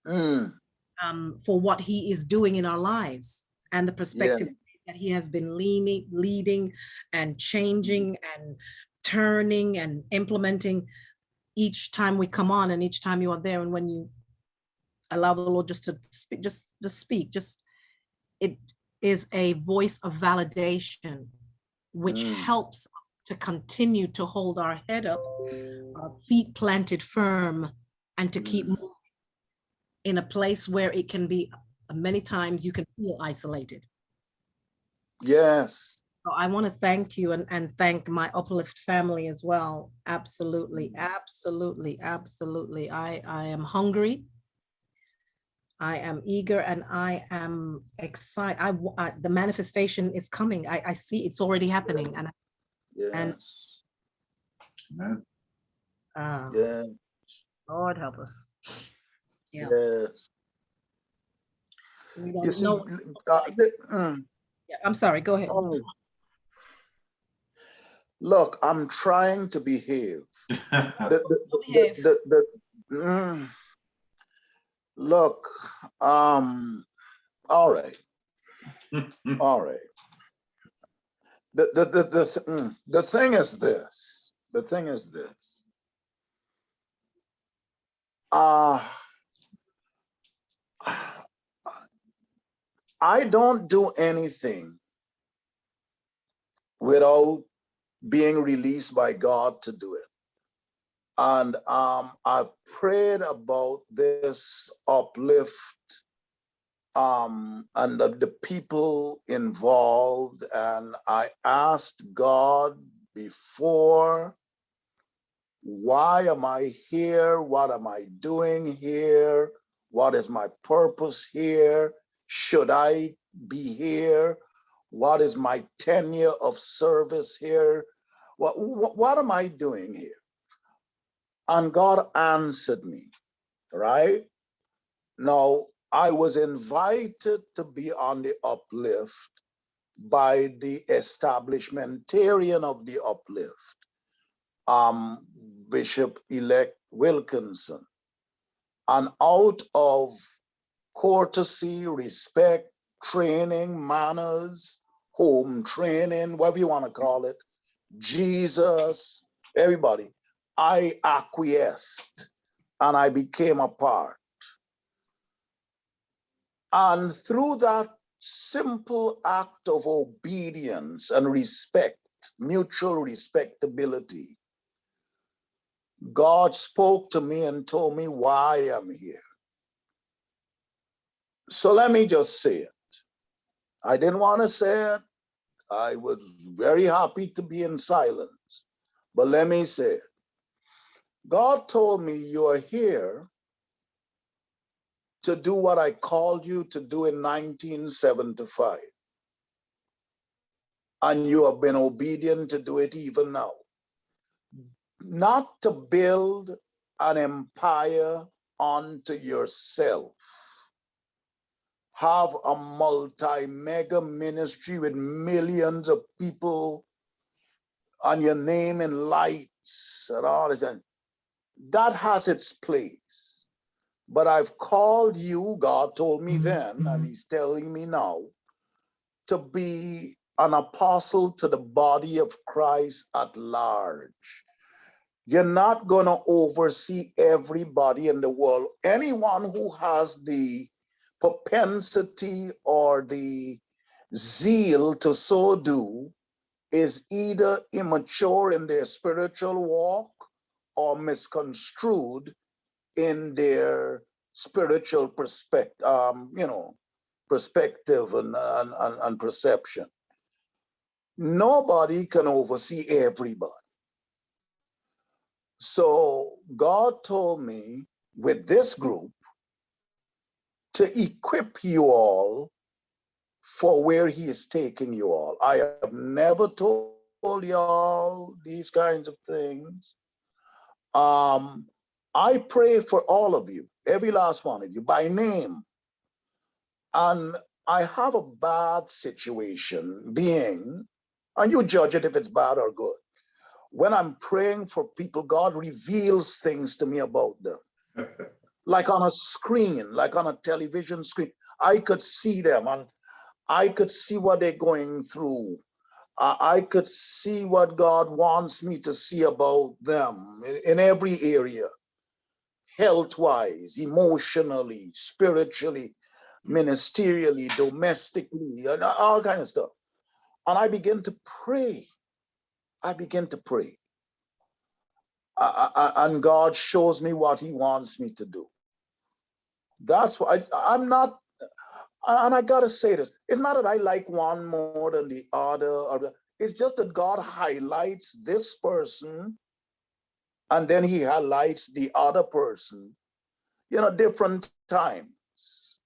for what he is doing in our lives and the perspective that he has been leading and changing and turning and implementing each time we come on and each time you are there. And when you allow the Lord just to speak, just speak, it is a voice of validation, which helps to continue to hold our head up, our feet planted firm, and to keep moving in a place where it can be, many times you can feel isolated. Yes. So I want to thank you and thank my Uplift family as well. Absolutely, absolutely, absolutely. I am hungry. I am eager and I am excited. The manifestation is coming. I see it's already happening. Yes. Amen. Yeah. Lord help us. Yeah. Yes. We You don't see, know. Yeah, I'm sorry. Go ahead. oh, look, I'm trying to behave. Look, all right. All right. The thing is this. The thing is this. I don't do anything without being released by God to do it. And I prayed about this uplift and the people involved, and I asked God before, why am I here? What am I doing here? What is my purpose here? Should I be here? What is my tenure of service here? What am I doing here? And God answered me, right? Now, I was invited to be on the uplift by the establishmentarian of the uplift, Bishop-elect Wilkinson. And out of courtesy, respect, training, manners, home training, whatever you want to call it, Jesus, everybody, I acquiesced and I became a part. And through that simple act of obedience and respect, mutual respectability, God spoke to me and told me why I'm here. So let me just say it. I didn't want to say it. I was very happy to be in silence. But let me say it. God told me you're here to do what I called you to do in 1975. And you have been obedient to do it even now. Not to build an empire unto yourself. Have a multi-mega ministry with millions of people on your name in lights and all this. That has its place. But I've called you, God told me then, and he's telling me now, to be an apostle to the body of Christ at large. You're not going to oversee everybody in the world. Anyone who has the propensity or the zeal to so do is either immature in their spiritual walk or misconstrued in their spiritual perspective and perception. Nobody can oversee everybody. So God told me with this group to equip you all for where he is taking you all. I have never told y'all these kinds of things. I pray for all of you, every last one of you, by name. And I have a bad situation being, and you judge it if it's bad or good. When I'm praying for people, God reveals things to me about them. Like on a screen, like on a television screen. I could see them and I could see what they're going through. I could see what God wants me to see about them in every area, health-wise, emotionally, spiritually, ministerially, domestically, all kinds of stuff. And I begin to pray. And God shows me what he wants me to do. That's why I'm not, and I gotta say this, it's not that I like one more than the other, it's just that God highlights this person and then he highlights the other person, different times.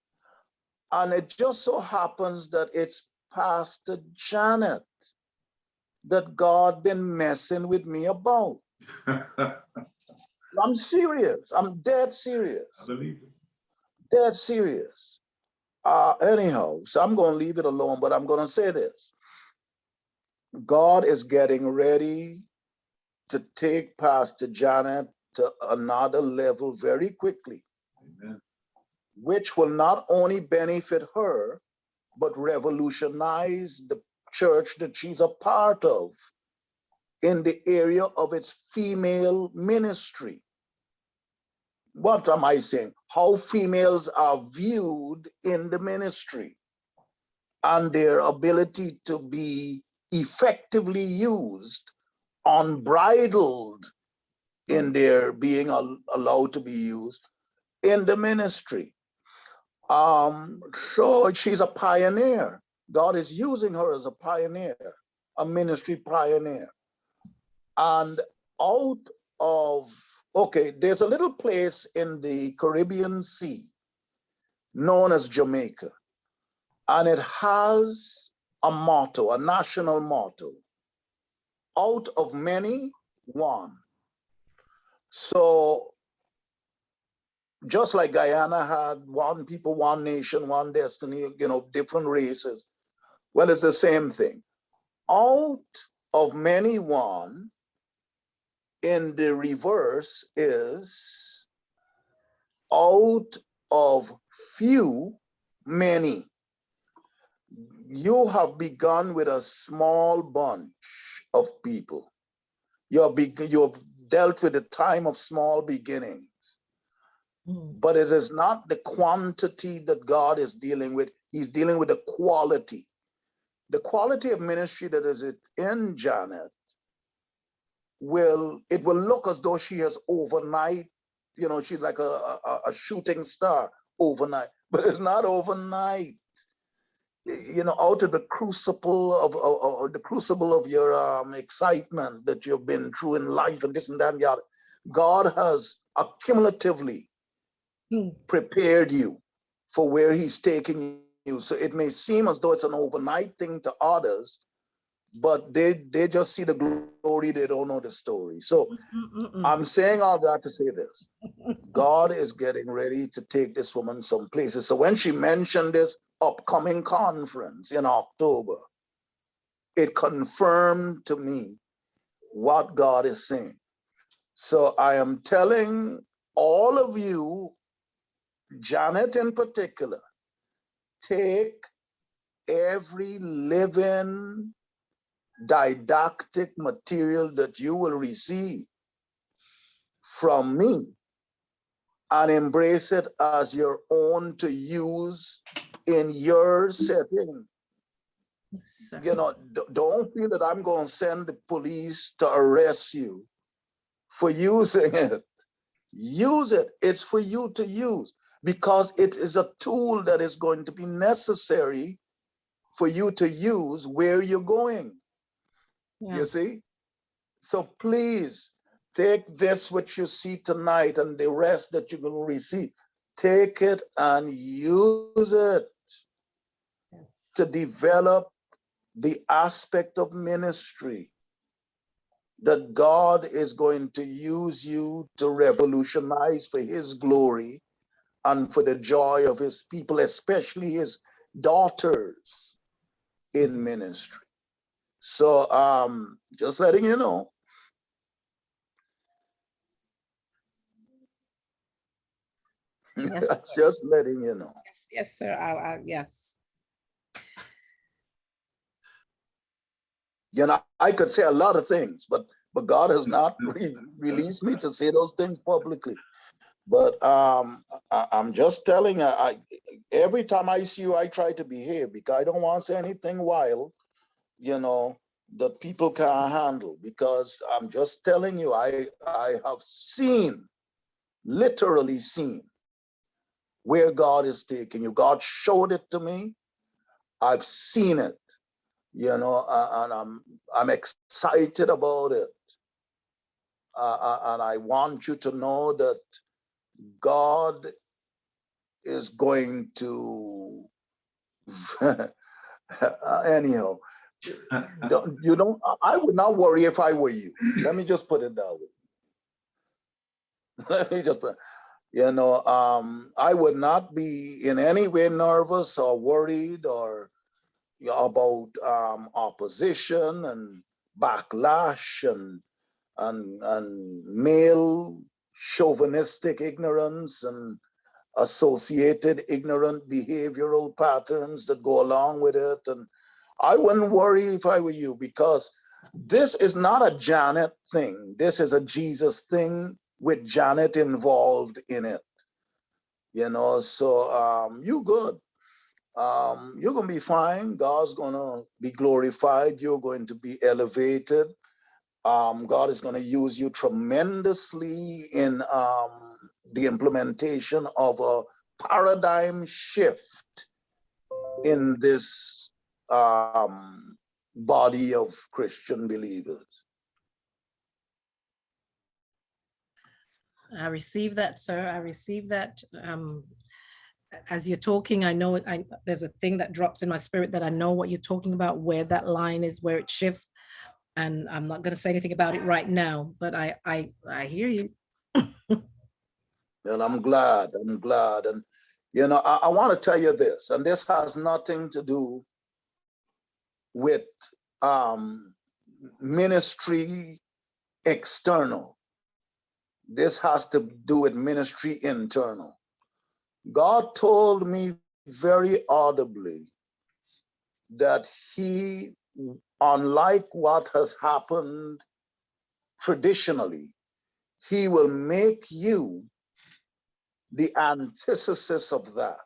And it just so happens that it's Pastor Janet that God been messing with me about. I'm serious. I'm dead serious. I believe it. Dead serious. Anyhow, so I'm going to leave it alone, but I'm going to say this. God is getting ready to take Pastor Janet to another level very quickly. Amen. Which will not only benefit her, but revolutionize the church that she's a part of in the area of its female ministry. What am I saying? How females are viewed in the ministry and their ability to be effectively used, unbridled in their being allowed to be used in the ministry. So she's a pioneer. God is using her as a pioneer, a ministry pioneer. And out of, okay, there's a little place in the Caribbean Sea known as Jamaica, and it has a motto, a national motto, out of many, one. So just like Guyana had one people, one nation, one destiny, different races. Well, it's the same thing. Out of many, one, in the reverse is out of few, many. You have begun with a small bunch of people. You have dealt with the time of small beginnings. But it is not the quantity that God is dealing with. He's dealing with the quality. The quality of ministry that is in Janet will look as though she has overnight, she's like a shooting star overnight, but it's not overnight. Out of the crucible of your excitement that you've been through in life and this and that and the other, God has accumulatively prepared you for where he's taking you. So it may seem as though it's an overnight thing to others, but they just see the glory, they don't know the story. So I'm saying all that to say this. God is getting ready to take this woman some places. So when she mentioned this upcoming conference in October, it confirmed to me what God is saying. So I am telling all of you, Janet in particular, take every living didactic material that you will receive from me and embrace it as your own to use in your setting. Don't feel that I'm going to send the police to arrest you for using it. Use it. It's for you to use because it is a tool that is going to be necessary for you to use where you're going. You see? So please take this which you see tonight and the rest that you're going to receive. Take it and use it to develop the aspect of ministry that God is going to use you to revolutionize for his glory and for the joy of his people, especially his daughters in ministry. So just letting you know. Yes, just letting you know. Yes, sir. Yes. I could say a lot of things, but God has not released me to say those things publicly. But I'm just telling you, every time I see you, I try to behave because I don't want to say anything wild, that people can't handle. Because I'm just telling you, I have seen, literally seen, where God is taking you. God showed it to me. I've seen it, and I'm excited about it. And I want you to know that God is going to Anyhow, I would not worry if I were you. Let me just put it that way. Let me just put, I would not be in any way nervous or worried or about opposition and backlash and male chauvinistic ignorance and associated ignorant behavioral patterns that go along with it. And I wouldn't worry if I were you, because this is not a Janet thing. This is a Jesus thing with Janet involved in it. So you good. You're going to be fine. God's going to be glorified. You're going to be elevated. God is going to use you tremendously in the implementation of a paradigm shift in this body of Christian believers. I receive that, sir. I receive that. As you're talking, I know there's a thing that drops in my spirit that I know what you're talking about, where that line is, where it shifts. And I'm not going to say anything about it right now, but I hear you. And I'm glad. And, I want to tell you this, and this has nothing to do with ministry external. This has to do with ministry internal. God told me very audibly that he, unlike what has happened traditionally, he will make you the antithesis of that,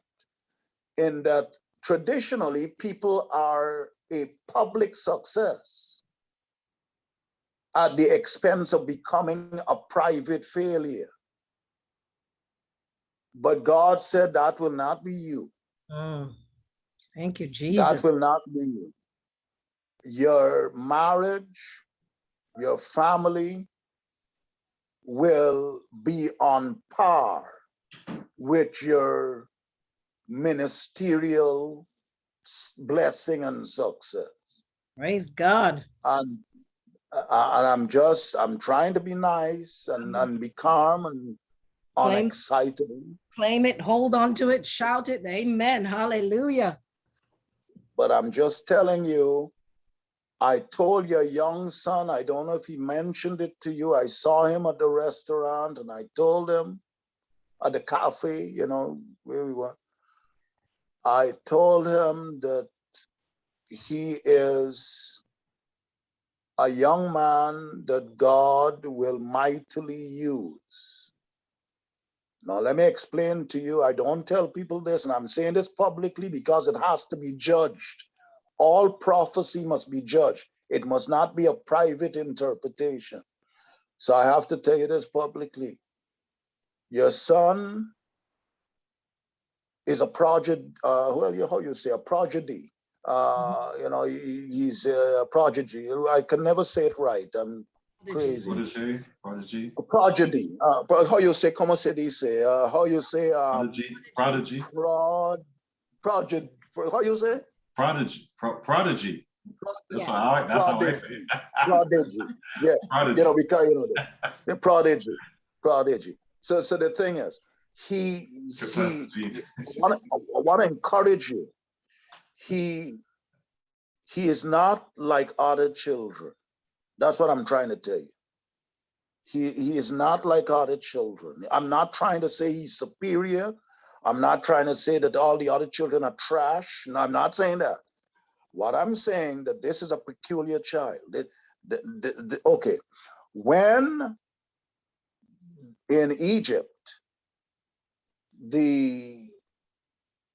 in that traditionally people are a public success at the expense of becoming a private failure. But God said that will not be you. Thank you, Jesus. That will not be you. Your marriage, your family will be on par with your ministerial blessing and success. Praise God. And I'm trying to be nice and be calm and unexcitable. Claim it, hold on to it, shout it, amen, hallelujah. But I'm just telling you, I told your young son, I don't know if he mentioned it to you, I saw him at the restaurant and I told him at the cafe, where we were, I told him that he is a young man that God will mightily use. Now, let me explain to you, I don't tell people this, and I'm saying this publicly because it has to be judged. All prophecy must be judged. It must not be a private interpretation. So I have to tell you this publicly. Your son is a prodigy, a prodigy. He's a prodigy. I can never say it right. I'm crazy. Prodigy. Prodigy. How you say? Como se dice? How you say? Prodigy. Prodigy. How you say? Prodigy. That's how I say it. Prodigy. Yeah. Prodigy. Because the prodigy. So the thing is, I want to encourage you. He is not like other children. That's what I'm trying to tell you. He is not like other children. I'm not trying to say he's superior. I'm not trying to say that all the other children are trash. No, I'm not saying that. What I'm saying that this is a peculiar child. Okay, when in Egypt, the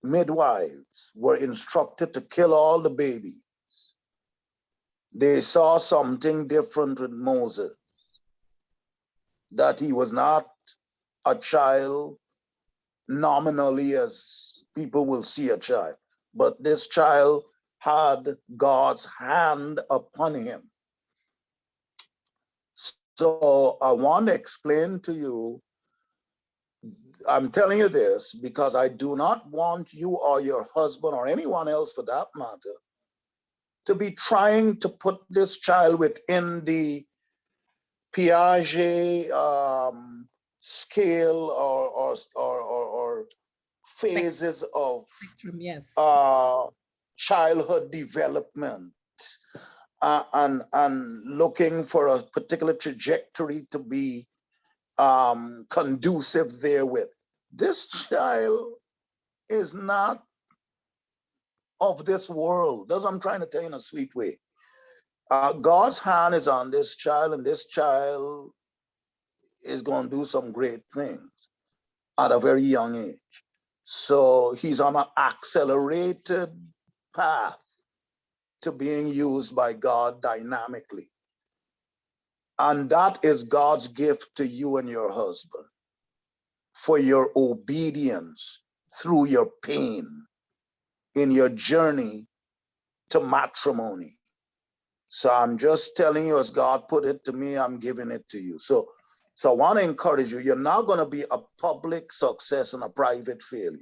midwives were instructed to kill all the babies, they saw something different with Moses, that he was not a child nominally as people will see a child, but this child had God's hand upon him. So I want to explain to you I'm telling you this because I do not want you or your husband or anyone else for that matter to be trying to put this child within the Piaget scale or phases of Spectrum, yes. childhood development and looking for a particular trajectory to be conducive therewith. This child is not of this world. That's what I'm trying to tell you in a sweet way. God's hand is on this child, and this child is going to do some great things at a very young age. So he's on an accelerated path to being used by God dynamically. And that is God's gift to you and your husband for your obedience through your pain in your journey to matrimony. So I'm just telling you, as God put it to me, I'm giving it to you. So I want to encourage you. You're not going to be a public success and a private failure.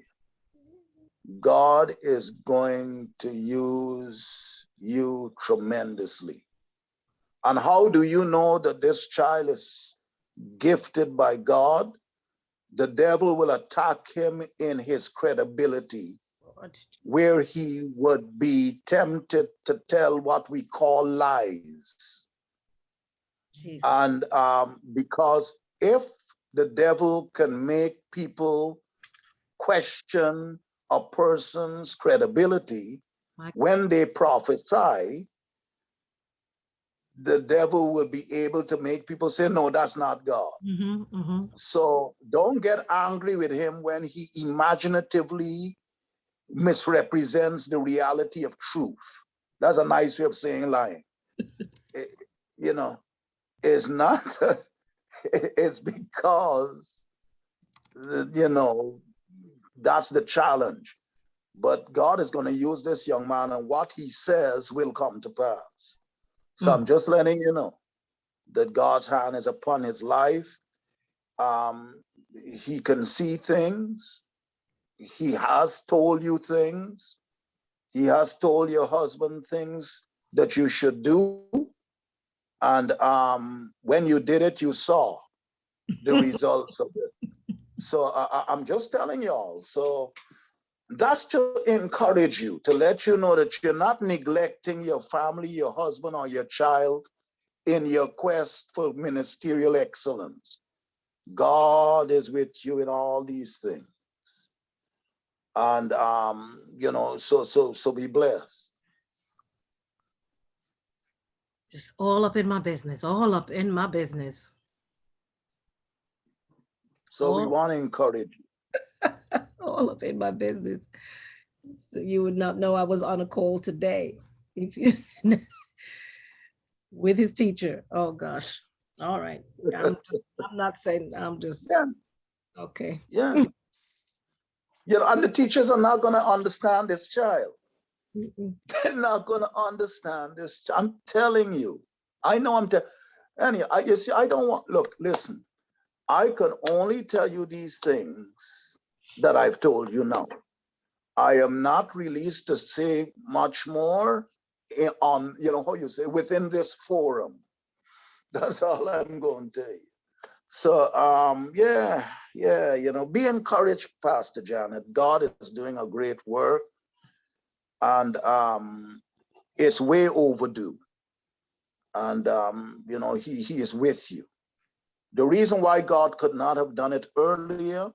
God is going to use you tremendously. And how do you know that this child is gifted by God? The devil will attack him in his credibility, where he would be tempted to tell what we call lies. Jesus. And because if the devil can make people question a person's credibility when they prophesy, the devil will be able to make people say, no, that's not God. So don't get angry with him when he imaginatively misrepresents the reality of truth. That's a nice way of saying lying. You know, it's not, it's because, you know, that's the challenge. But God is going to use this young man, and what he says will come to pass. So I'm just letting you know that God's hand is upon his life. He can see things. He has told you things. He has told your husband things that you should do. And when you did it, you saw the results of it. So I'm just telling y'all. So that's to encourage you, to let you know that you're not neglecting your family, your husband, or your child in your quest for ministerial excellence. God is with you in all these things. And you know, so be blessed. Just all up in my business, all up in my business. So we want to encourage you. All up in my business. So you would not know I was on a call today. If you with his teacher. Oh gosh. All right. I'm not saying, I'm just, okay. Yeah. You know, and the teachers are not going to understand this child. They're not going to understand this. I'm telling you. I know anyway, you see, I don't want, look, listen. I can only tell you these things that I've told you now. I am not released to say much more on, you know, how you say, within this forum. That's all I'm going to tell you. So, yeah, you know, be encouraged, Pastor Janet. God is doing a great work, and it's way overdue. And, you know, he is with you. The reason why God could not have done it earlier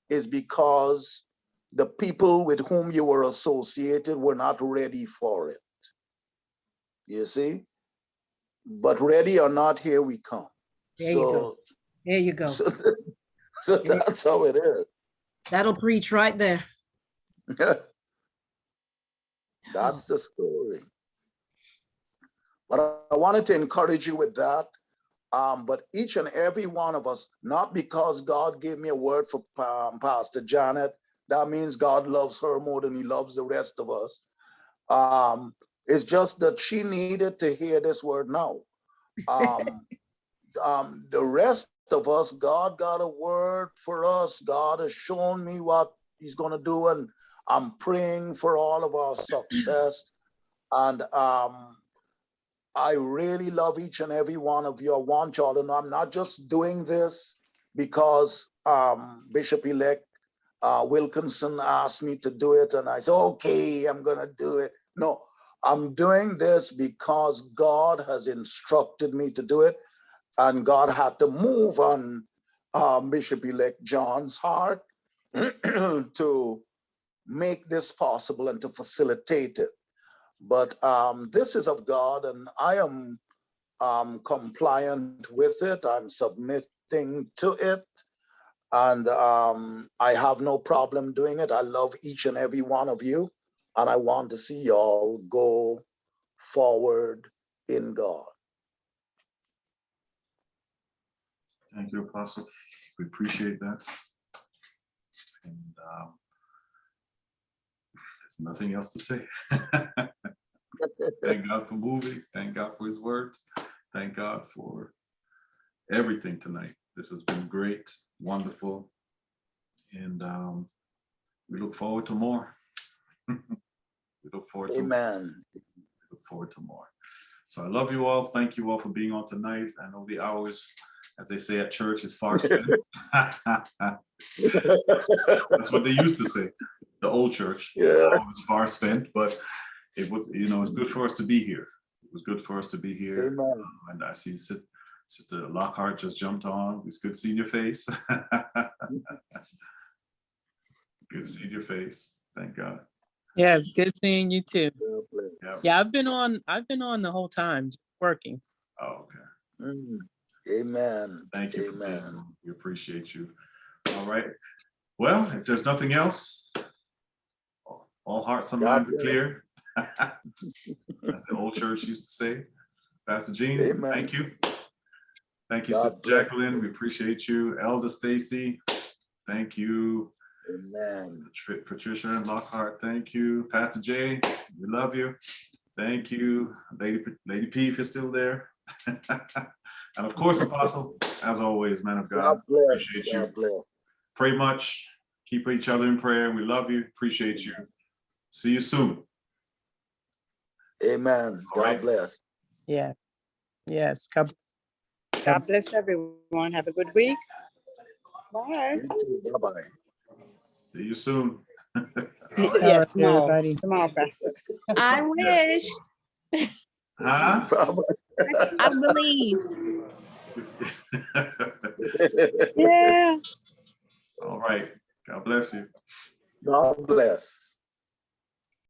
is because the people with whom you were associated were not ready for it. You see? But ready or not, here we come. There you go. There you go. So that's how it is. That'll preach right there. That's the story. But I wanted to encourage you with that. But each and every one of us, not because God gave me a word for Pastor Janet, that means God loves her more than he loves the rest of us. It's just that she needed to hear this word now. the rest of us, God got a word for us. God has shown me what he's going to do, and I'm praying for all of our success. And I really love each and every one of you. I want y'all to know I'm not just doing this because Bishop-elect Wilkinson asked me to do it, and I said, okay, I'm going to do it. No, I'm doing this because God has instructed me to do it, and God had to move on Bishop-elect John's heart to make this possible and to facilitate it. But this is of God, and I am compliant with it. I'm submitting to it, and I have no problem doing it. I love each and every one of you, and I want to see y'all go forward in God. Thank you, Apostle. We appreciate that. And there's nothing else to say. Thank God for moving. Thank God for his words. Thank God for everything tonight. This has been great, wonderful. And we look forward to more. We look forward to Amen. We look forward to more. So I love you all. Thank you all for being on tonight. I know the hours, as they say at church, is far spent. That's what they used to say, the old church. Yeah. It's far spent, but it was, it's good for us to be here. It was good for us to be here. Amen. And I see Sister Lockhart just jumped on. It's good seeing your face. Good seeing your face. Thank God. Yeah, it's good seeing you too. Yeah. Yeah, I've been on the whole time working. Oh, okay. Amen. Thank you for being Amen. on. We appreciate you. All right. Well, if there's nothing else, all hearts and minds are clear. That's the old church used to say. Pastor Jean, Amen. thank you. Thank you, God Sister bless. Jacqueline. We appreciate you. Elder Stacy, thank you. Amen. Patricia and Lockhart, thank you. Pastor Jay, we love you. Thank you. Lady P, if you're still there. And of course, Apostle, as always, man of God. God bless. Appreciate God you. bless. Pray much. Keep each other in prayer. We love you. Appreciate you. See you soon. Amen. All God right. bless. Yeah. Yes. God bless everyone. Have a good week. Bye. Bye-bye. See you soon. Yeah, tomorrow. Everybody. Tomorrow, Pastor. I wish. Huh? I believe. Yeah. All right. God bless you. God bless.